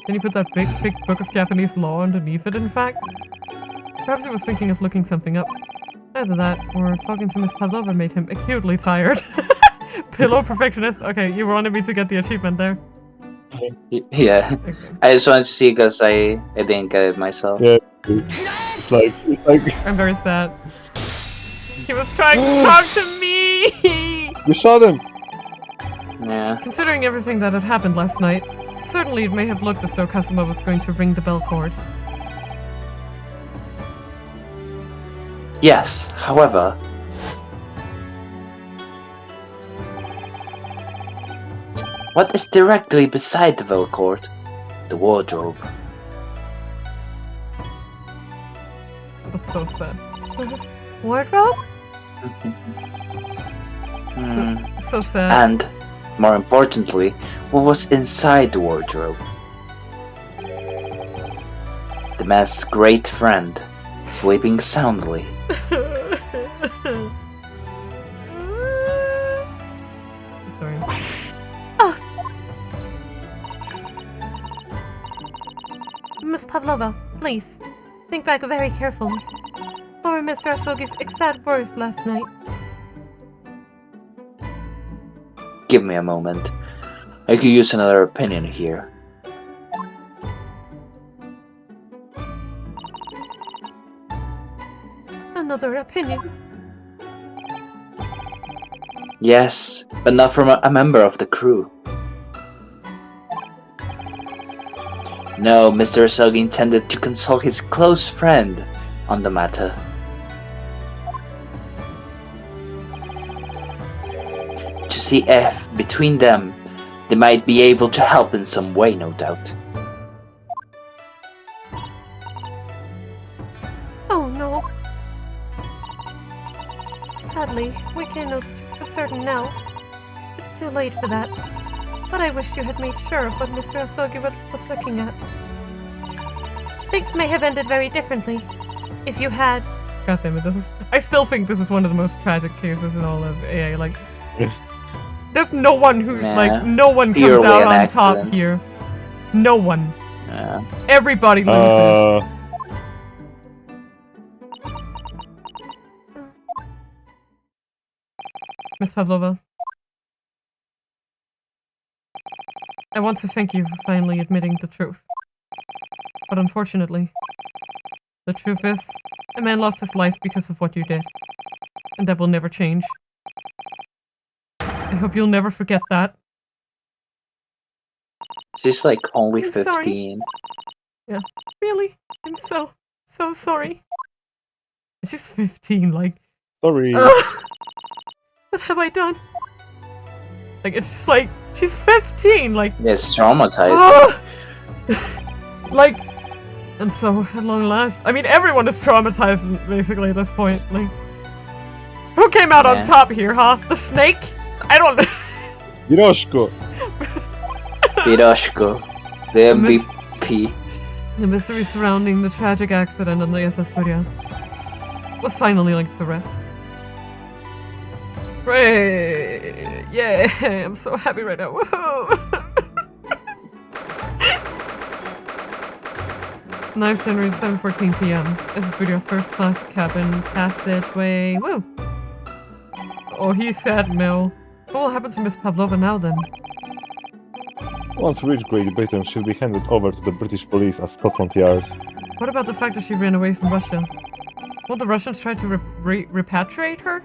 Then he put that big, thick book of Japanese law underneath it, in fact. Perhaps he was thinking of looking something up. Either that, or talking to Miss Pavlova made him acutely tired. Pillow perfectionist. Okay, you wanted me to get the achievement there. Yeah. Okay. I just wanted to see because I didn't get it myself. Yeah. It's like I'm very sad. He was trying to talk to me! you shot him. Yeah. Considering everything that had happened last night, certainly it may have looked as though Kazuma was going to ring the bell cord. Yes, however, what is directly beside the bell cord? The wardrobe. That's so sad. Wardrobe? So sad. And, more importantly, what was inside the wardrobe? The man's great friend, sleeping soundly. I'm sorry. Miss Pavlova, please, think back very carefully. What were Mr. Asogi's exact words last night? Give me a moment. I could use another opinion here. Another opinion? Yes, but not from a member of the crew. No, Mr. Asogi intended to consult his close friend on the matter. To see if, between them, they might be able to help in some way, no doubt. Oh no. Sadly, we can't know for certain now. It's too late for that. But I wish you had made sure of what Mr. Asogi was looking at. Things may have ended very differently if you had. God damn it, I still think this is one of the most tragic cases in all of AA. Like, there's no one who, no one comes Purely out an on top accident. here. No one. Yeah. Everybody loses. Miss Pavlova. I want to thank you for finally admitting the truth. But unfortunately, the truth is, a man lost his life because of what you did. And that will never change. I hope you'll never forget that. She's like only I'm sorry. 15. Yeah, really? I'm so sorry. She's 15, like... Sorry. What have I done? Like, it's just like, she's 15, like... Yeah, it's traumatizing. Like, and so, at long last... I mean, everyone is traumatized, basically, at this point. Like, who came out on Yeah. top here, huh? The snake? I don't... Hiroshiko. Hiroshiko, the Miss- MVP. The mystery surrounding the tragic accident on the SS Burya was finally laid to rest. Hooray! Yeah, I'm so happy right now. Woohoo! 9th January, 7:14 p.m. SS Burya first class cabin passageway. Woo! Oh, he said no. What will happen to Miss Pavlova now then? Once reached Great Britain, she'll be handed over to the British police as Scotland Yard. What about the fact that she ran away from Russia? Will the Russians try to repatriate her?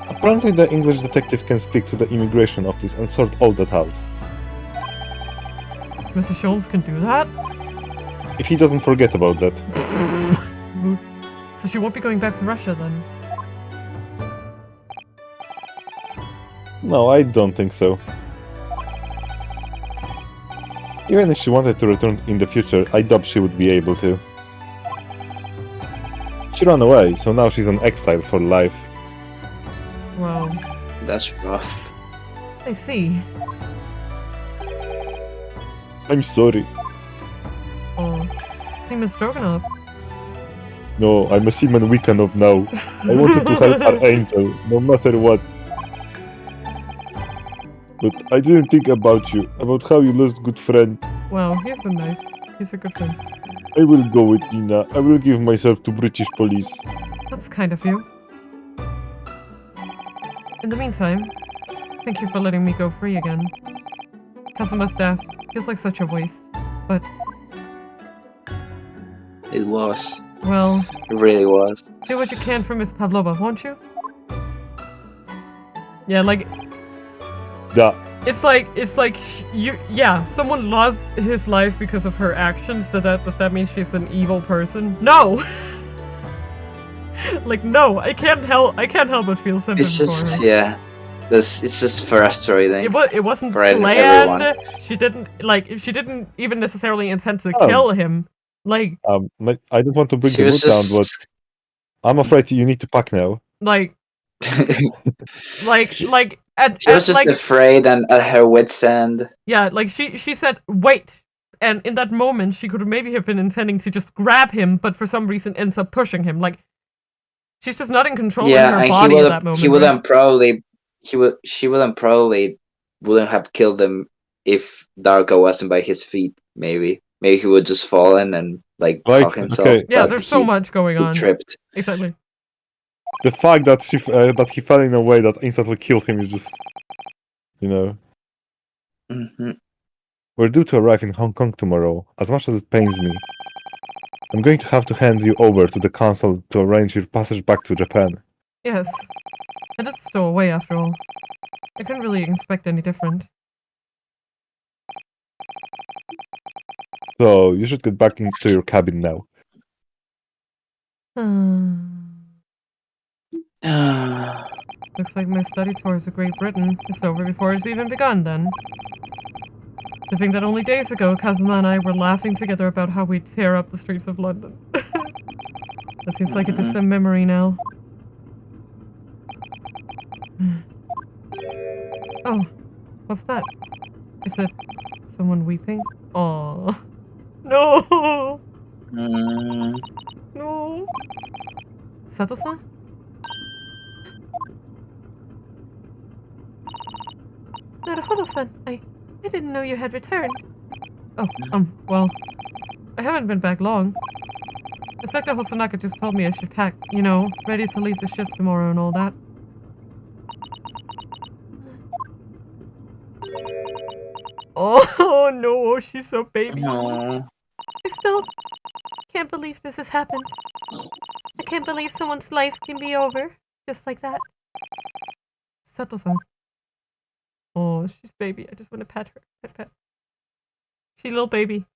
Apparently the English detective can speak to the immigration office and sort all that out. Mr. Sholmes can do that? If he doesn't forget about that. So she won't be going back to Russia then? No, I don't think so. Even if she wanted to return in the future, I doubt she would be able to. She ran away, so now she's an exile for life. Wow. That's rough. I see. I'm sorry. Oh. Seaman Stroganoff. No, I'm a Seaman Wikanov now. I wanted to help our angel, no matter what. But I didn't think about you, about how you lost good friend. Wow, he's a good friend. I will go with Nina. I will give myself to British police. That's kind of you. In the meantime, thank you for letting me go free again. Kazuma's death feels like such a waste, but... It was. Well, It really was. do what you can for Miss Pavlova, won't you? Yeah, like, Yeah, it's like, someone lost his life because of her actions. Does that mean she's an evil person? No! Like, no, I can't help but feel sympathy It's for just, her. yeah. It's just frustrating. It wasn't For everyone. planned. She didn't even necessarily intend to Oh. kill him. Like, I don't want to bring She the was mood down, but just. I'm afraid you need to pack now. like, She at was just like, afraid and at her wit's end. yeah, like she said, wait. And in that moment, she could maybe have been intending to just grab him, but for some reason ends up pushing him. Like, she's just not in control of Yeah, her and body at that moment. she right? wouldn't probably. She wouldn't have killed him if Darko wasn't by his feet. Maybe he would just fallen and like Right, caught himself. okay. Yeah, but there's so much going he on. tripped. Exactly. The fact that that he fell in a way that instantly killed him is just, Hmm. We're due to arrive in Hong Kong tomorrow. As much as it pains me, I'm going to have to hand you over to the council to arrange your passage back to Japan. Yes. I just stole away after all. I couldn't really expect any different. So you should get back into your cabin now. Looks like my study tours of Great Britain is over before it's even begun, then. To think that only days ago, Kazuma and I were laughing together about how we'd tear up the streets of London. That seems like a distant memory now. Oh, what's that? Is it someone weeping? Aww. No! No! Sato-san? Naruhodo-san, I didn't know you had returned. Oh, well, I haven't been back long. Inspector Hosanaka just told me I should pack, you know, ready to leave the ship tomorrow and all that. Oh no, she's so baby. Aww. I still can't believe this has happened. I can't believe someone's life can be over just like that. Sato-san. Oh, she's baby. I just want to pet her. Pet. She's a little baby.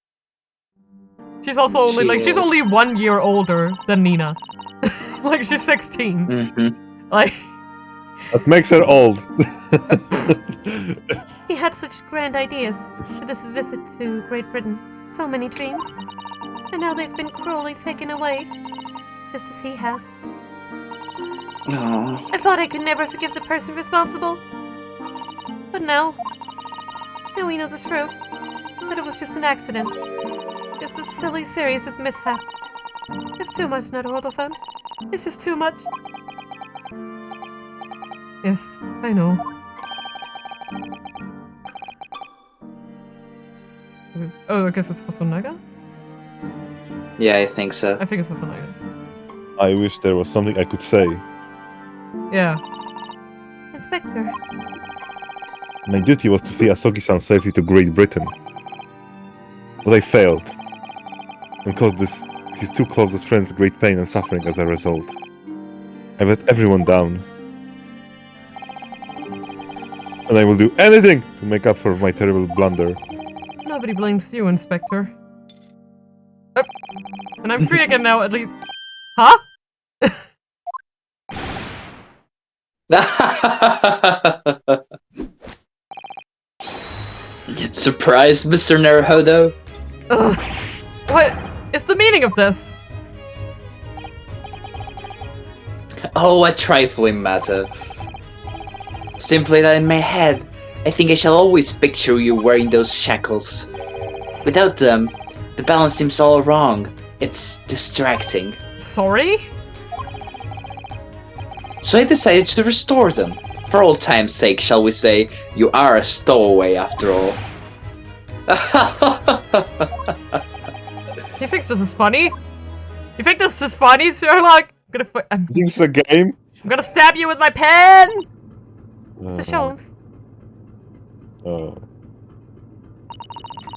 She's also only she's only 1 year older than Nina. Like she's 16. Mm-hmm. Like That makes her old. He had such grand ideas for this visit to Great Britain. So many dreams. And now they've been cruelly taken away. Just as he has. Aww. I thought I could never forgive the person responsible. But now we know the truth. That it was just an accident. Just a silly series of mishaps. It's too much, Naruto-san. It's just too much. yes, I know. Oh, I guess it's Hosonaga? Yeah, I think so. I think it's Hosonaga. I wish there was something I could say. Yeah. Inspector, My duty was to see Asogi-san safely to Great Britain. But I failed. And caused his two closest friends great pain and suffering as a result. I let everyone down. And I will do anything to make up for my terrible blunder. Nobody blames you, Inspector. Oh. And I'm free again now, at least. Huh? Surprise, Mr. Naruhodo? Ugh. What is the meaning of this? Oh, a trifling matter. Simply that in my head, I think I shall always picture you wearing those shackles. Without them, the balance seems all wrong. It's distracting. Sorry? So I decided to restore them. For old time's sake, shall we say, you are a stowaway after all. You think this is funny? You think this is funny, Herlock? I'm This is a game? gonna stab you with my pen! Mr. Sholmes, Uh,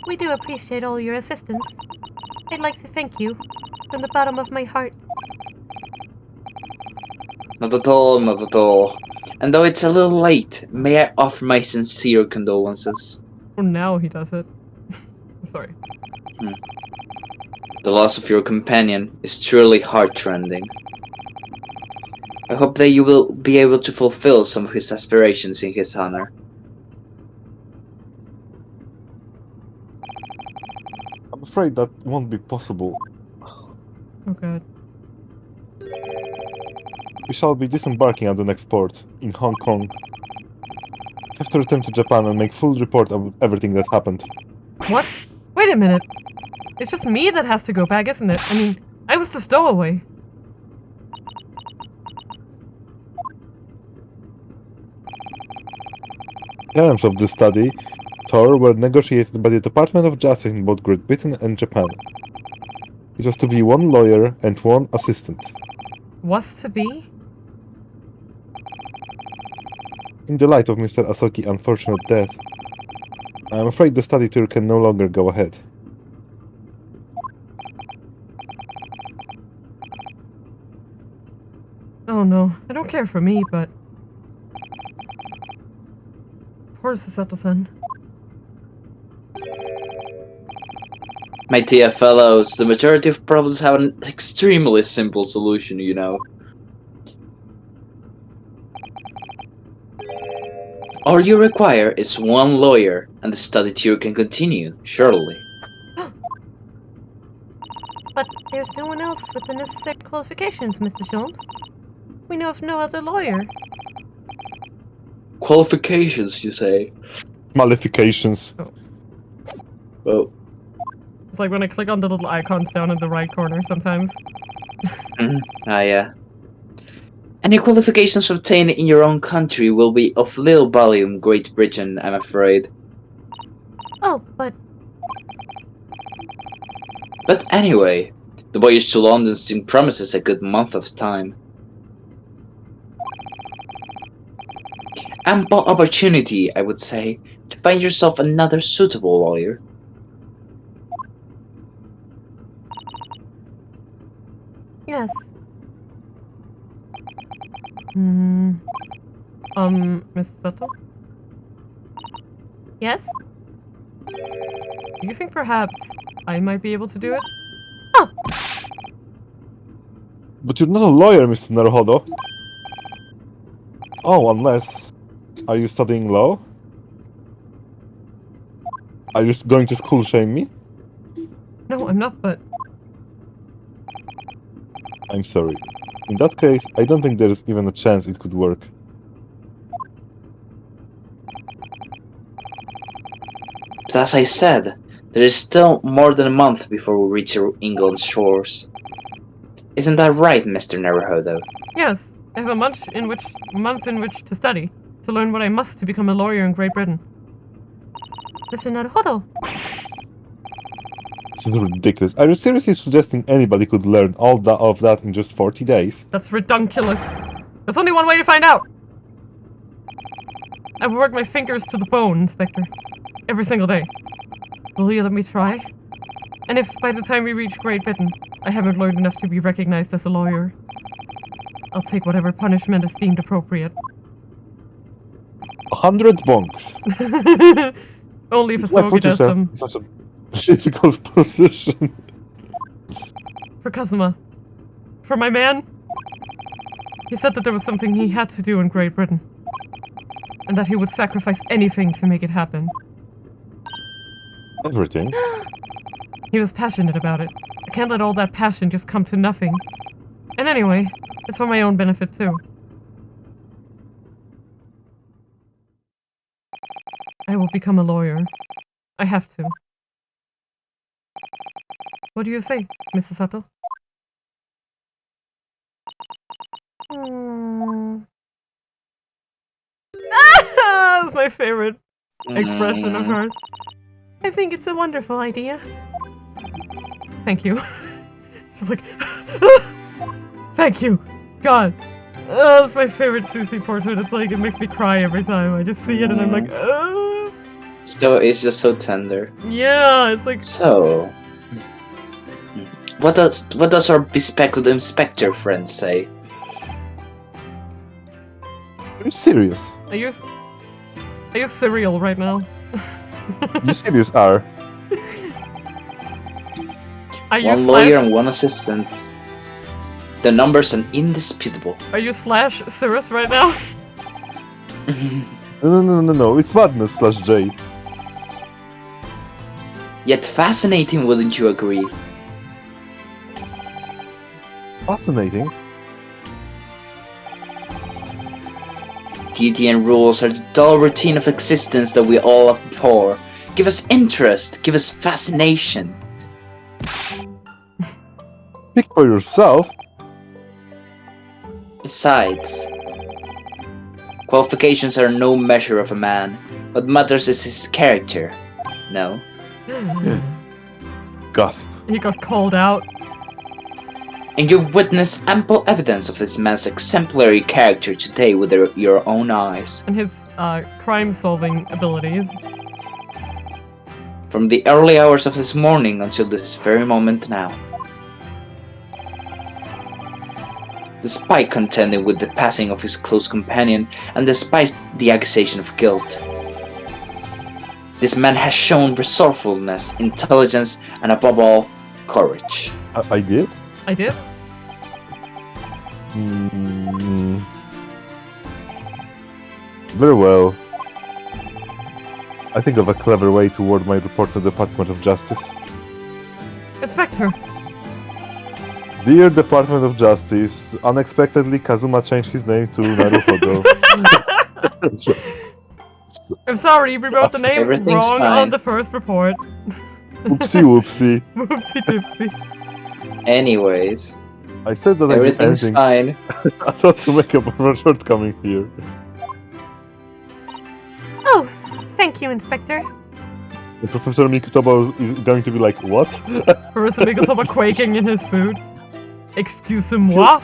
we do appreciate all your assistance. I'd like to thank you from the bottom of my heart. Not at all, not at all. And though it's a little late, may I offer my sincere condolences. Oh, now he does it. I'm sorry. The loss of your companion is truly heart-rending. I hope that you will be able to fulfill some of his aspirations in his honor. I'm afraid that won't be possible. Oh god. We shall be disembarking at the next port, in Hong Kong. Have to return to Japan and make full report of everything that happened. What? Wait a minute. It's just me that has to go back, isn't it? I mean, I was the stowaway. Terms of this study tour were negotiated by the Department of Justice in both Great Britain and Japan. It was to be 1 lawyer and 1 assistant. Was to be? In the light of Mr. Asoki's unfortunate death, I am afraid the study tour can no longer go ahead. Oh no, I don't care for me, but... Poor Sasato-san. My dear fellows, the majority of problems have an extremely simple solution, you know. All you require is 1 lawyer, and the study tour can continue, surely. But there's no one else with the necessary qualifications, Mr. Sholmes. We know of no other lawyer. Qualifications, you say? Malifications. Oh. It's like when I click on the little icons down in the right corner sometimes. Yeah. Any qualifications obtained in your own country will be of little value in Great Britain, I'm afraid. Oh, but But anyway, The voyage to London still promises a good month of time. Ample opportunity, I would say, to find yourself another suitable lawyer. Yes. Miss Sato? Yes? Do you think perhaps I might be able to do it? But you're not a lawyer, Mr. Naruhodo. Oh, unless... Are you studying law? Are you going to school shame me? No, I'm not, but I'm sorry. In that case, I don't think there is even a chance it could work. But as I said, there is still more than a month before we reach England's shores. Isn't that right, Mr. Naruhodo? yes, I have a month in which to study, to learn what I must to become a lawyer in Great Britain. Mr. Naruhodo. It's ridiculous. Are you seriously suggesting anybody could learn all of that in just 40 days? That's redunculous. There's only one way to find out! I will work my fingers to the bone, Inspector. Every single day. Will you let me try? And if by the time we reach Great Britain, I haven't learned enough to be recognized as a lawyer, I'll take whatever punishment is deemed appropriate. 100 bonks. Only if a Why Sogi put does yourself them. in such a difficult position? For Kazuma. For my man. He said that there was something he had to do in Great Britain. And that he would sacrifice anything to make it happen. Everything? He was passionate about it. I can't let all that passion just come to nothing. And anyway, it's for my own benefit too. I will become a lawyer. I have to. What do you say, Mrs. Sato? That's my favorite expression of hers. I think it's a wonderful idea. Thank you. She's like, thank you, God. That's my favorite Susie portrait. It's like, it makes me cry every time. I just see it and I'm like, So it's just so tender. yeah, it's like, So, what does our bespectacled inspector friend say? Are you serious? I use cereal right now. You serious are? I use One lawyer slash, and one assistant. The numbers are indisputable. are you slash Cirrus right now? No, it's madness, /J. Yet fascinating, wouldn't you agree? Fascinating. Duty and rules are the dull routine of existence that we all abhor. Give us interest, give us fascination. Speak for yourself. Besides, qualifications are no measure of a man. What matters is his character. No? Gasp. He got called out. And you witness ample evidence of this man's exemplary character today with your own eyes. And his crime-solving abilities. From the early hours of this morning until this very moment now. Despite contending with the passing of his close companion, and despite the accusation of guilt, this man has shown resourcefulness, intelligence, and above all, courage. I did? I did? Very well. I think of a clever way to word my report to the Department of Justice. Inspector! Dear Department of Justice, unexpectedly Kazuma changed his name to Naruhodo. I'm sorry, we wrote the name Everything's wrong fine. on the first report. Whoopsie. Whoopsie doopsie. Anyways, I said that I did everything's anything. fine. I thought to make up for a shortcoming here. Oh, thank you, Inspector. And Professor Mikutoba is going to be like, what? Marissa Migglesoma quaking in his boots. Excusez-moi?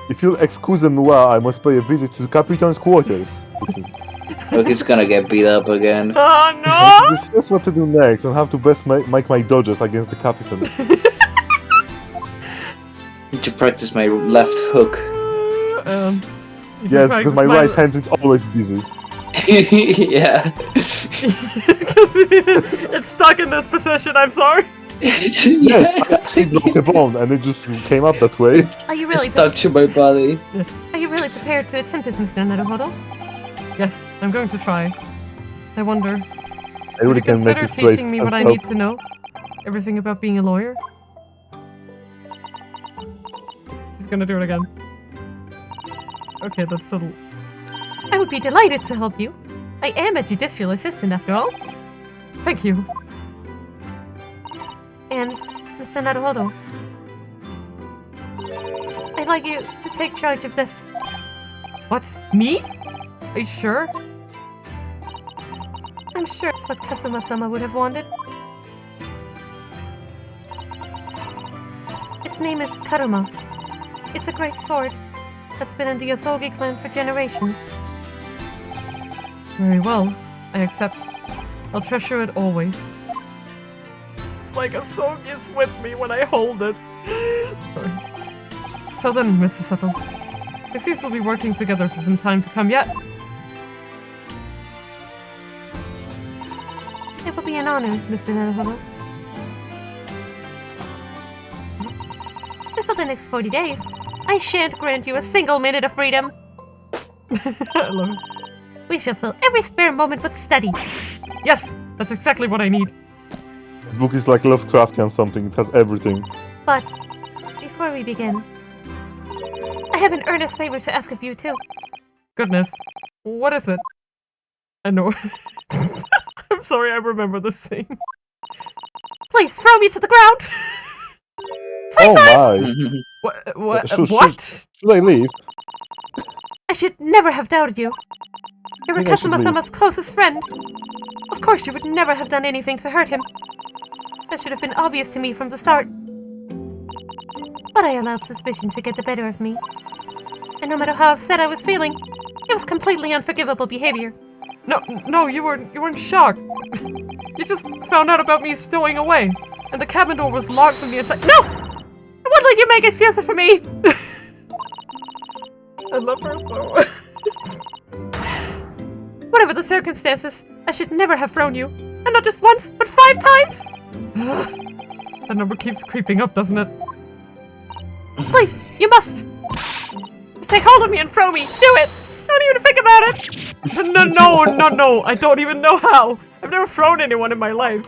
If you'll excuse me, I must pay a visit to the Capitan's quarters. Look, he's gonna get beat up again. Oh To no! discuss what to do next and how to best make my dodges against the Capitan. Need to practice my left hook. You Yes, can because my right hand is always busy. Yeah. Because it's stuck in this position, I'm sorry. Yes, I actually broke a bone and it just came up that way. Are you It's really stuck to my body. are you really prepared to attempt this, Mr. Naruhodo? Yes, I'm going to try. I wonder, I really would you can make consider it straight. teaching me what I need to know? Everything about being a lawyer? He's gonna do it again. Okay, that's subtle. I would be delighted to help you. I am a judicial assistant after all. Thank you. And, Mr. Naruhodo, I'd like you to take charge of this. What? Me? Are you sure? I'm sure it's what Kazuma-sama would have wanted. Its name is Karuma. It's a great sword that's been in the Yosogi clan for generations. Very well. I accept. I'll treasure it always. It's like a song is with me when I hold it. Sorry. So then, Mr. Sato. It seems we'll be working together for some time to come yet. It will be an honor, Mr. Naruhodo. And for the next 40 days, I shan't grant you a single minute of freedom. I love it. We shall fill every spare moment with study. Yes! That's exactly what I need. This book is like Lovecraftian something, it has everything. But before we begin, I have an earnest favor to ask of you too. Goodness. What is it? I know. I'm sorry, I remember this scene. Please throw me to the ground! Oh my! What? Should- What? Should I leave? I should never have doubted you. You were I think I should Kazuma-sama's closest friend. Of course, you would never have done anything to hurt him. That should have been obvious to me from the start. But I allowed suspicion to get the better of me. And no matter how upset I was feeling, it was completely unforgivable behavior. No, you were in shock. You just found out about me stowing away, and the cabin door was locked from the inside. No! I won't let you make excuses for me! I love her so. Whatever the circumstances, I should never have thrown you. And not just once, but 5 times! That number keeps creeping up, doesn't it? Please, you must! Just take hold of me and throw me! Do it! Don't even think about it! No, I don't even know how. I've never thrown anyone in my life.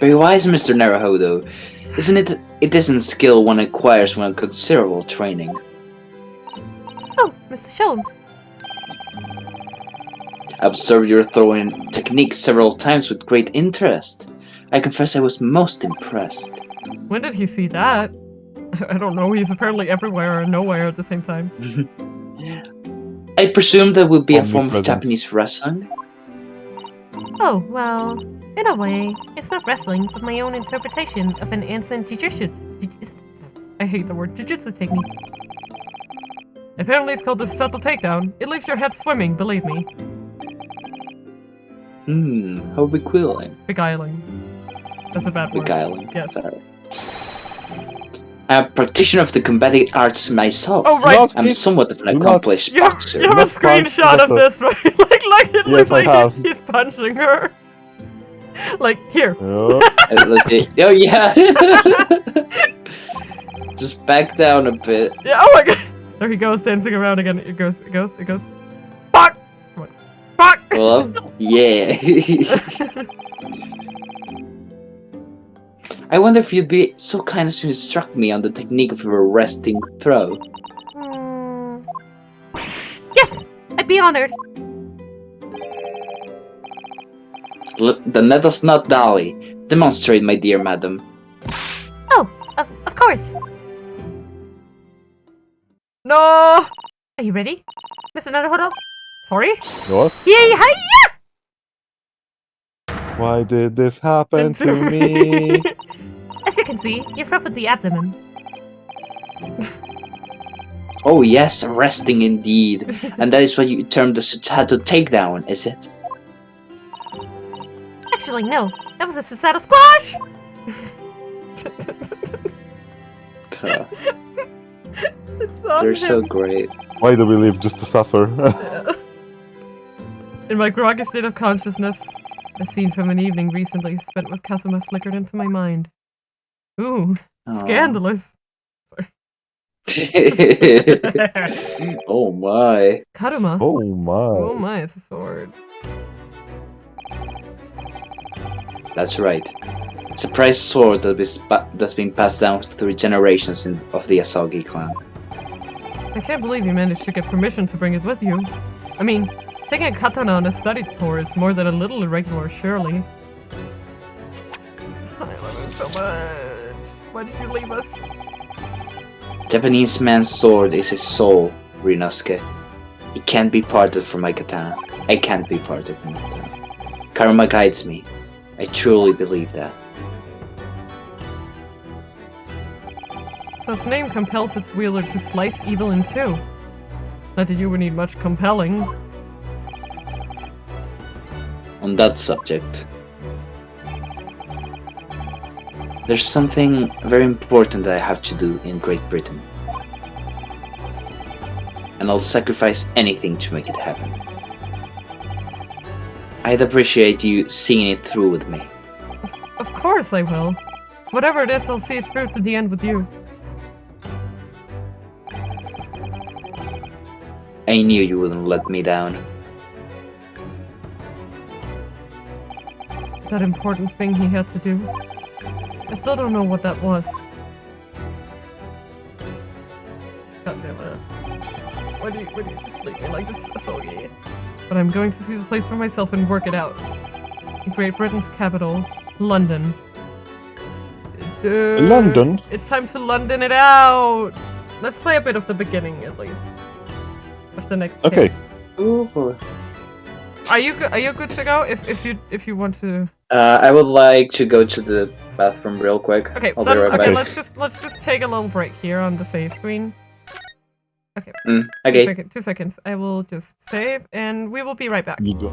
Very wise, Mr. Naruhodo. Isn't it? It isn't skill one acquires when considerable training. Oh, Mr. Sholmes. I observed your throwing technique several times with great interest. I confess I was most impressed. When did he see that? I don't know, he's apparently everywhere and nowhere at the same time. I presume that would be a form of Omnipresent. Japanese wrestling. Oh, well, in a way, it's not wrestling, but my own interpretation of an ancient I hate the word jujutsu technique. Apparently it's called the subtle takedown. It leaves your head swimming, believe me. How beguiling. Beguiling. That's a bad word. Beguiling. Yes. Sorry. I'm a practitioner of the combating arts myself. Oh, right! Not- I'm somewhat of an Do not- accomplished You have boxer. a Not punch, screenshot of that's this, right? like it Yes, looks I like have. he's punching her. Like, here. Oh, Let's see. Oh yeah. Just back down a bit. Yeah, oh my god! There he goes, dancing around again. It goes. Fuck! Fuck! Well, yeah. I wonder if you'd be so kind as to instruct me on the technique of a resting throw. Yes! I'd be honored! Then let us not dally. Demonstrate, my dear madam. Oh, of course! No! Are you ready? Mr. Naruhodo? Sorry? what? Yay, hi! Why did this happen to me? As you can see, you've ruffled the abdomen. Oh yes, arresting indeed. And that is what you term the Susato takedown, is it? Actually, no. That was a Susato squash! God, It's on they're so him. great. Why do we live just to suffer? In my groggy state of consciousness, a scene from an evening recently spent with Kazuma flickered into my mind. Ooh, Aw. scandalous. Oh my. Karuma. Oh Oh my. my, it's a sword. That's right. It's a prized sword that's been passed down through generations of the Asagi clan. I can't believe you managed to get permission to bring it with you. I mean, taking a katana on a study tour is more than a little irregular, surely. I love him so much. Why did you leave us? Japanese man's sword is his soul, Rinosuke. It can't be parted from my katana. I can't be parted from my katana. Karma guides me. I truly believe that. So its name compels its wielder to slice evil in two. Not that you would need much compelling. On that subject, there's something very important that I have to do in Great Britain. And I'll sacrifice anything to make it happen. I'd appreciate you seeing it through with me. Of course I will. Whatever it is, I'll see it through to the end with you. I knew you wouldn't let me down. That important thing he had to do. I still don't know what that was. God damn it. Why do you just leave me like this, Asogi? But I'm going to see the place for myself and work it out. Great Britain's capital, London. London? It's time to London it out! Let's play a bit of the beginning, at least. Of the next Okay. case. Ooh. Are you good to go? If you want to. I would like to go to the bathroom real quick. Okay, I'll then, be right okay. back. Let's just take a little break here on the save screen. Okay. Okay. 2 seconds. I will just save, and we will be right back. You go.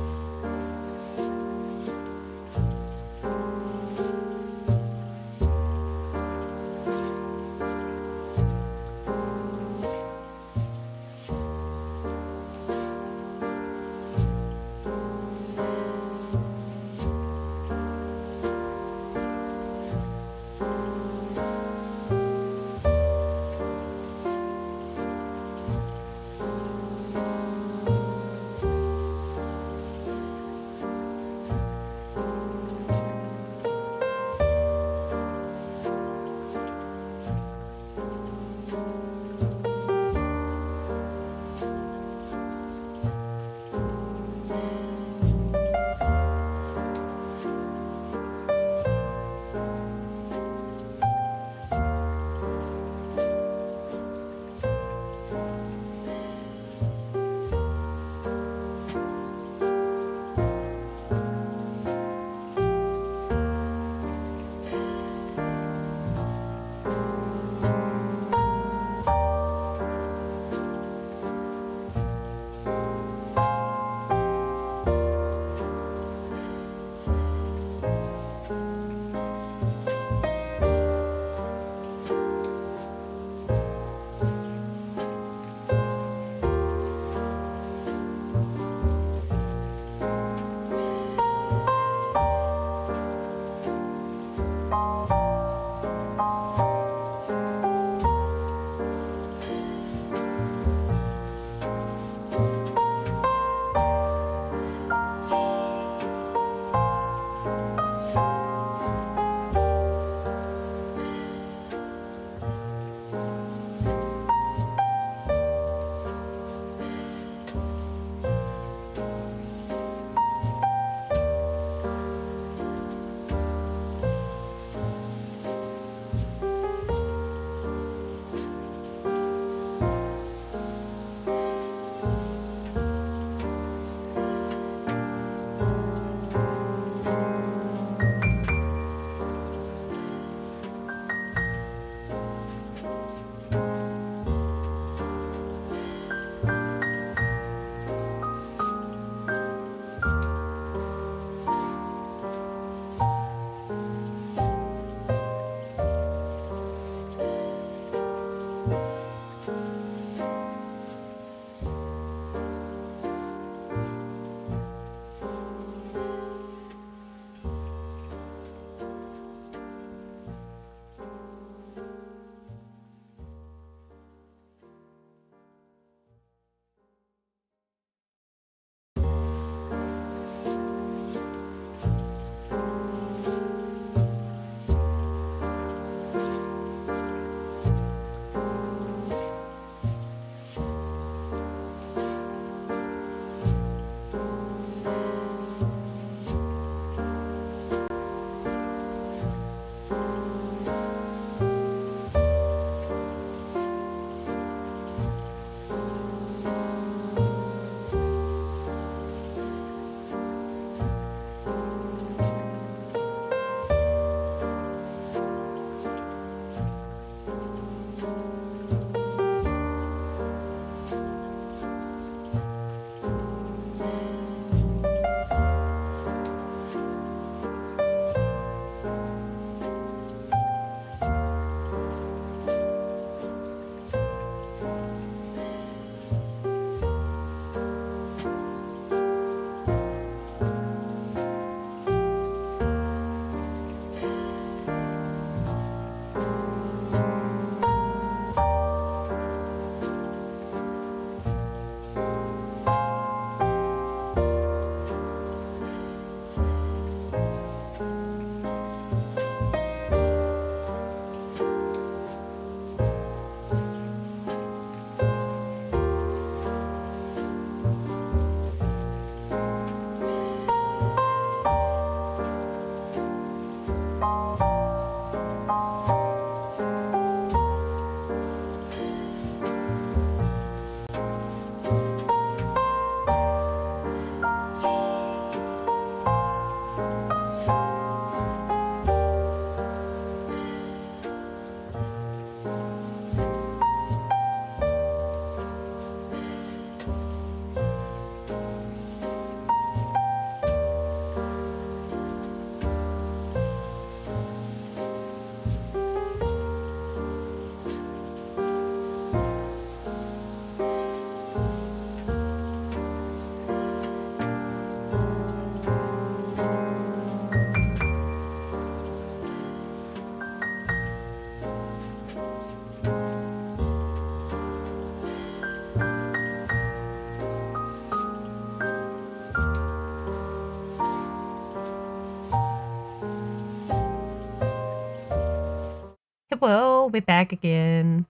whoa, we're back again.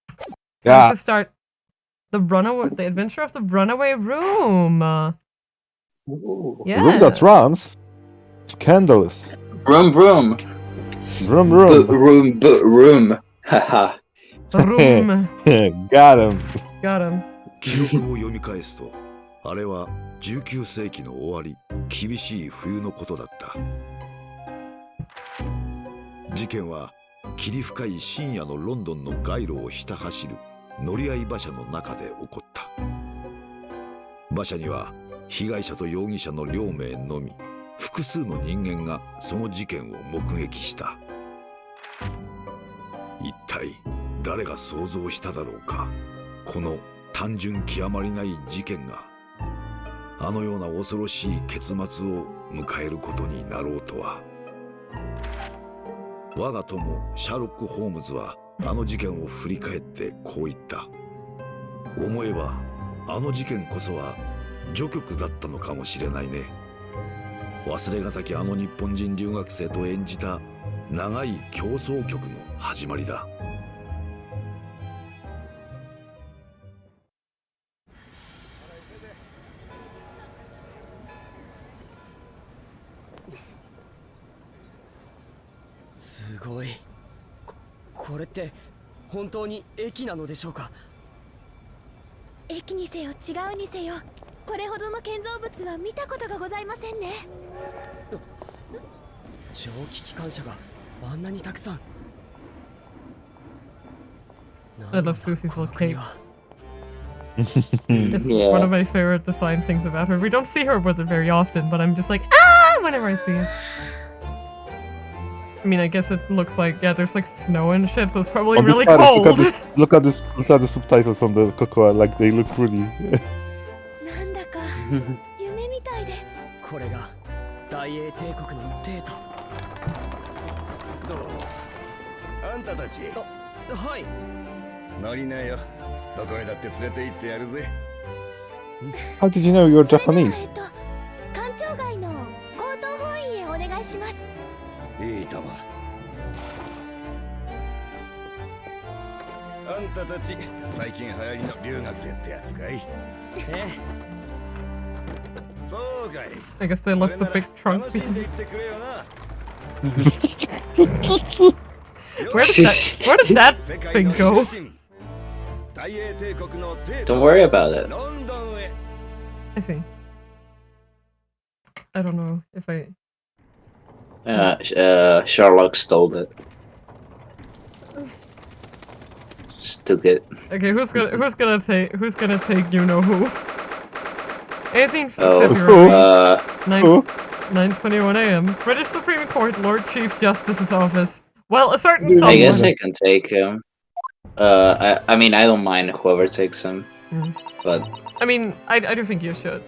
Time Yeah. to start the adventure of the runaway room. Ooh. Yeah. Room that runs. Scandalous. Vroom vroom. Vroom vroom. Room. Haha. Room. Got him. Got him. 記録を読み返すと、あれは19世紀の終わり、厳しい冬のことだった。事件は霧深い深夜のロンドンの街路をひた走る乗り合い馬車の中で起こった。馬車には被害者と容疑者の両名のみ、複数の人間がその事件を目撃した。一体誰が想像しただろうか。この単純極まりない事件があのような恐ろしい結末を迎えることになろうとは。我が友シャーロック・ホームズはあの事件を振り返ってこう言った。思えばあの事件こそは序曲だったのかもしれないね。忘れがたきあの日本人留学生と演じた長い競争曲の始まりだ。すごい。これって本当に駅なのでしょうか。駅にせよ違うにせよ、これほどの建造物は見たことがございませんね。蒸気機関車があんなにたくさん。 I love Susie's little cape. は It's Yeah. one of my favorite design things about her. We don't see her with it very often, but I'm just like, ah, whenever I see it. I mean, I guess it looks like, yeah, there's like snow and shit, so it's probably On this really part, cold. look at the subtitles on the cocoa. Like they look really. なんだか夢みたいです。これが大英帝国のデータ。どうあんたたちはい。乗りなよ。どこへだって連れて行ってやるぜ。 How did you know you're それなら Japanese? 官庁街の高等法院へお願いします。いいとも。あんたたち最近流行りの留学生ってやつかい。そうかい。 I guess they left the big trunk 楽しんで behind. いってくれよな。 Where did that 世界 thing の go? 中心大英帝国の帝 Don't 都 worry about it. ロンドンへ。 I see. I don't know if I... Sherlock stole it. Just took it. Okay, who's gonna take you know who? 18th Oh, February, 'Who? 9:21 a.m. British Supreme Court, Lord Chief Justice's office. Well, a certain I someone. I guess I can take him. I mean, I don't mind whoever takes him, Mm. but I mean, I do think you should.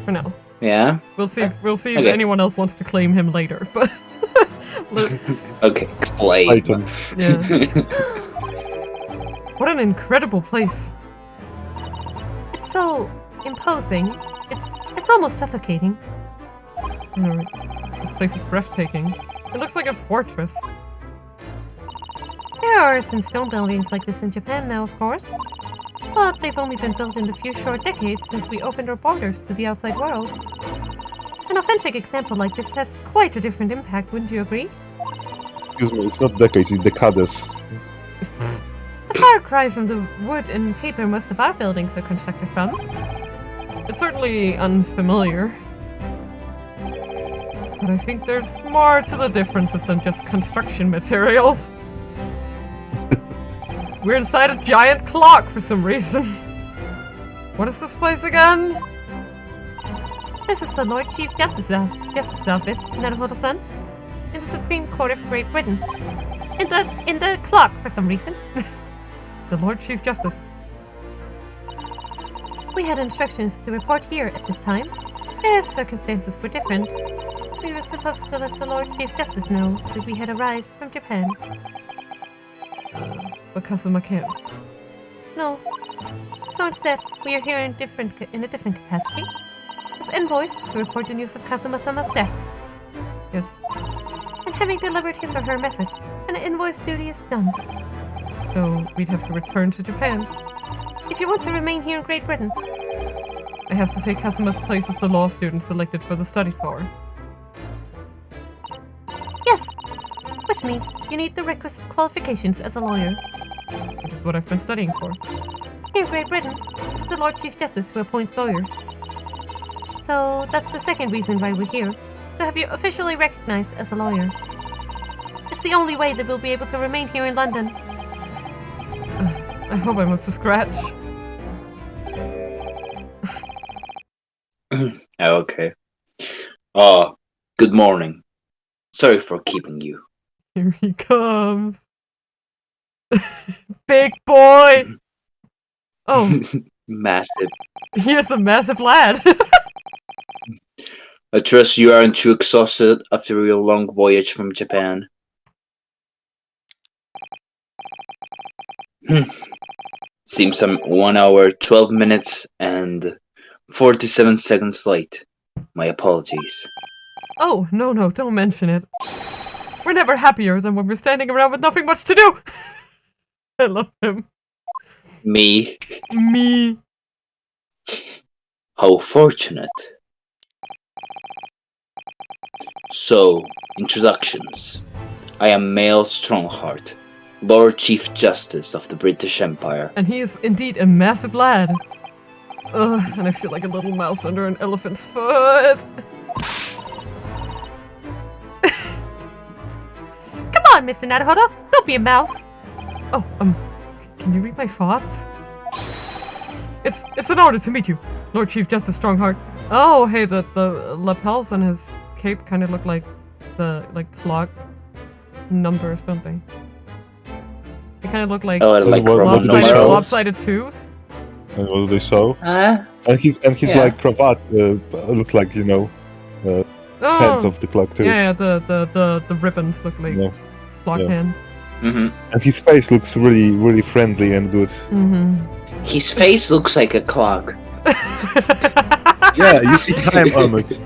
For now, yeah. we'll see. If Okay. anyone else wants to claim him later. But Okay, claim. Item. yeah. What an incredible place. It's so imposing. It's almost suffocating. I know, this place is breathtaking. It looks like a fortress. There are some stone buildings like this in Japan now, of course. But they've only been built in the few short decades since we opened our borders to the outside world. An authentic example like this has quite a different impact, wouldn't you agree? Excuse me, it's not decades, it's decades. A far cry from the wood and paper most of our buildings are constructed from. It's certainly unfamiliar. But I think there's more to the differences than just construction materials. We're inside a giant clock for some reason. What is this place again? This is the Lord Chief Justice's office, Naruhodo-san, in the Supreme Court of Great Britain. In the clock for some reason. The Lord Chief Justice. We had instructions to report here at this time. If circumstances were different, we were supposed to let the Lord Chief Justice know that we had arrived from Japan. But Kazuma can't. No. So instead, we are here in a different capacity. As envoys to report the news of Kazuma-sama's death. Yes. And having delivered his or her message, an invoice duty is done. So we'd have to return to Japan. If you want to remain here in Great Britain, I have to take Kasuma's place as the law student selected for the study tour. yes. Which means you need the requisite qualifications as a lawyer. Which is what I've been studying for. Here in Great Britain, it's the Lord Chief Justice who appoints lawyers. So that's the second reason why we're here, to have you officially recognized as a lawyer. It's the only way that we'll be able to remain here in London. I hope I'm up to scratch. Okay. Good morning. Sorry for keeping you. Here he comes. Big boy! Oh, Massive. he is a massive lad. I trust you aren't too exhausted after your long voyage from Japan. Seems I'm 1 hour, 12 minutes, and 47 seconds late. My apologies. Oh, no, don't mention it. We're never happier than when we're standing around with nothing much to do. I love him. Me? Me. How fortunate. So, introductions. I am Male Strongheart, Lord Chief Justice of the British Empire. And he is indeed a massive lad. Ugh, and I feel like a little mouse under an elephant's foot. Come on, Mr. Naruhodo, don't be a mouse. Oh, can you read my thoughts? It's an honor to meet you, Lord Chief Justice Strongheart. Oh, hey, the lapels on his cape kind of look like the clock numbers, don't they? They kind of look like like What Roman do they lopsided, show? numerals. lopsided twos. And what do they show? Ah, And his Yeah. like cravat looks like Oh, hands of the clock too. yeah, the ribbons look like Yeah. clock Yeah. hands. mhm. And his face looks really friendly and good. Mm-hmm. His face looks like a clock. Yeah, you see time on it.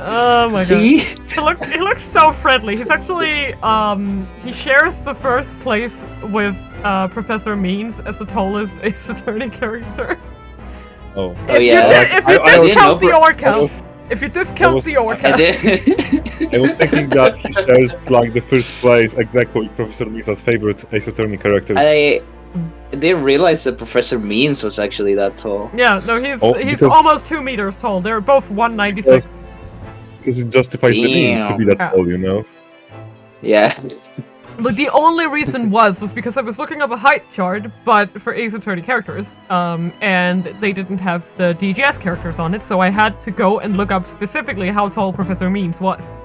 Oh my god. See? He looks so friendly. He's actually he shares the first place with Professor Means as the tallest Ace Attorney character. Oh. Oh, yeah. If you I was- discount the I Orca, was, if you discount was- the I Orca, did. I was thinking that he shares like the first place exactly with Professor Misa's favorite Ace Attorney characters. I didn't realize that Professor Means was actually that tall. yeah, no, he's Oh, he's because- almost 2 meters tall. They're both 196. Because it justifies the means to be that Damn. tall, you know? Yeah. Look, the only reason was because I was looking up a height chart, but for Ace Attorney characters, and they didn't have the DGS characters on it, so I had to go and look up specifically how tall Professor Means was.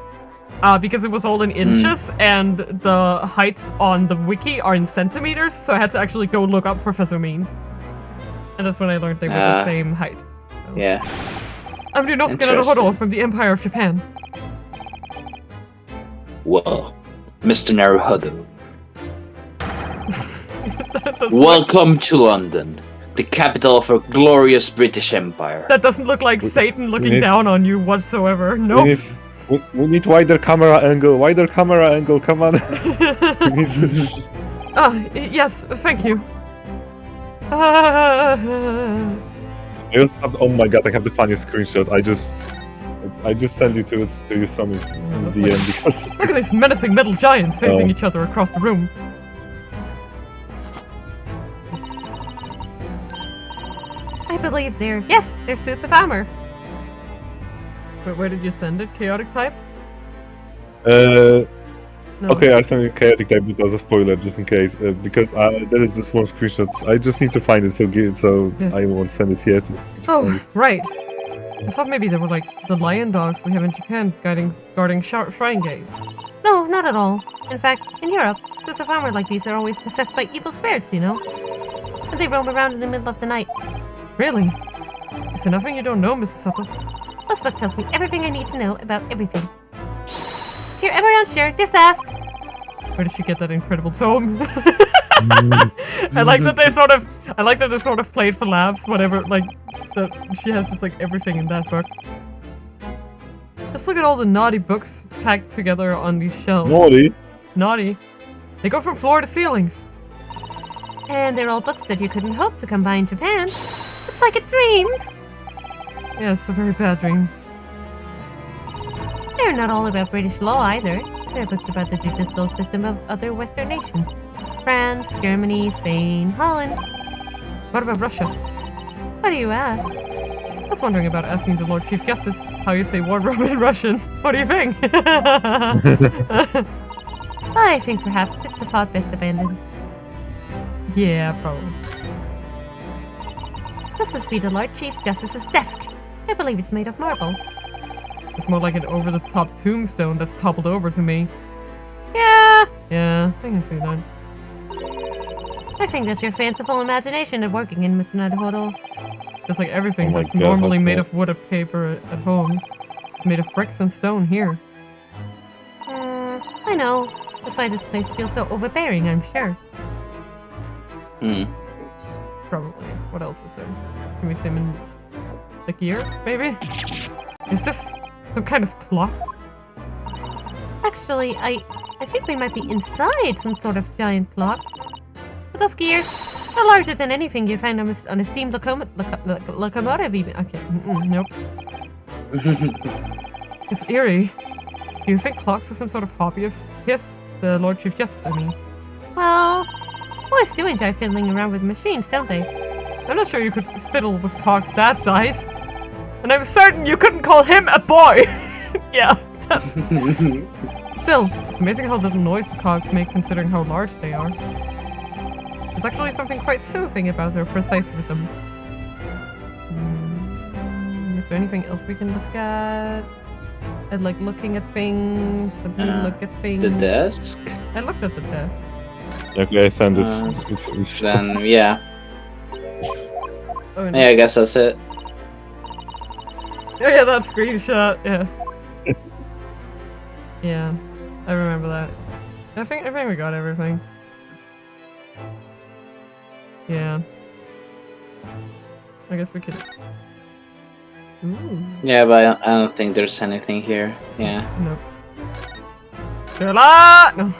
Because it was all in inches, and the heights on the wiki are in centimeters, so I had to actually go look up Professor Means. And that's when I learned they were the same height. Yeah. I'm Ryunosuke Interesting. Naruhodo from the Empire of Japan. Well, Mr. Naruhodo, That doesn't welcome to London, the capital of a glorious British Empire. That doesn't look like Satan looking need- down on you whatsoever. We Nope. need, we need wider camera angle, come on. We need- Yes, thank you. I also have, oh my god, I have the funniest screenshot. I just sent it to you some in that's the like- end because Look at these menacing metal giants facing Oh. each other across the room. I believe they're... Yes, they're suits of armor. Wait, where did you send it? Chaotic type? No. okay, I sent it chaotic type because a spoiler just in case because there is this one screenshot. I just need to find it so Yeah. I won't send it yet. Oh, right. I thought maybe they were like the lion dogs we have in Japan guarding shrine gates. No, not at all. In fact, in Europe, suits of armor like these are always possessed by evil spirits, you know? And they roam around in the middle of the night. Really? Is there nothing you don't know, Mrs. Sato? This book tells me everything I need to know about everything. If you're ever unsure, just ask. Where did she get that incredible tome? I like that they sort of played for laughs, whatever, like, that she has just like everything in that book. Just look at all the naughty books packed together on these shelves. Naughty. Naughty. They go from floor to ceilings. And they're all books that you couldn't hope to come by in Japan. It's like a dream. Yeah, it's a very bad dream. They're not all about British law either. They're books about the judicial system of other Western nations. France, Germany, Spain, Holland. What about Russia? Why do you ask? I was wondering about asking the Lord Chief Justice how you say wardrobe in Russian. What do you think? I think perhaps it's a thought best abandoned. Yeah, probably. This must be the Lord Chief Justice's desk. I believe it's made of marble. It's more like an over-the-top tombstone that's toppled over to me. Yeah, I can see that. I think that's your fanciful imagination at working in, Mr. Naruhodo. Just like everything Oh my that's God, normally okay. made of wood or paper at home. It's made of bricks and stone here. I know. That's why this place feels so overbearing, I'm sure. Probably. What else is there? Can we examine the gears, maybe? Is this some kind of clock? Actually, I think we might be inside some sort of giant clock. But those gears are larger than anything you find on a steam locomotive even. Okay, Nope. It's eerie. Do you think clocks are some sort of hobby of his? The Lord Chief Justice, I mean. Well, boys do enjoy fiddling around with machines, don't they? I'm not sure you could fiddle with clocks that size. And I'm certain you couldn't call him a boy! Yeah, that's... Still, it's amazing how little noise the cogs make considering how large they are. There's actually something quite soothing about their precise rhythm. Is there anything else we can look at? I like looking at things. Let me look at things. The desk? I looked at the desk. Okay, send it. It's Then, yeah. Oh, no. Yeah, I guess that's it. Oh yeah, that screenshot, yeah. Yeah, I remember that. I think we got everything. Yeah. I guess we could... Ooh. Yeah, but I don't think there's anything here. Yeah. Nope. Herlock! No.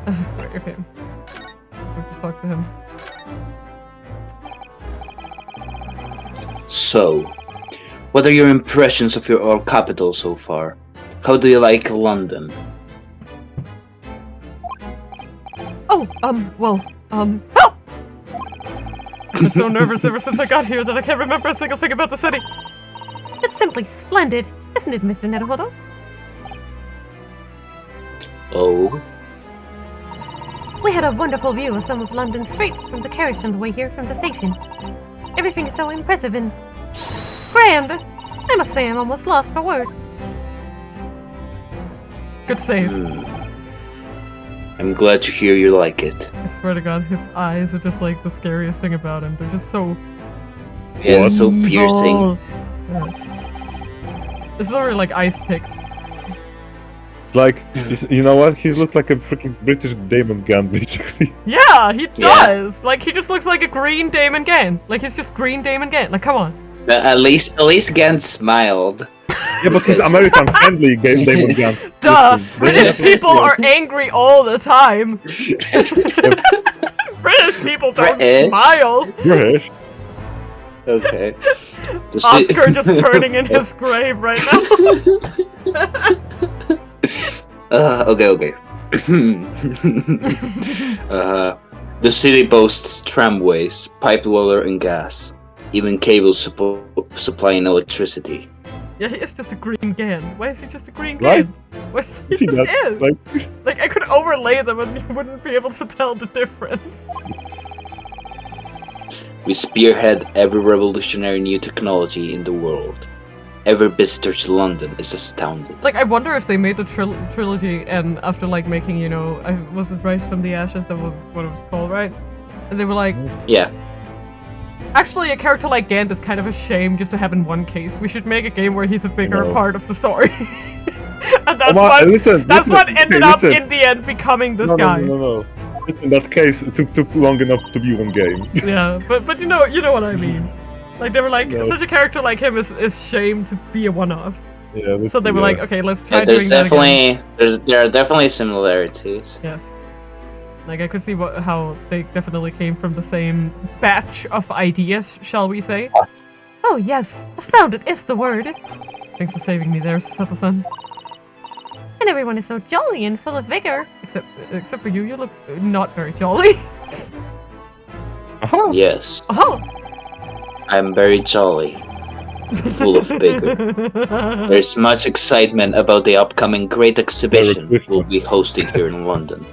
Right, okay. We have to talk to him. So, what are your impressions of our capital so far? How do you like London? Oh, well, help! I'm so nervous ever since I got here that I can't remember a single thing about the city. It's simply splendid, isn't it, Mr. Naruhodo? Oh? We had a wonderful view of some of London's streets from the carriage on the way here from the station. Everything is so impressive and grand. I must say I'm almost lost for words. Good save. I'm glad to hear you like it. I swear to God, his eyes are just like the scariest thing about him. They're just so Yeah, it's so evil. piercing. Yeah. It's literally like ice picks. It's like, you know what? He looks like a freaking British Damon Gun, basically. Yeah, he does. Like he just looks like a green Damon Gann. Like he's just green Damon Gann. Like come on. At least Gant smiled. Yeah, but he's American friendly Damon Gun. Duh. British people are angry all the time. British people don't British? smile. British. Okay. Oscar just turning in his grave right now. Okay. The city boasts tramways, piped water and gas, even cables supplying electricity. Yeah, he is just a green Gann. Why is he just a green Right? Gann? He See just that? is. Like I could overlay them and you wouldn't be able to tell the difference. We spearhead every revolutionary new technology in the world. Every visitor to London is astounded. Like I wonder if they made the trilogy and after like making, you know, was it Rise from the Ashes? That was what it was called, right? And they were like, Yeah. actually, a character like Gant is kind of a shame just to have in one case. We should make a game where he's a bigger No. part of the story. And that's Listen, what okay, ended up listen. in the end becoming this No. guy. Listen, that case took long enough to be one game. Yeah, but you know what I mean. Like they were like, No. such a character like him is shamed to be a one-off. Yeah, So they were like, okay, let's try Yeah, doing that again. there are definitely similarities. Yes. Like I could see how they definitely came from the same batch of ideas, shall we say? Oh yes, astounded is the word. Thanks for saving me there, Sato-san. And everyone is so jolly and full of vigor. Except for you, you look not very jolly. Aha! Yes, Oh. I'm very jolly, full of vigor. There's much excitement about the upcoming great exhibition Christmas. we'll be hosting here in London.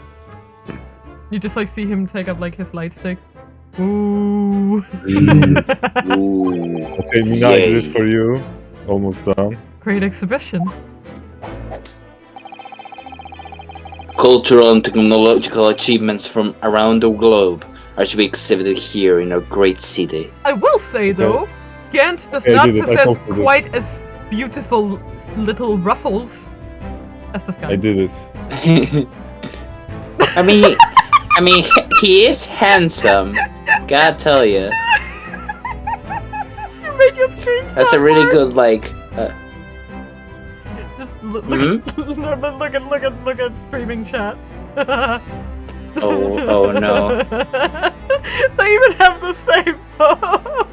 You just like see him take up like his light sticks. Ooh. Ooh, Okay, Mina, I did it yay. for you. Almost done. Great exhibition. Cultural and technological achievements from around the globe are to be exhibited here in our great city. I will say though, Ghent does I not did it, I possess posted it. quite as beautiful little ruffles as this guy. I did it. I mean, he is handsome. Gotta tell you, You made your screen. that's a really good like. Just look, Mhm. look at streaming chat. Oh no. They even have the same pose.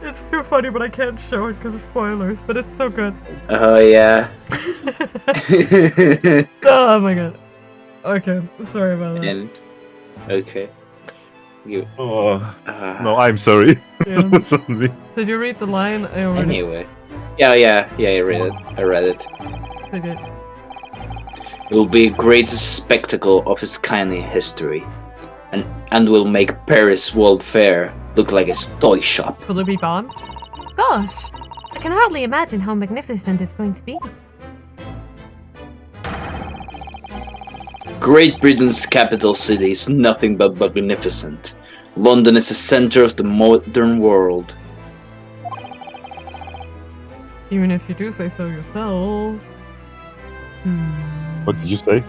It's too funny, but I can't show it because of spoilers. But it's so good. Oh yeah. Oh my god. Okay, sorry about that. And okay. You. Oh, Uh, no, I'm sorry. Yeah. It was on me. Did you read the line? I already Anyway. Yeah. I read it. did. It will be a great spectacle of its kind in history, and will make Paris World Fair look like a toy shop. Will there be bombs? Gosh, I can hardly imagine how magnificent it's going to be. Great Britain's capital city is nothing but magnificent. London is the center of the modern world. Even if you do say so yourself. What did you say?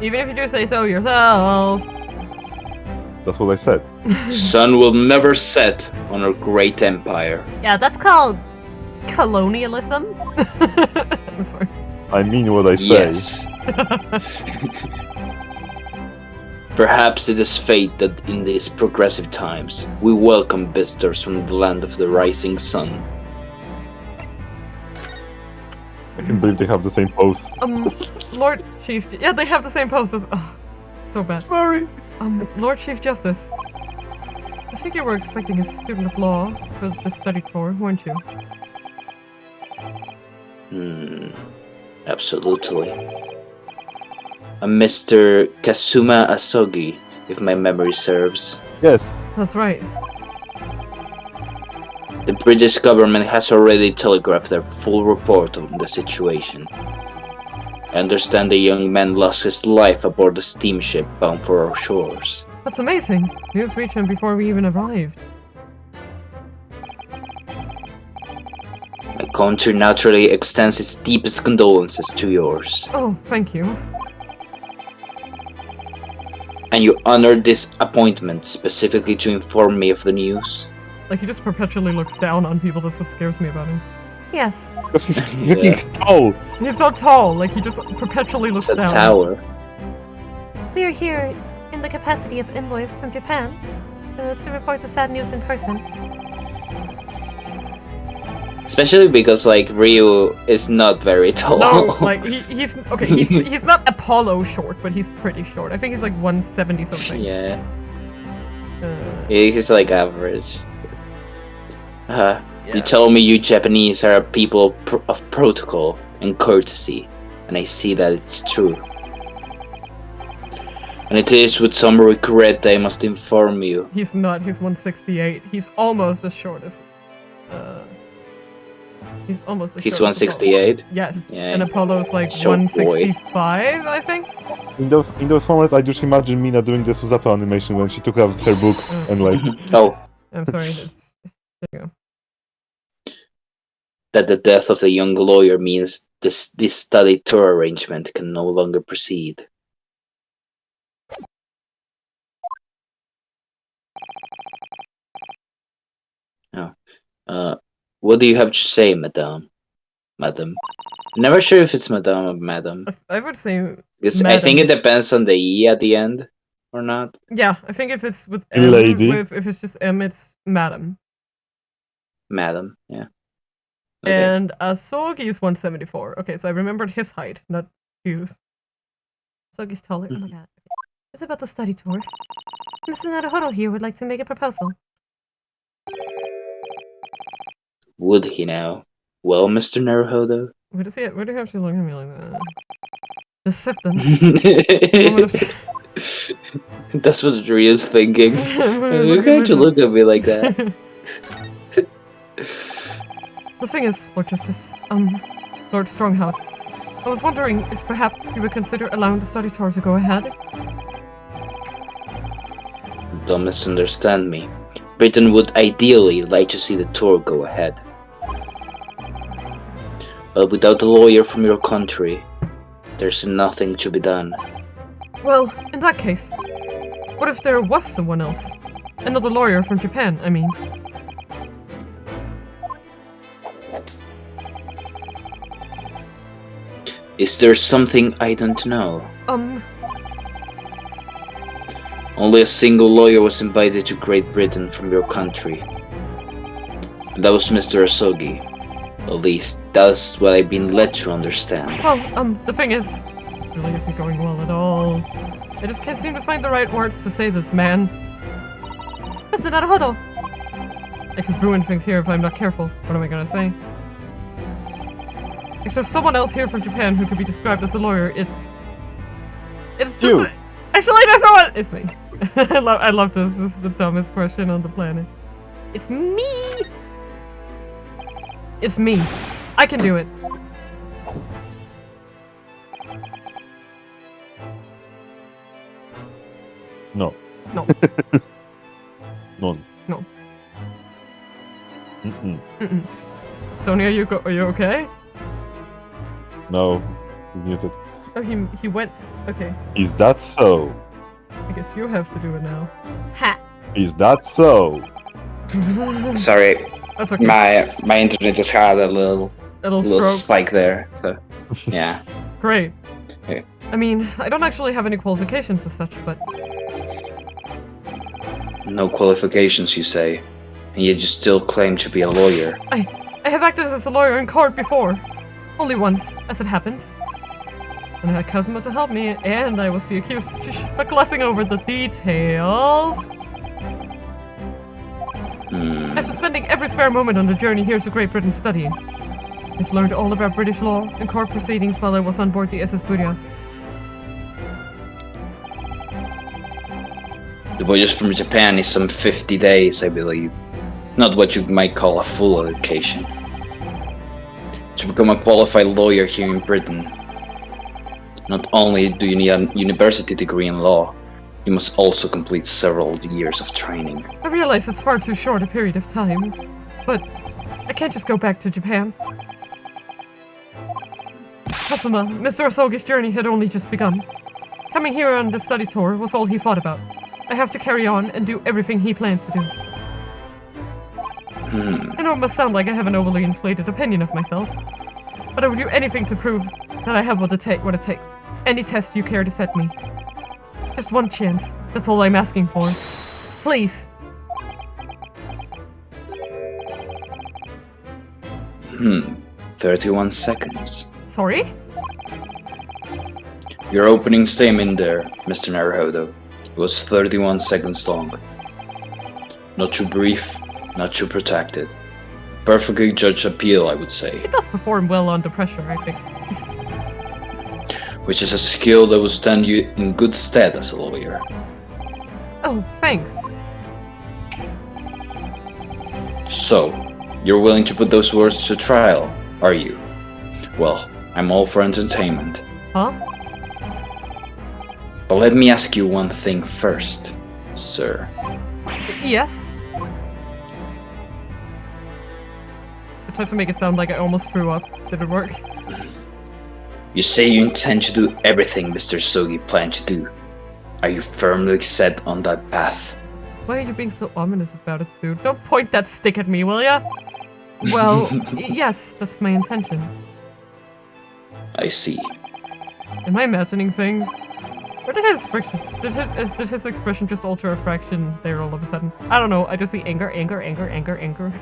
Even if you do say so yourself. That's what I said. Sun will never set on our great empire. Yeah, that's called colonialism. I'm sorry. I mean what I say. Yes. Perhaps it is fate that in these progressive times we welcome visitors from the land of the rising sun. I can't believe they have the same pose. Lord Chief. Yeah, they have the same poses. Oh, so bad. Sorry. Lord Chief Justice. I think you were expecting a student of law for the study tour, weren't you? Absolutely. A Mr. Kazuma Asogi, if my memory serves. Yes. That's right. The British government has already telegraphed their full report on the situation. I understand the young man lost his life aboard a steamship bound for our shores. That's amazing. News reached him before we even arrived. My country naturally extends its deepest condolences to yours. Oh, thank you. And you honored this appointment specifically to inform me of the news? Like, he just perpetually looks down on people. This just scares me about him. Yes, Because he's freaking tall. He's so tall, like, he just perpetually looks It's a down. tower. we are here in the capacity of envoys from Japan to report the sad news in person. Especially because, like, Ryuu is not very tall. No, like, he's... Okay, he's not Apollo short, but he's pretty short. I think he's like 170 something. Yeah, Uh, he's like average. You tell me you Japanese are a people of protocol and courtesy, and I see that it's true. And it is with some regret that I must inform you. he's not. He's 168. He's almost as short as... he's almost as He's short as Apollo. 168. Yes, Yeah, and Apollo's like short boy. 165, I think. In those moments, I just imagine Mina doing the Susato animation when she took out her book and like, Oh, I'm sorry. There you go. that the death of the young lawyer means this study tour arrangement can no longer proceed. What do you have to say, madame? Madam. Never sure if it's madame or madam. I would say Because I think it madam. depends on the E at the end, or not. Yeah, I think if it's with M, Lady. if it's just M, it's madam. Madam, yeah. Okay. And Sogi is 174. Okay, so I remembered his height, not Ryu's. Sogi's taller. Oh my god. It's about the study tour. Mr. Naruhodo here would like to make a proposal. Would he now? Well, Mr. Naruhodo? Why does he have to look at me like that? Just sit them. Moment of That's what Ryu's thinking. You have to look at me like that. The thing is, Lord Justice, Lord Strongheart, I was wondering if perhaps you would consider allowing the study tour to go ahead. Don't misunderstand me. Britain would ideally like to see the tour go ahead. But without a lawyer from your country, there's nothing to be done. Well, in that case, what if there was someone else? Another lawyer from Japan, I mean. Is there something I don't know? Only a single lawyer was invited to Great Britain from your country. And that was Mr. Asogi. At least, that's what I've been led to understand. Well, the thing is, this really isn't going well at all. I just can't seem to find the right words to say this, man. Mr. Naruhodo! I could ruin things here if I'm not careful. What am I gonna say? If there's someone else here from Japan who could be described as a lawyer, it's just You. Actually, there's no one. It's me. I love this. This is the dumbest question on the planet. It's me. It's me. I can do it. No. No. None. No. Mm-mm. Sonia, are you okay? No. He's muted. Oh, he went. Okay. Is that so? I guess you have to do it now. Ha! Is that so? Sorry, That's okay. my internet just had a little Little stroke. spike there. So, yeah. Great. Okay. I mean, I don't actually have any qualifications as such, but No qualifications, you say, and yet you still claim to be a lawyer. I have acted as a lawyer in court before. Only once, as it happens. And I had Kazuma to help me, and I was the accused. But glossing over the details. After spending every spare moment on the journey here to Great Britain studying, I've learned all about British law and court proceedings while I was on board the SS Burya. The voyage from Japan is some 50 days, I believe. Not what you might call a full education. To become a qualified lawyer here in Britain, not only do you need a university degree in law, you must also complete several years of training. I realize it's far too short a period of time, but I can't just go back to Japan. Kazuma, Mr. Asogi's journey had only just begun. Coming here on the study tour was all he thought about. I have to carry on and do everything he planned to do. I know it must sound like I have an overly inflated opinion of myself, but I would do anything to prove that I have what it takes. Any test you care to set me. Just one chance. That's all I'm asking for. Please. 31 seconds. Sorry? Your opening statement there, Mr. Naruhodo, was 31 seconds long. Not too brief, not too protracted. Perfectly judged appeal, I would say. It does perform well under pressure, I think. Which is a skill that will stand you in good stead as a lawyer. Oh, thanks. So, you're willing to put those words to trial, are you? Well, I'm all for entertainment. Huh? But let me ask you one thing first, sir. Yes? I tried to make it sound like I almost threw up. Did it work? You say you intend to do everything Mr. Sogi planned to do. Are you firmly set on that path? Why are you being so ominous about it, dude? Don't point that stick at me, will ya? Well, yes, that's my intention. I see. Am I imagining things? Or did his expression just alter a fraction there all of a sudden? I don't know, I just see anger, anger, anger, anger, anger.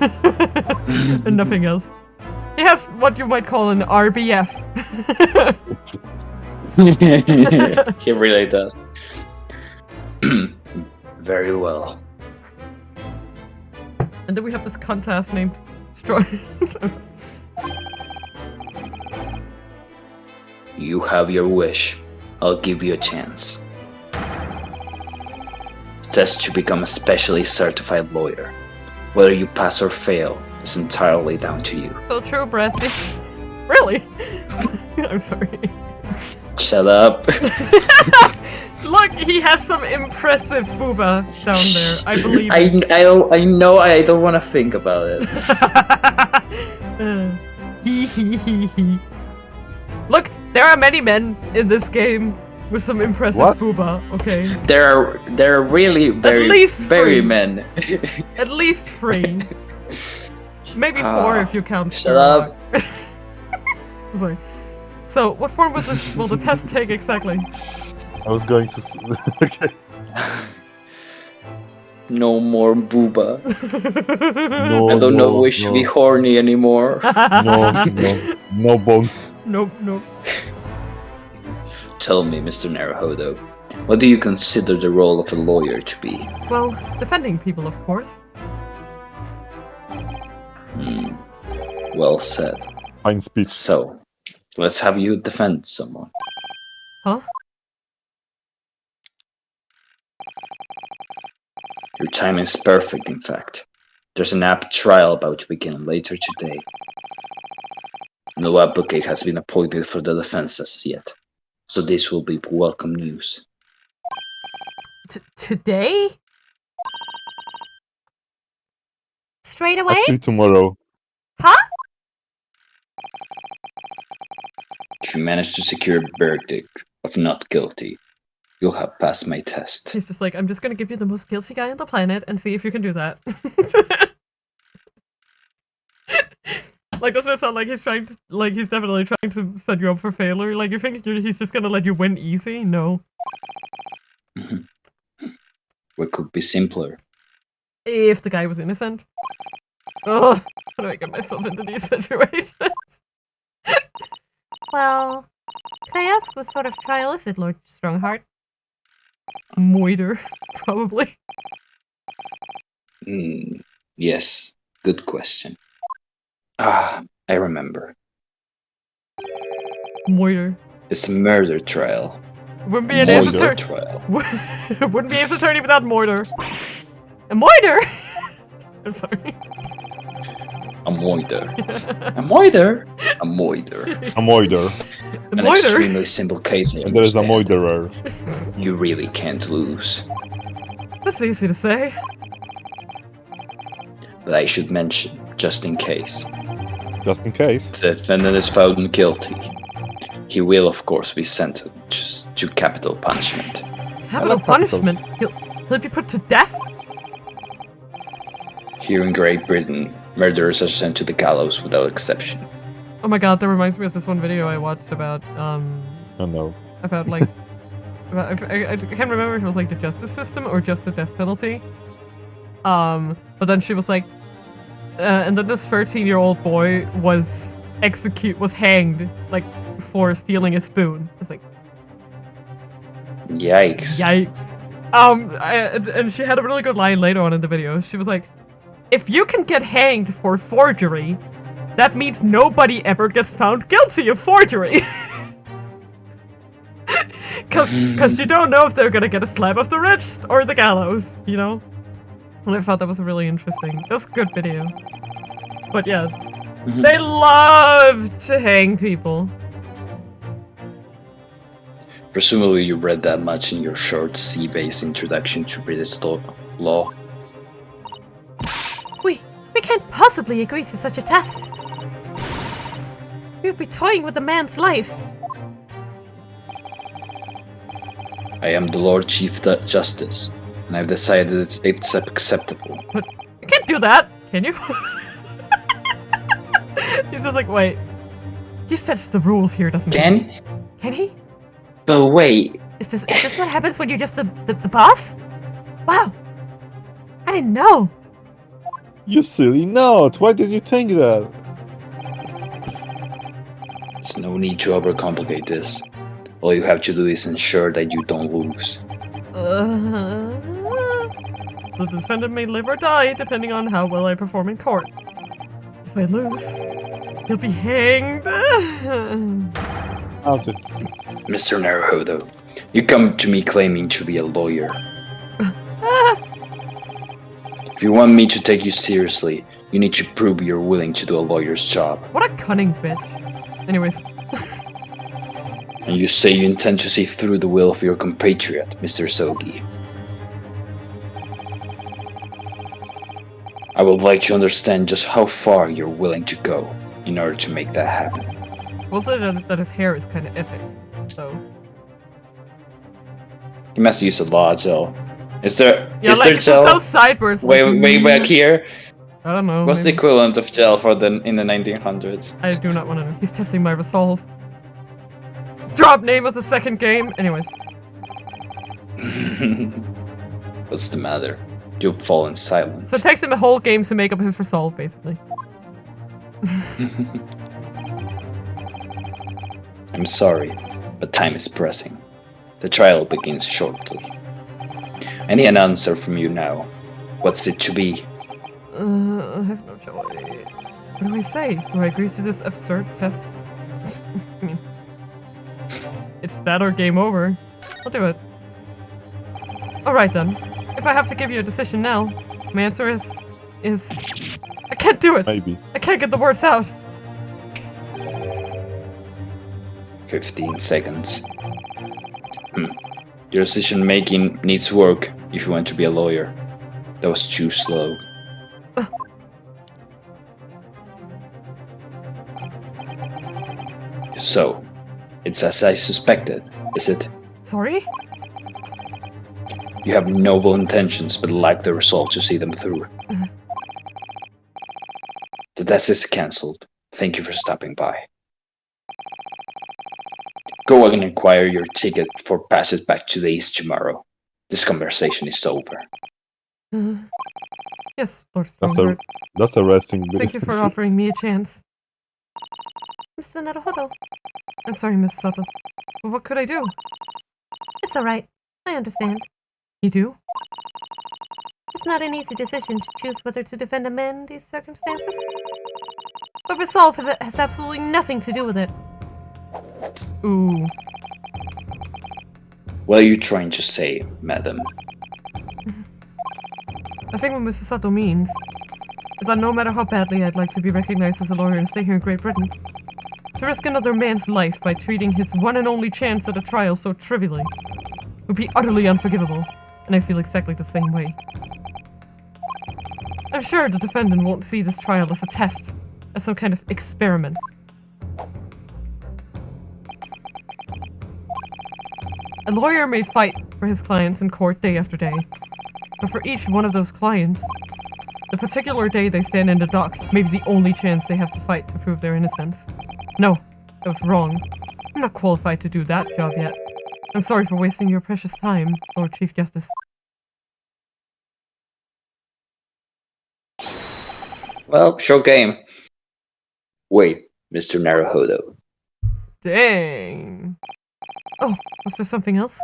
And nothing else. He has what you might call an RBF. He really does. Very well. And then we have this contest named Straw. You have your wish. I'll give you a chance. Test to become a specially certified lawyer. Whether you pass or fail is entirely down to you. So true, Breasty. Really? I'm sorry. Shut up. Look, he has some impressive booba down there. I believe. I know. I don't want to think about it. Look, there are many men in this game with some impressive What? booba. Okay, There are really very least very three. men. at least 3, maybe 4 if you count. Shut up. Sorry. So, what form will the test take exactly? I was going to. Okay. No more booba. No, I don't know wish no, to be horny anymore. no bone. Nope, nope. Tell me, Mr. Naruhodo, what do you consider the role of a lawyer to be? Well, defending people, of course. Well said. Fine speech. So, let's have you defend someone. Huh? Your timing is perfect, in fact. There's an apt trial about to begin later today. No advocate has been appointed for the defense as yet, so this will be welcome news. Today? Straight away? Actually, tomorrow. Huh? If you manage to secure a verdict of not guilty, you'll have passed my test. He's just like, I'm just gonna give you the most guilty guy on the planet and see if you can do that. Like, doesn't it sound like he's trying to, like, he's definitely trying to set you up for failure? Like, you think he's just gonna let you win easy? No. What could be simpler? If the guy was innocent. Ugh, how do I get myself into these situations? Well, can I ask what sort of trial is it, Lord Strongheart? Moiter, probably. Yes, good question. Ah, I remember. Moiter. It's a murder trial. Wouldn't be an ace Murder attorney. trial. Wouldn't be ace attorney without Moiter. A Moiter! I'm sorry. A moiter. A moiter? A moiter. A moider. A An Moiter? extremely simple case, I And there is a understand. moiderer. You really can't lose. That's easy to say. But I should mention, just in case, Just in case. if the defendant is found guilty, he will of course be sentenced to capital punishment. Capital like capitals. punishment? He'll be put to death? Here in Great Britain, murderers are sent to the gallows without exception. Oh my god, that reminds me of this one video I watched about, Oh no. about like, I can't remember if it was like the justice system or just the death penalty. But then she was like, and then this 13-year-old boy was hanged, like, for stealing a spoon. It's like, Yikes. yikes. And she had a really good line later on in the video. She was like, if you can get hanged for forgery, that means nobody ever gets found guilty of forgery. Cause you don't know if they're gonna get a slap of the wrist or the gallows, you know? And I thought that was really interesting. It was a good video. But yeah, they love to hang people. Presumably you read that much in your short C-based introduction to British law. We can't possibly agree to such a test. You'd be toying with a man's life. I am the Lord Chief Justice, and I've decided it's acceptable. But you can't do that, can you? He's just like, wait. He sets the rules here, doesn't he? Can he? But wait, Is this what happens when you're just the boss? Wow. I didn't know. You silly nut! Why did you think that? there's no need to overcomplicate this. All you have to do is ensure that you don't lose. So the defendant may live or die depending on how well I perform in court. If I lose, he'll be hanged. How's it? Mr. Naruhodo, you come to me claiming to be a lawyer. If you want me to take you seriously, you need to prove you're willing to do a lawyer's job. What a cunning bitch. Anyways, And you say you intend to see through the will of your compatriot, Mr. Sogi. I would like to understand just how far you're willing to go in order to make that happen. we'll say that his hair is kind of epic. So, You must use a lot of gel. Is there yeah, there gel those sideburns. way back here? I don't know. What's the maybe. equivalent of gel for in the 1900s? I do not want to know. He's testing my resolve. Drop name of the second game. Anyways, What's the matter? You've fallen silent. so it takes him a whole game to make up his resolve, basically. I'm sorry, but time is pressing. The trial begins shortly. Any answer from you now? What's it to be? I have no choice. What do I say? Do I agree to this absurd test? I mean, it's that or game over. I'll do it. Alright then. If I have to give you a decision now, my answer is... I can't do it! Maybe. I can't get the words out! 15 seconds. Your decision making needs work if you want to be a lawyer. That was too slow. So, it's as I suspected, is it? Sorry? You have noble intentions but lack the resolve to see them through. The test is cancelled. Thank you for stopping by. Go and acquire your ticket for passage back to the east tomorrow. This conversation is over. Yes, Lord That's Stormbird. That's a resting bit. Thank you for offering me a chance. Mr. Naruhodo. I'm sorry, Miss Sato. But what could I do? It's alright. I understand. You do? It's not an easy decision to choose whether to defend a man in these circumstances. But resolve has absolutely nothing to do with it. Ooh. What are you trying to say, madam? I think what Mr. Sato means is that no matter how badly I'd like to be recognized as a lawyer and stay here in Great Britain, to risk another man's life by treating his one and only chance at a trial so trivially would be utterly unforgivable, and I feel exactly the same way. I'm sure the defendant won't see this trial as a test, as some kind of experiment. A lawyer may fight for his clients in court day after day, but for each one of those clients, the particular day they stand in the dock may be the only chance they have to fight to prove their innocence. No, that was wrong. I'm not qualified to do that job yet. I'm sorry for wasting your precious time, Lord Chief Justice. Well, short game. Wait, Mr. Naruhodo. Dang. Oh, was there something else?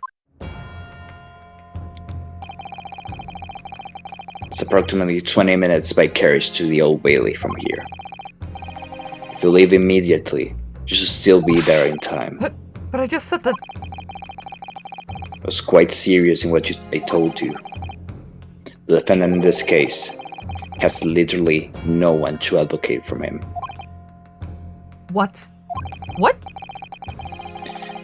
It's approximately 20 minutes by carriage to the Old Bailey from here. If you leave immediately, you should still be there in time. But I just said that... I was quite serious in what I told you. The defendant in this case has literally no one to advocate for him. What? What?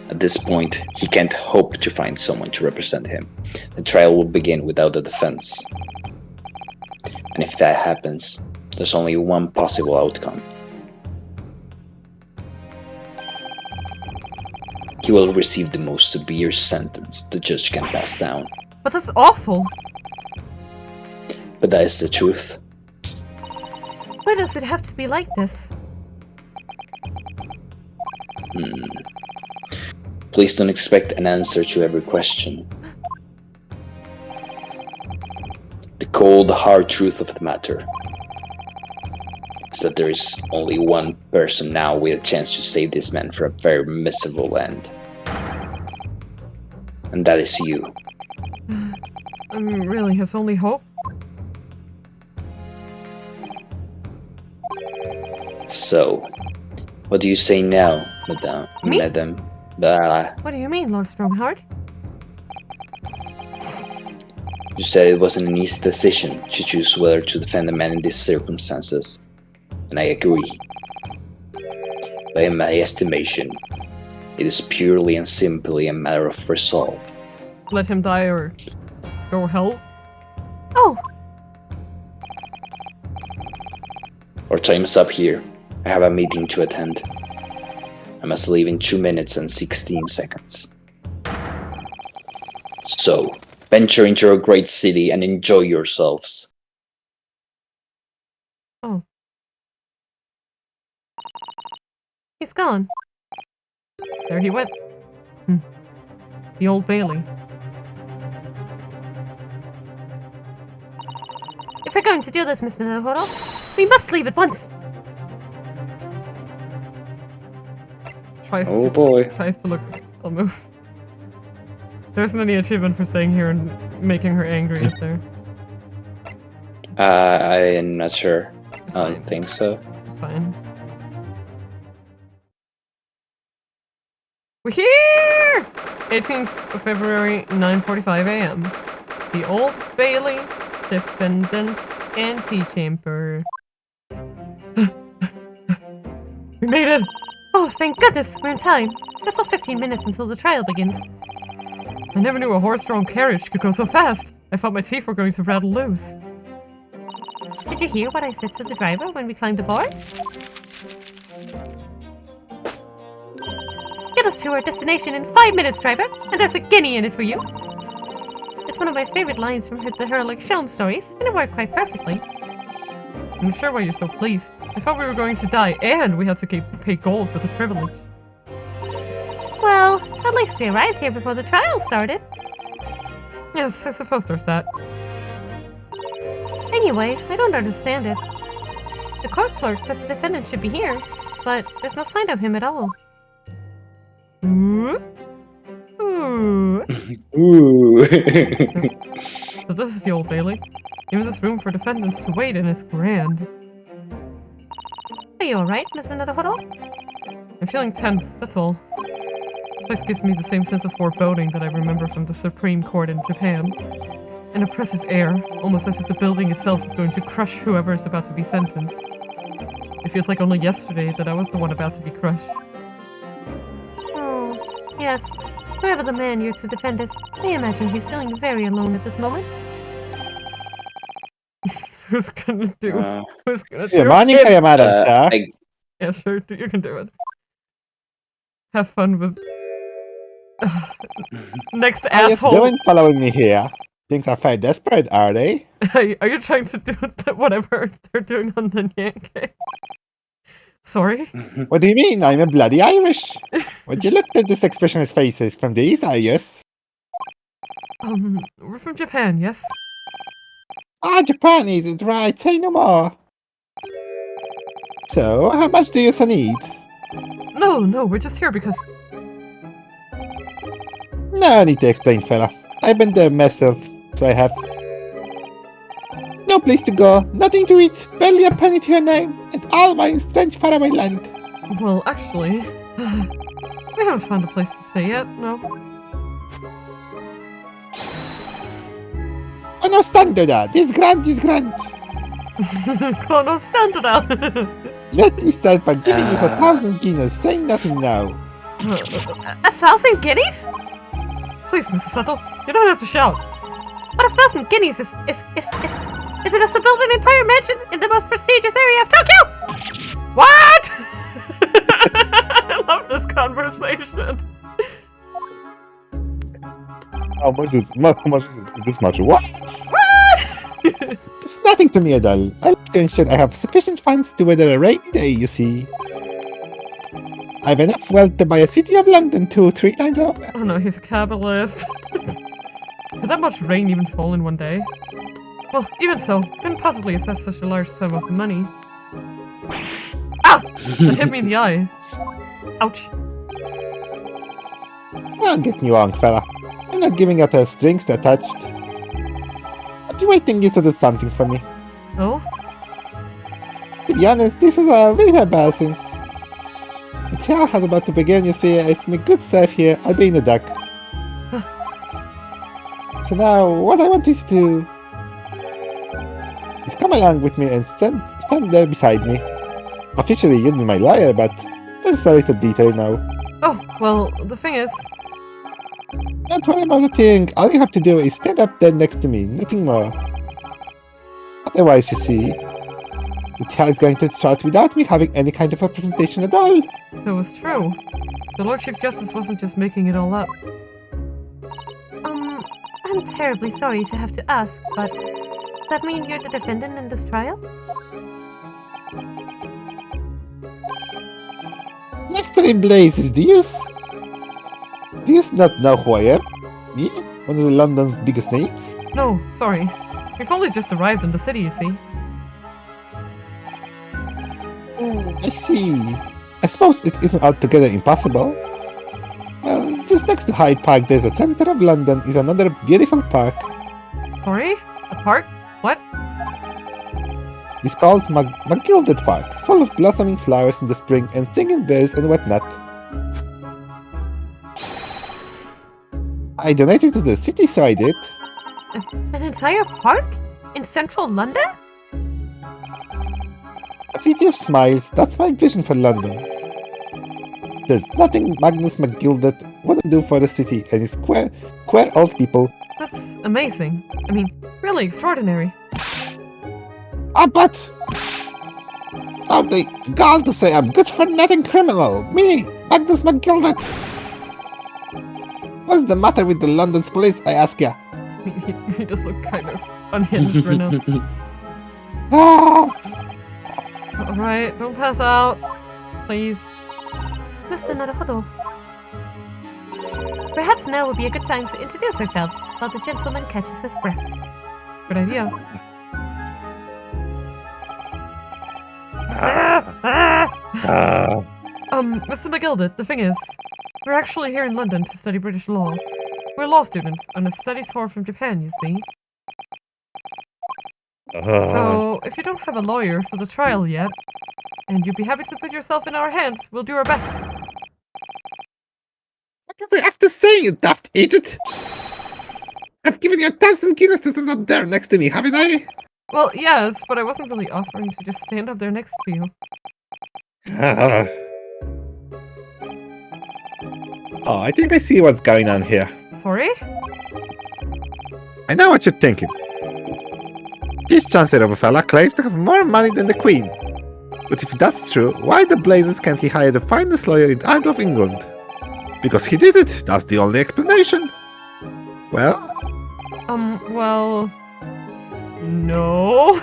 At this point, he can't hope to find someone to represent him. The trial will begin without a defense. And if that happens, there's only one possible outcome. He will receive the most severe sentence the judge can pass down. But that's awful! But that is the truth. Why does it have to be like this? Please don't expect an answer to every question. The cold, hard truth of the matter is that there is only one person now with a chance to save this man from a very miserable end. And that is you. Really, his only hope? So, what do you say now, Me? Madame? Blah. What do you mean, Lord Strongheart? You said it wasn't an easy decision to choose whether to defend a man in these circumstances, and I agree. But in my estimation, it is purely and simply a matter of resolve. Let him die or go hell? Oh, Our time is up here. I have a meeting to attend. I must leave in 2 minutes and 16 seconds. So, venture into a great city and enjoy yourselves. Oh. he's gone. There he went. The Old Bailey. If we're going to do this, Mr. Naruhodo, we must leave at once. Tries Oh to, boy. Tries to look. I'll move. There isn't any achievement for staying here and making her angry, is there? I am not sure. It's I don't fine. think so. It's fine. We're here! 18th of February, 9:45 a.m. The Old Bailey Defendant's Antechamber. We made it! Oh, thank goodness, we're in time. There's still 15 minutes until the trial begins. I never knew a horse-drawn carriage could go so fast. I thought my teeth were going to rattle loose. Did you hear what I said to the driver when we climbed aboard? Get us to our destination in 5 minutes, driver, and there's a guinea in it for you. It's one of my favorite lines from the Herlock Shelm stories, and it worked quite perfectly. I'm sure why you're so pleased. I thought we were going to die, and we had to pay gold for the privilege. Well, at least we arrived here before the trial started. Yes, I suppose there's that. Anyway, I don't understand it. The court clerk said the defendant should be here, but there's no sign of him at all. Ooh. Ooh. Ooh. So this is the Old Bailey. Even this room for defendants to wait in is grand. Are you alright, Mr. Naruhodo? I'm feeling tense, that's all. This place gives me the same sense of foreboding that I remember from the Supreme Court in Japan. An oppressive air, almost as if the building itself is going to crush whoever is about to be sentenced. It feels like only yesterday that I was the one about to be crushed. Oh, yes. Whoever the man you're to defend is, I imagine he's feeling very alone at this moment. Who's gonna do? Who's gonna Yeah, do morning, it? Kaya Madam, sir. Yeah, sure, you can do it. Have fun with... Next How you asshole! doing following me here? Things are very desperate, are they? Are you trying to do whatever they're doing on the Yankee? Sorry? What do you mean? I'm a bloody Irish. Would you look at this expressionless faces from these, are yes? We're from Japan, yes? Ah, Japan isn't right. Say no more. So, how much do you need? No, we're just here because... No need to explain, fella. I've been there myself, so I have. No place to go, nothing to eat, barely a penny to your name, and all my strange faraway land. Well, actually... we haven't found a place to stay yet, no. Oh no, standard, this grand. Kono standard. Let me start by giving you 1,000 guineas, say nothing now. 1,000 guineas? Please, Mrs. Settle, you don't have to shout. But 1,000 guineas is enough to build an entire mansion in the most prestigious area of Tokyo! What? I love this conversation. How much is this much? What? It's nothing to me at all. I like to ensure I have sufficient funds to weather a rainy day, you see. I've enough wealth to buy a city of London 2-3 times over. Oh no, he's a capitalist. Has that much rain even fall in one day? Well, even so, couldn't possibly assess such a large sum of money. Ah! That hit me in the eye. Ouch. Don't get me wrong, fella. I'm not giving out the strings attached. I'll be waiting you to do something for me. Oh? To be honest, this is really embarrassing. The trial has about to begin, you see. It's my good self here. I'll be in the dock. So now, what I want you to do is come along with me and stand there beside me. Officially, you'll be my lawyer, but there's a little detail now. Oh, well, the thing is... Don't worry about a thing. All you have to do is stand up there next to me, nothing more. Otherwise, you see, the trial is going to start without me having any kind of representation at all. So it was true. The Lord Chief Justice wasn't just making it all up. I'm terribly sorry to have to ask, but does that mean you're the defendant in this trial? Master in Blazes, do you not know who I am? Me? One of London's biggest names? No, sorry. We've only just arrived in the city, you see. I see. I suppose it isn't altogether impossible. Well, just next to Hyde Park, there's a center of London, is another beautiful park. Sorry? A park? What? It's called McGilded Park, full of blossoming flowers in the spring and singing birds and whatnot. I donated to the city, so I did. An entire park? In central London? A city of smiles, that's my vision for London. There's nothing Magnus McGilded wouldn't do for the city and his queer old people. That's amazing. I mean, really extraordinary. But how they gall to say I'm good for nothing criminal. Me, Magnus McGilded. What's the matter with the London's police, I ask ya? He does look kind of unhinged right now. Ah! Alright, don't pass out. Please. Mr. Naruhodo. Perhaps now would be a good time to introduce ourselves while the gentleman catches his breath. Good idea. Mr. McGilded, the thing is, we're actually here in London to study British law. We're law students on a study tour from Japan, you see. So, if you don't have a lawyer for the trial yet, and you'd be happy to put yourself in our hands, we'll do our best. What does I have to say, you daft idiot? I've given you 1,000 guineas to stand up there next to me, haven't I? Well, yes, but I wasn't really offering to just stand up there next to you. Oh, I think I see what's going on here. Sorry? I know what you're thinking. This chancellor of a fella claims to have more money than the Queen. But if that's true, why the blazes can't he hire the finest lawyer in all of England? Because he did it, that's the only explanation. Well? Well... No?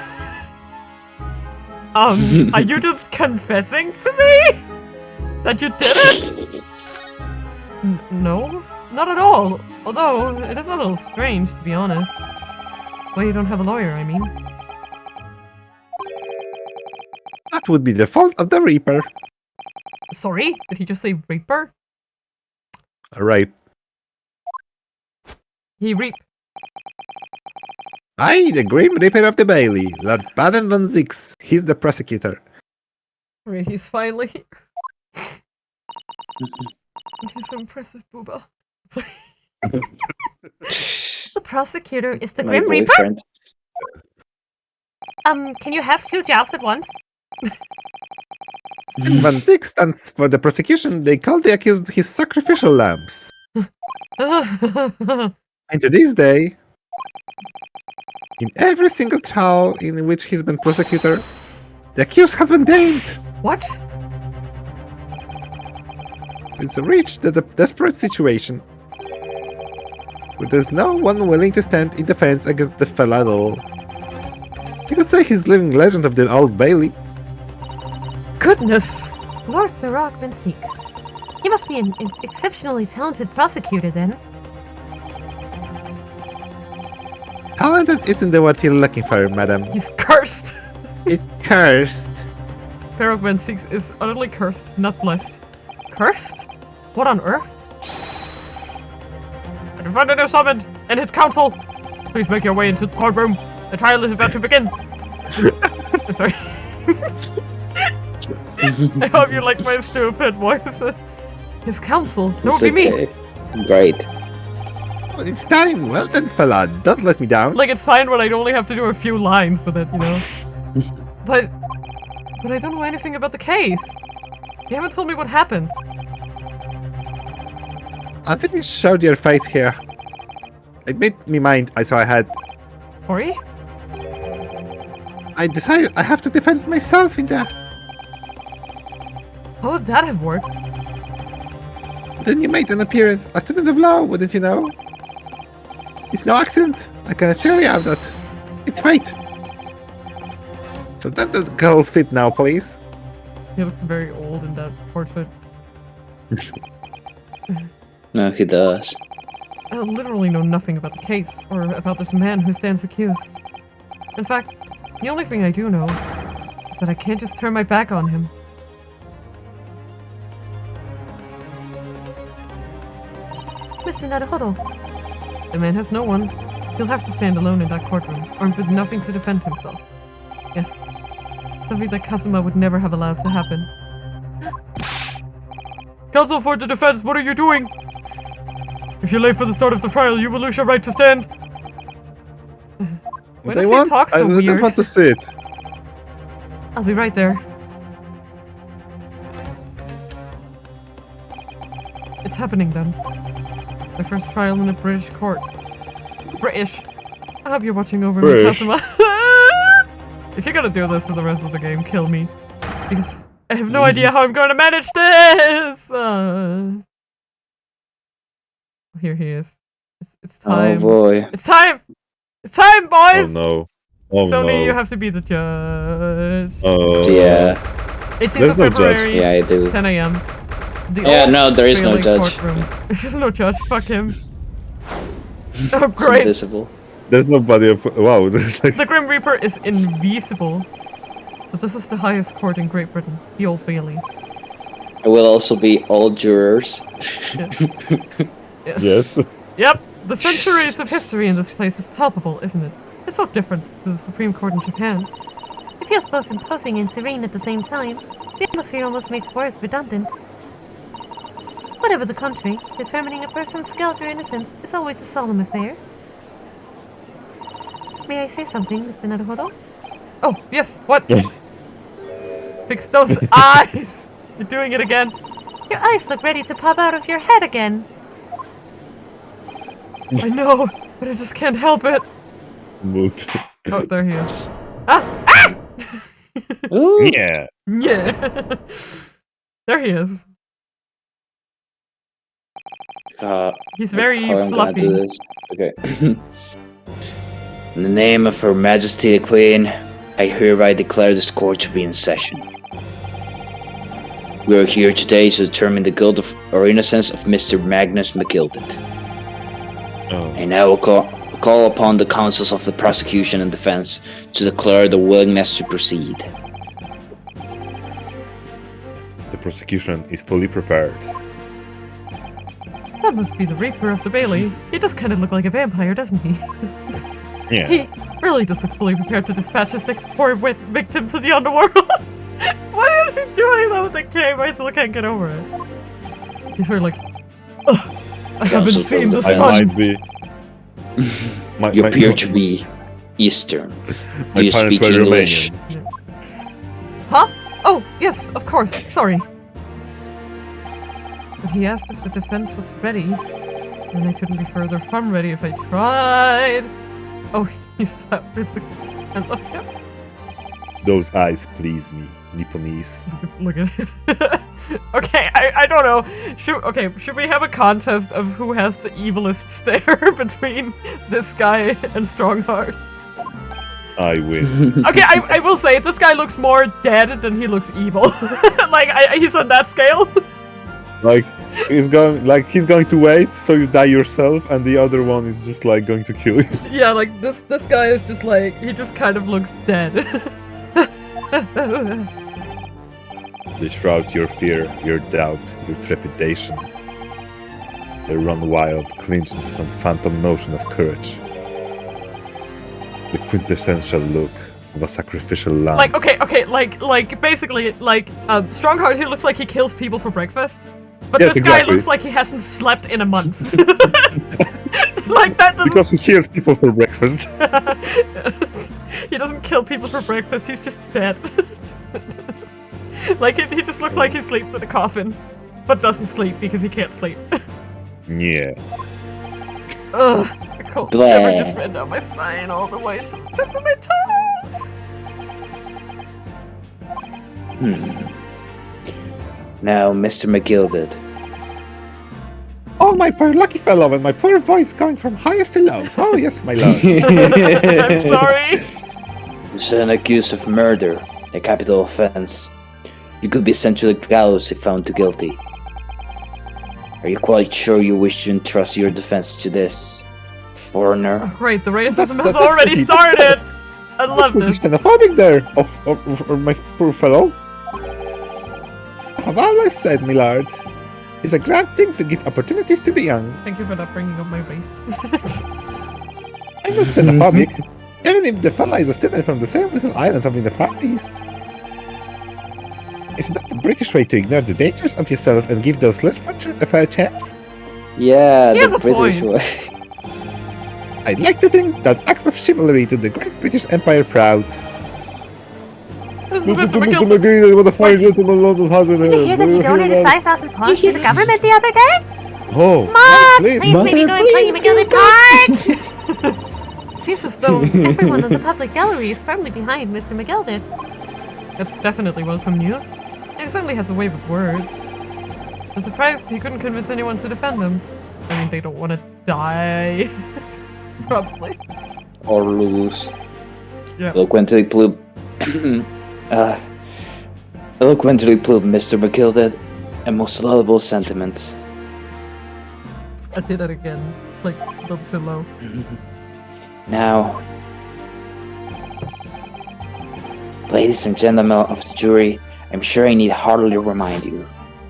Are you just confessing to me? That you did it? No, not at all. Although, it is a little strange, to be honest. Well, you don't have a lawyer, I mean. That would be the fault of the Reaper. Sorry? Did he just say Reaper? Right. He reap. Aye, the Grim Reaper of the Bailey, Lord Baden von Zix. He's the prosecutor. Right, he's finally here. He's so impressive, Booba. Sorry. The prosecutor is the My Grim Reaper? boyfriend. Can you have two jobs at once? Von Zix stands for the prosecution. They call the accused his sacrificial lambs. And to this day, in every single trial in which he's been prosecutor, the accused has been named. What? It's reached the desperate situation where there's no one willing to stand in defense against the fella at all. You could say he's living legend of the Old Bailey. Goodness! Lord Barak Ben Six. You must be an exceptionally talented prosecutor, then. Talented isn't the word you're looking for, madam. He's cursed. It's cursed. Perogman 6 is utterly cursed, not blessed. Cursed? What on earth? The defendant is summoned, and his counsel. Please make your way into the courtroom. The trial is about to begin. I'm sorry. I hope you like my stupid voices. His counsel? That would be me. Great. Well, it's time. Well done, fella. Don't let me down. Like, it's fine when I only have to do a few lines with it, you know? But I don't know anything about the case. You haven't told me what happened. I think you showed your face here. It made me mind, so I had. Sorry? I decided I have to defend myself in there. How would that have worked? Then you made an appearance. A student of law, wouldn't you know? It's no accident. I can assure you of that. It's fate. So let the girl fit now, please. He looks very old in that portrait. No, he does. I literally know nothing about the case, or about this man who stands accused. In fact, the only thing I do know is that I can't just turn my back on him. Mr. Naruhodo. The man has no one. He'll have to stand alone in that courtroom, armed with nothing to defend himself. Yes. Something that Kazuma would never have allowed to happen. Counsel for the defense, what are you doing? If you're late for the start of the trial, you will lose your right to stand. Why does he talk so I weird? don't want to sit. I'll be right there. It's happening then. My first trial in a British court. British. I hope you're watching over me, Kazuma. Is he gonna do this for the rest of the game? Kill me. Because I have no idea how I'm gonna manage this! Here he is. It's time. Oh boy. It's time! It's time, boys! Oh no. Oh Sony, no. you have to be the judge. Oh. Yeah. 18th There's of no judge. February, Yeah, I do. 10 a.m. The Yeah, old no, there is no Bailey judge. courtroom. There's no judge, fuck him. Oh, great! Invisible. There's nobody. Wow. There's like. The Grim Reaper is invisible. So this is the highest court in Great Britain, the Old Bailey. It will also be all jurors. Yes. Yep, the centuries of history in this place is palpable, isn't it? It's so different to the Supreme Court in Japan. It feels both imposing and serene at the same time. The atmosphere almost makes words redundant. Whatever the country, determining a person's guilt or innocence is always a solemn affair. May I say something, Mr. Naruhodo? Oh, yes, what? Fix those eyes! You're doing it again. Your eyes look ready to pop out of your head again. I know, but I just can't help it. Mood. Oh, there he is. Ah! Ah! Ooh. Yeah. Yeah. There he is. He's very how I'm gonna do fluffy. this. Okay. In the name of Her Majesty the Queen, I hereby declare this court to be in session. We are here today to determine the guilt of, or innocence of Mr. Magnus McGilded. Oh. I now call upon the counsels of the prosecution and defense to declare the willingness to proceed. The prosecution is fully prepared. That must be the Reaper of the Bailey. He does kind of look like a vampire, doesn't he? Yeah. He really does look fully prepared to dispatch his next poor victim to the underworld. What is he doing though with the cave? I still can't get over it. He's sort of like, ugh, I haven't Counsel seen for the the I sun. might be. You appear to be Eastern. My Do you parents speak were English? Romanian. Huh? Oh, yes, of course. Sorry. But he asked if the defense was ready, and I couldn't be further from ready if I tried. Oh, he stopped with the... I love him. Those eyes please me, Nipponese. Look at it. Okay, I don't know. Should we have a contest of who has the evilest stare between this guy and Strongheart? I win. Okay, I will say, this guy looks more dead than he looks evil. Like, he's on that scale. Like he's going to wait, so you die yourself, and the other one is just like going to kill you. Yeah, like this guy is just like, he just kind of looks dead. They shroud your fear, your doubt, your trepidation. They run wild, clinch into some phantom notion of courage. The quintessential look of a sacrificial lamb. Like, okay, like basically, like, Strongheart, he looks like he kills people for breakfast. But Yes, this guy exactly. looks like he hasn't slept in a month. Like, that doesn't... Because he kills people for breakfast. He doesn't kill people for breakfast, he's just dead. Like, he just looks like he sleeps in a coffin. But doesn't sleep because he can't sleep. Yeah. Ugh, a cold Blah. shiver just ran down my spine all the way to the tips of my toes. Now, Mr. McGilded. Oh, my poor lucky fellow, and my poor voice going from highest to lowest. Oh, yes, my lord. I'm sorry. This is an accused of murder, a capital offense. You could be sent to the gallows if found guilty. Are you quite sure you wish to entrust your defense to this foreigner? Great, the racism That's has already pretty- started. I love What's this. xenophobic there, of my poor fellow? I've always said, my lord, it's a grand thing to give opportunities to the young. Thank you for not bringing up my race. I'm not xenophobic, even if the fella is a student from the same little island of in the Far East. Is that the British way to ignore the dangers of yourself and give those less fortunate a fair chance? Yeah, He has the a British point. way. I'd like to think that act of chivalry to the great British Empire proud. This is Mr. McGilton. McGee, what a fine gentleman, London has in Did you hear that he donated 5,000 points to the government the other day? Oh, Mom, please. please make me go and play McGilly Park! Seems as though Everyone in the public gallery is firmly behind Mr. McGilded. that's definitely welcome news. He certainly has a way with words. I'm surprised he couldn't convince anyone to defend him. I mean, they don't want to die. Probably. Or lose. Yeah. Eloquently proved. Eloquently proved, Mr. McGilded, and most laudable sentiments. I did it again. Like, a little too low. Now, ladies and gentlemen of the jury, I'm sure I need hardly remind you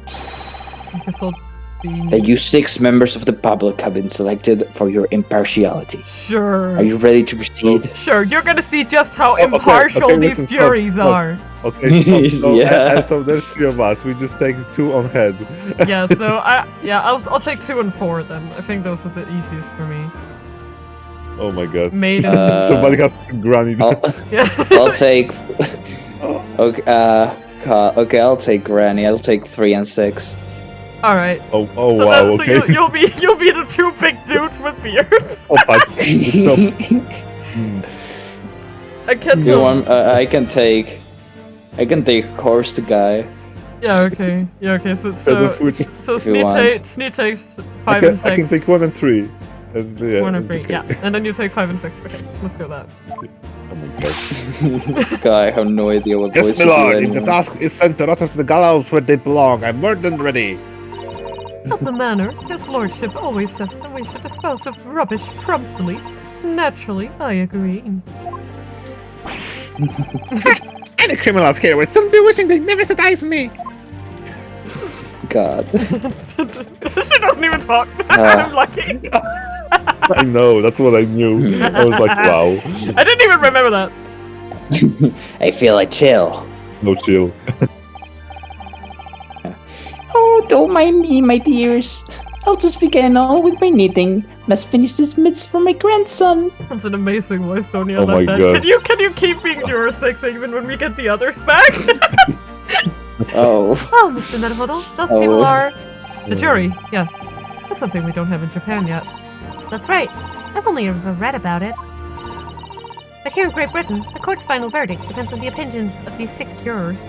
I guess I'll be... that you 6 members of the public have been selected for your impartiality. Sure. Are you ready to proceed? Sure, you're gonna see just how So, okay, impartial okay, these listen, stop, juries stop. are. Okay, so, Yeah. and so there's 3 of us. We just take 2 on head. Yeah, so I'll take 2 and 4 then. I think those are the easiest for me. Oh my god. Maiden. Somebody has to granny. Yeah. I'll take. Okay, okay, I'll take Granny. I'll take 3 and 6. All right. Oh So, wow, then, so okay. you'll be the 2 big dudes with beards. Oh, that's I can You tell. want? I can take horse to guy. Yeah. Okay. Yeah. Okay. So If you want. Sneak takes 5 I and 6. can take 1 and 3. And, yeah, 1 and it's 3. okay. Yeah. And then you take 5 and 6. Okay. Let's go that. Oh my god. God, I have no idea what voice Yes, to my do lord, if the anymore. task is sent to us to the gallows where they belong, I'm more than ready. Not the manner. His lordship always says that we should dispose of rubbish promptly. Naturally, I agree. Any criminals here would soon be wishing they never set eyes on me. God. She doesn't even talk. I'm lucky. I know, that's what I knew. I was like, wow. I didn't even remember that. I feel like chill. No chill. Oh, don't mind me, my dears. I'll just begin on with my knitting. Must finish this mitts for my grandson. That's an amazing voice, Tony. I Oh love my that. God. Can you keep being Juror 6 even when we get the others back? Oh. Oh, Mr. Medahodl, those Oh. people are... The jury, yes. That's something we don't have in Japan yet. That's right. I've only ever read about it. But here in Great Britain, the court's final verdict depends on the opinions of these 6 jurors.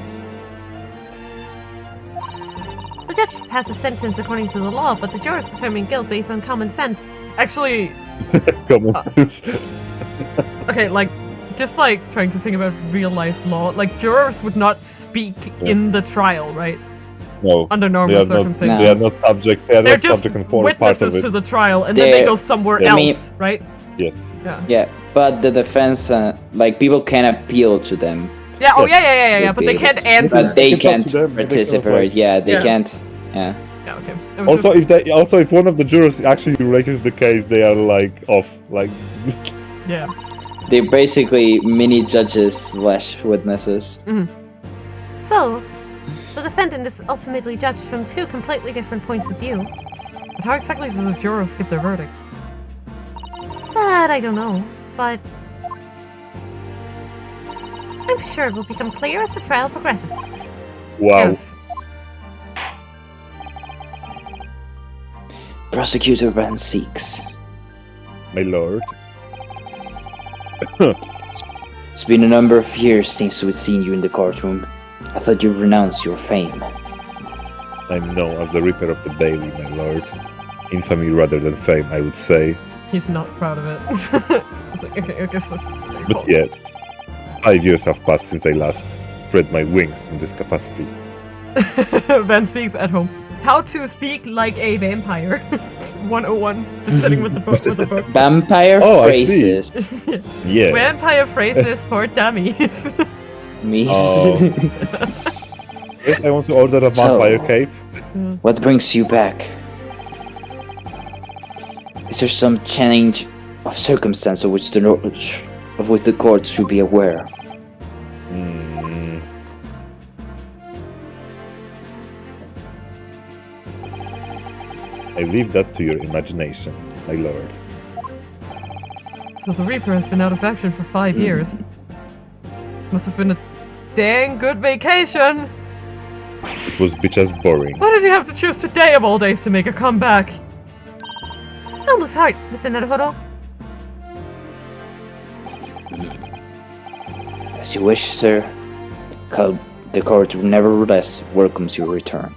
The judge passes sentence according to the law, but the jurors determine guilt based on common sense. Actually, Come on. okay, like, just like trying to think about real life law, like jurors would not speak in the trial, right? No. under They normal are not. circumstances. They are not subject. They are They're not just subject and part of witnesses it. to the trial, and then they They're- go somewhere I mean- else, right? Yes. Yeah, but the defense, like people can appeal to them, Yeah. Oh, Yes. yeah. But they can't answer. but they They can can't talk to them, but they cannot, participate. like- Yeah, they Yeah. can't. Yeah. Yeah. Okay. It was Also, if one of the jurors actually related to the case, they are like off. Like, yeah. They're basically mini judges slash witnesses. So, the defendant is ultimately judged from two completely different points of view. But how exactly do the jurors give their verdict? That I don't know, but I'm sure it will become clear as the trial progresses. wow. Yes. Prosecutor Van Seeks. My lord. It's been a number of years since we've seen you in the courtroom. I thought you'd renounce your fame. I'm known as the Reaper of the Bailey, my lord. Infamy rather than fame, I would say. He's not proud of it. It's like, okay, I guess that's just very But yes, 5 years have passed since I last spread my wings in this capacity. Van Seeks at home. How to speak like a vampire. 101. Just sitting with the book with the book. Vampire Oh, I see. phrases. Yeah. Vampire phrases for dummies. Me. Oh. Yes, I want to order a So- vampire cape. What brings you back? Is there some change of circumstance of which the court should be aware? Hmm. I leave that to your imagination, my lord. So the Reaper has been out of action for 5 years. Must have been a dang good vacation. It was bitch as boring. Why did you have to choose today of all days to make a comeback? Noblest heart, Mr. Naruhodo. As you wish, sir. The court nevertheless welcomes your return.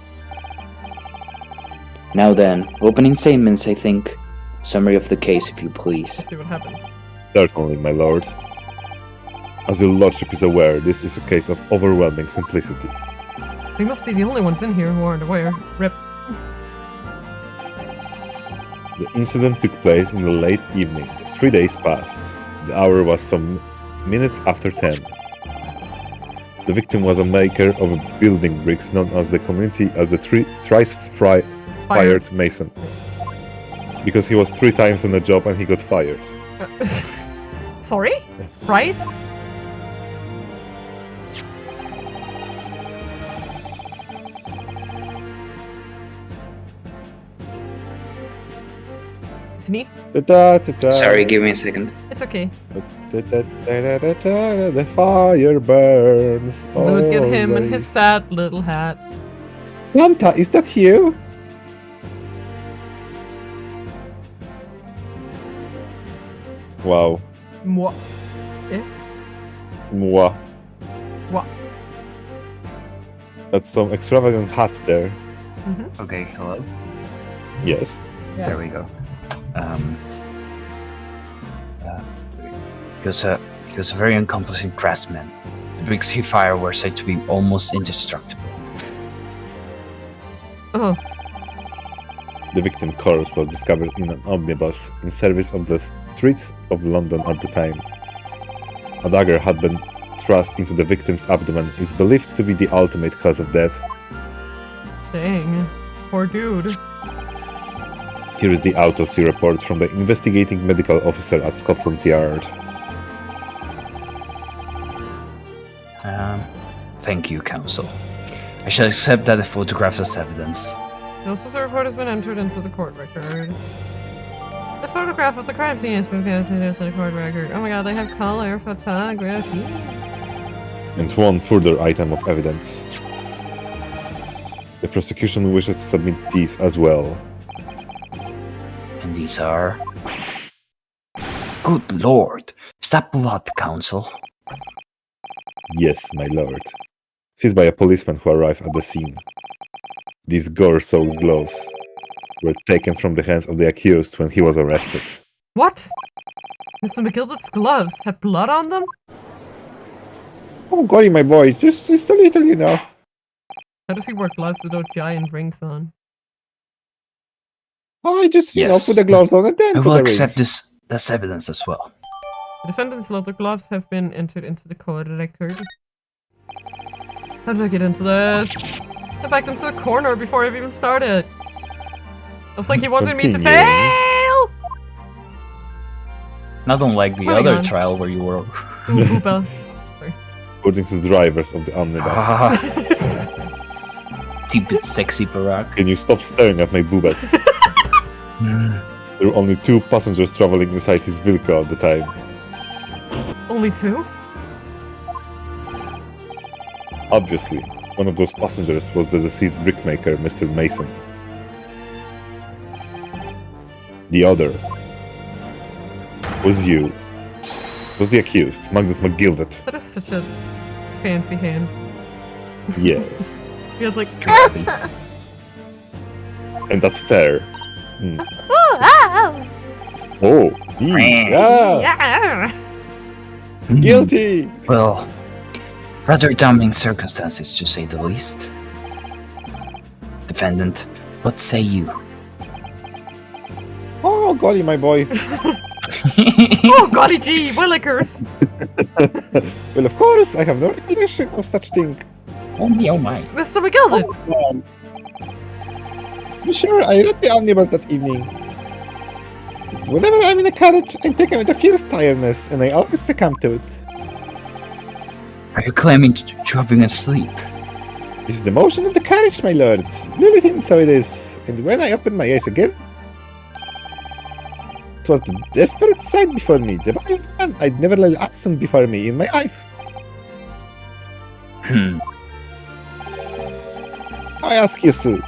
Now then, opening statements, I think. Summary of the case, if you please. Let's see what happens. Certainly, my lord. As your lordship is aware, this is a case of overwhelming simplicity. We must be the only ones in here who aren't aware. Rip. The incident took place in the late evening. 3 days passed. The hour was some minutes after 10. The victim was a maker of building bricks known as the community as the thrice-fired mason. Because he was 3 times on the job and he got fired. Sorry? Price? Sneak? Sorry, give me a second. It's okay. The fire burns. Look at him and his always. sad little hat. Santa, is that you? Wow. Moi. Mwah. What? That's some extravagant hat there. Okay, hello. Yes. Yeah. There we go. He was a very accomplished craftsman. The bricks he fired were said to be almost indestructible. Oh, The victim corpse was discovered in an omnibus in service of the streets of London at the time. A dagger had been thrust into the victim's abdomen, is believed to be the ultimate cause of death. dang. Poor dude. Here is the autopsy report from the investigating medical officer at Scotland Yard. Thank you, counsel. I shall accept that the photograph as evidence. Notice the report has been entered into the court record. The photograph of the crime scene has been entered into the court record. Oh my god, they have color photography. And one further item of evidence. The prosecution wishes to submit these as well. And these are... Good lord! Is that blood, counsel? Yes, my lord. Seized by a policeman who arrived at the scene. These gore-soaked gloves were taken from the hands of the accused when he was arrested. What? Mr. McGilder's gloves have blood on them? Oh, golly, my boy, just a little, you know. How does he wear gloves without giant rings on? I just, you know, Yes. put the gloves on and then I put will the accept rings. this as evidence as well. The defendant's leather gloves have been entered into the code record. How did I get into this? I backed into a corner before I've even started. Looks like he wanted me to Continuing. fail! Not unlike the Moving other on. trial where you were. Ooh, Booba. According to the drivers of the omnibus. Stupid sexy Barack. Can you stop staring at my boobas? There were only 2 passengers traveling inside his vehicle at the time. Only 2? Obviously, one of those passengers was the deceased brickmaker, Mr. Mason. The other was you. Was the accused, Magnus McGildet. That is such a fancy hand. Yes. He has like, And that stare. Hmm. Oh, Oh, yeah, yeah! guilty. Well, rather damning circumstances to say the least. Defendant, what say you? Oh, golly, my boy. Oh, golly gee, Willikers! Well, of course, I have no recollection of such thing. Oh me, oh my. Mr. McGilden! I'm sure I read the omnibus that evening. Whenever I'm in a carriage, I'm taken with a fierce tiredness, and I always succumb to it. Are you claiming to have been asleep? It's the motion of the carriage, my lord. Lily him, so it is. And when I opened my eyes again, it was the desperate sight before me, the body of a man I'd never laid eyes on before me in my life. I ask you, sir,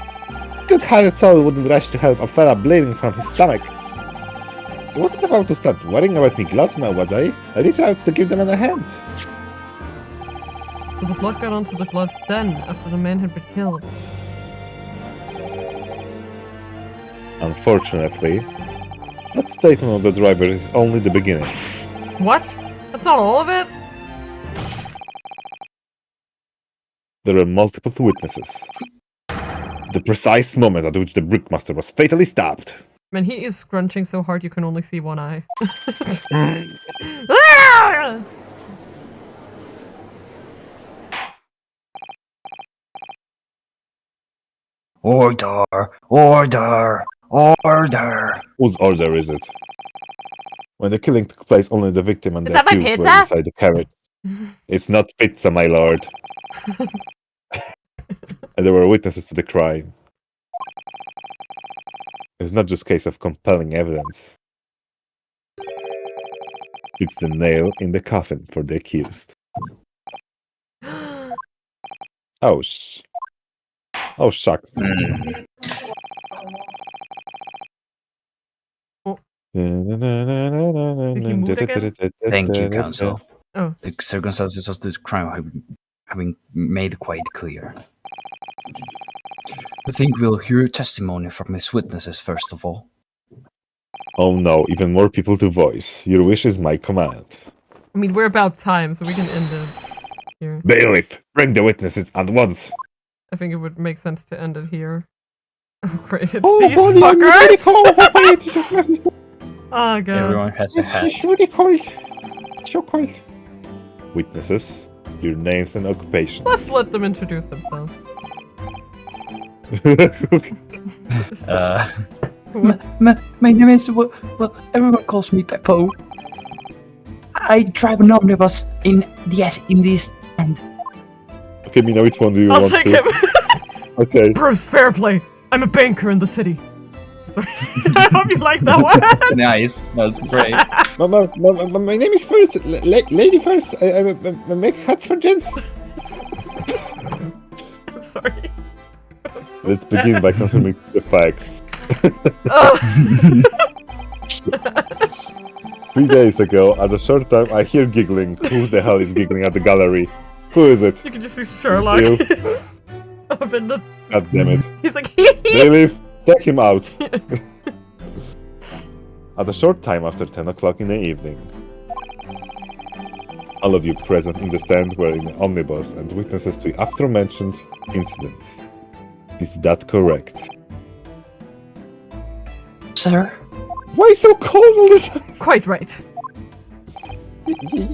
good-hearted soul wouldn't rush to help a fella bleeding from his stomach. I wasn't about to start worrying about me gloves now, was I? I reached out to give them a hand. So the blood got onto the gloves then, after the man had been killed. Unfortunately, that statement of the driver is only the beginning. What? That's not all of it? There were multiple witnesses. The precise moment at which the brickmaster was fatally stabbed. Man, he is scrunching so hard you can only see one eye. Ah! Order! Order! Order! Whose order is it? When the killing took place, only the victim and Is the that my accused were pizza? inside the carriage. It's not pizza, my lord. And there were witnesses to the crime. It's not just a case of compelling evidence. It's the nail in the coffin for the accused. Oh, oh, shucks. Thank you, counsel. Oh. The circumstances of this crime have been made quite clear. I think we'll hear testimony from his witnesses first of all. Oh no, even more people to voice. Your wish is my command. I mean, we're about time, so we can end it here. Bailiff, bring the witnesses at once. I think it would make sense to end it here. Oh, great, it's Oh, these buddy, I'm really fuckers! Oh, God. Everyone has a hat. It's really cold. So cold. Witnesses, your names and occupations. Let's let them introduce themselves. My name is, well, everyone calls me Peppo. I drive an omnibus in the East End. Okay, Mina, which one do you I'll want take to? him! Okay. Bruce Fairplay! I'm a banker in the city. Sorry. I hope you like that one! Nice, that's great. My name is First. Lady First. I make hats for gents. I'm sorry. Let's begin by confirming the facts. Oh. 3 days ago, at a short time, I hear giggling. Who the hell is giggling at the gallery? Who is it? You can just see Sherlock. Up in the... God damn it. He's like, hee hee! Bailiff, take him out. At a short time after 10 o'clock in the evening, All of you present in the stand were in the omnibus and witnesses to the aforementioned incident. Is that correct? Sir? Why so cold all the time? Quite right.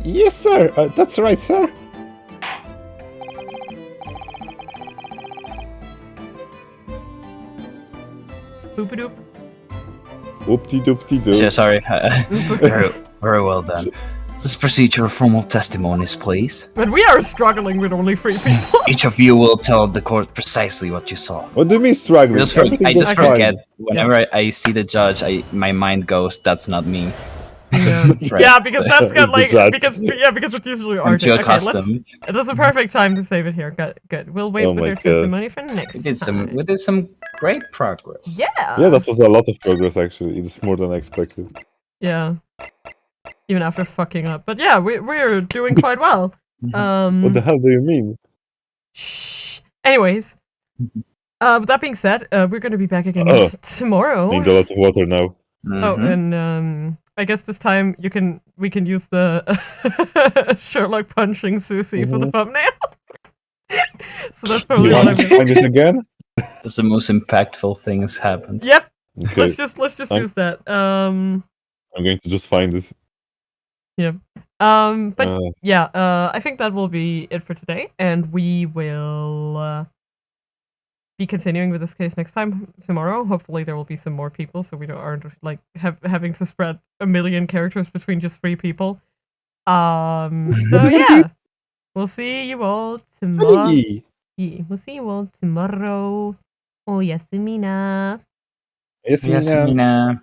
Yes, sir. That's right, sir. Boop-a-doop. Whoop-de-doop-de-doo. Yeah, sorry. It's okay. Very well done. Let's proceed to your formal testimonies, please. But we are struggling with only 3 people. Each of you will tell the court precisely what you saw. What do you mean struggling? Everything I was just fine. forget. Whenever I see the judge, my mind goes, that's not me. Yeah, Right. yeah, because that's got It's the like judge. because it's usually I'm art. too Okay, accustomed. that's a perfect time to save it here. Good. We'll wait Oh with my your God. testimony for next We did some great progress. Yeah. Yeah, that was a lot of progress actually. It's more than I expected. Yeah. Even after fucking up, but yeah, we're doing quite well. What the hell do you mean? Shh. Anyways, with that being said, we're gonna be back again tomorrow. Need a lot of water now. Oh, and I guess this time we can use the Sherlock punching Susie for the thumbnail. So that's probably You what want I'm to gonna. find it again? That's the most impactful thing has happened. Yep. Okay. Let's just I'm- use that. I'm going to just find it. But yeah, I think that will be it for today, and we will be continuing with this case next time tomorrow. Hopefully, there will be some more people, so we aren't like having to spread a million characters between just 3 people. So yeah, we'll see you all tomorrow. Hey. Yeah, we'll see you all tomorrow. Oh, Yasumina. Yes, Yes, Mina. Mina.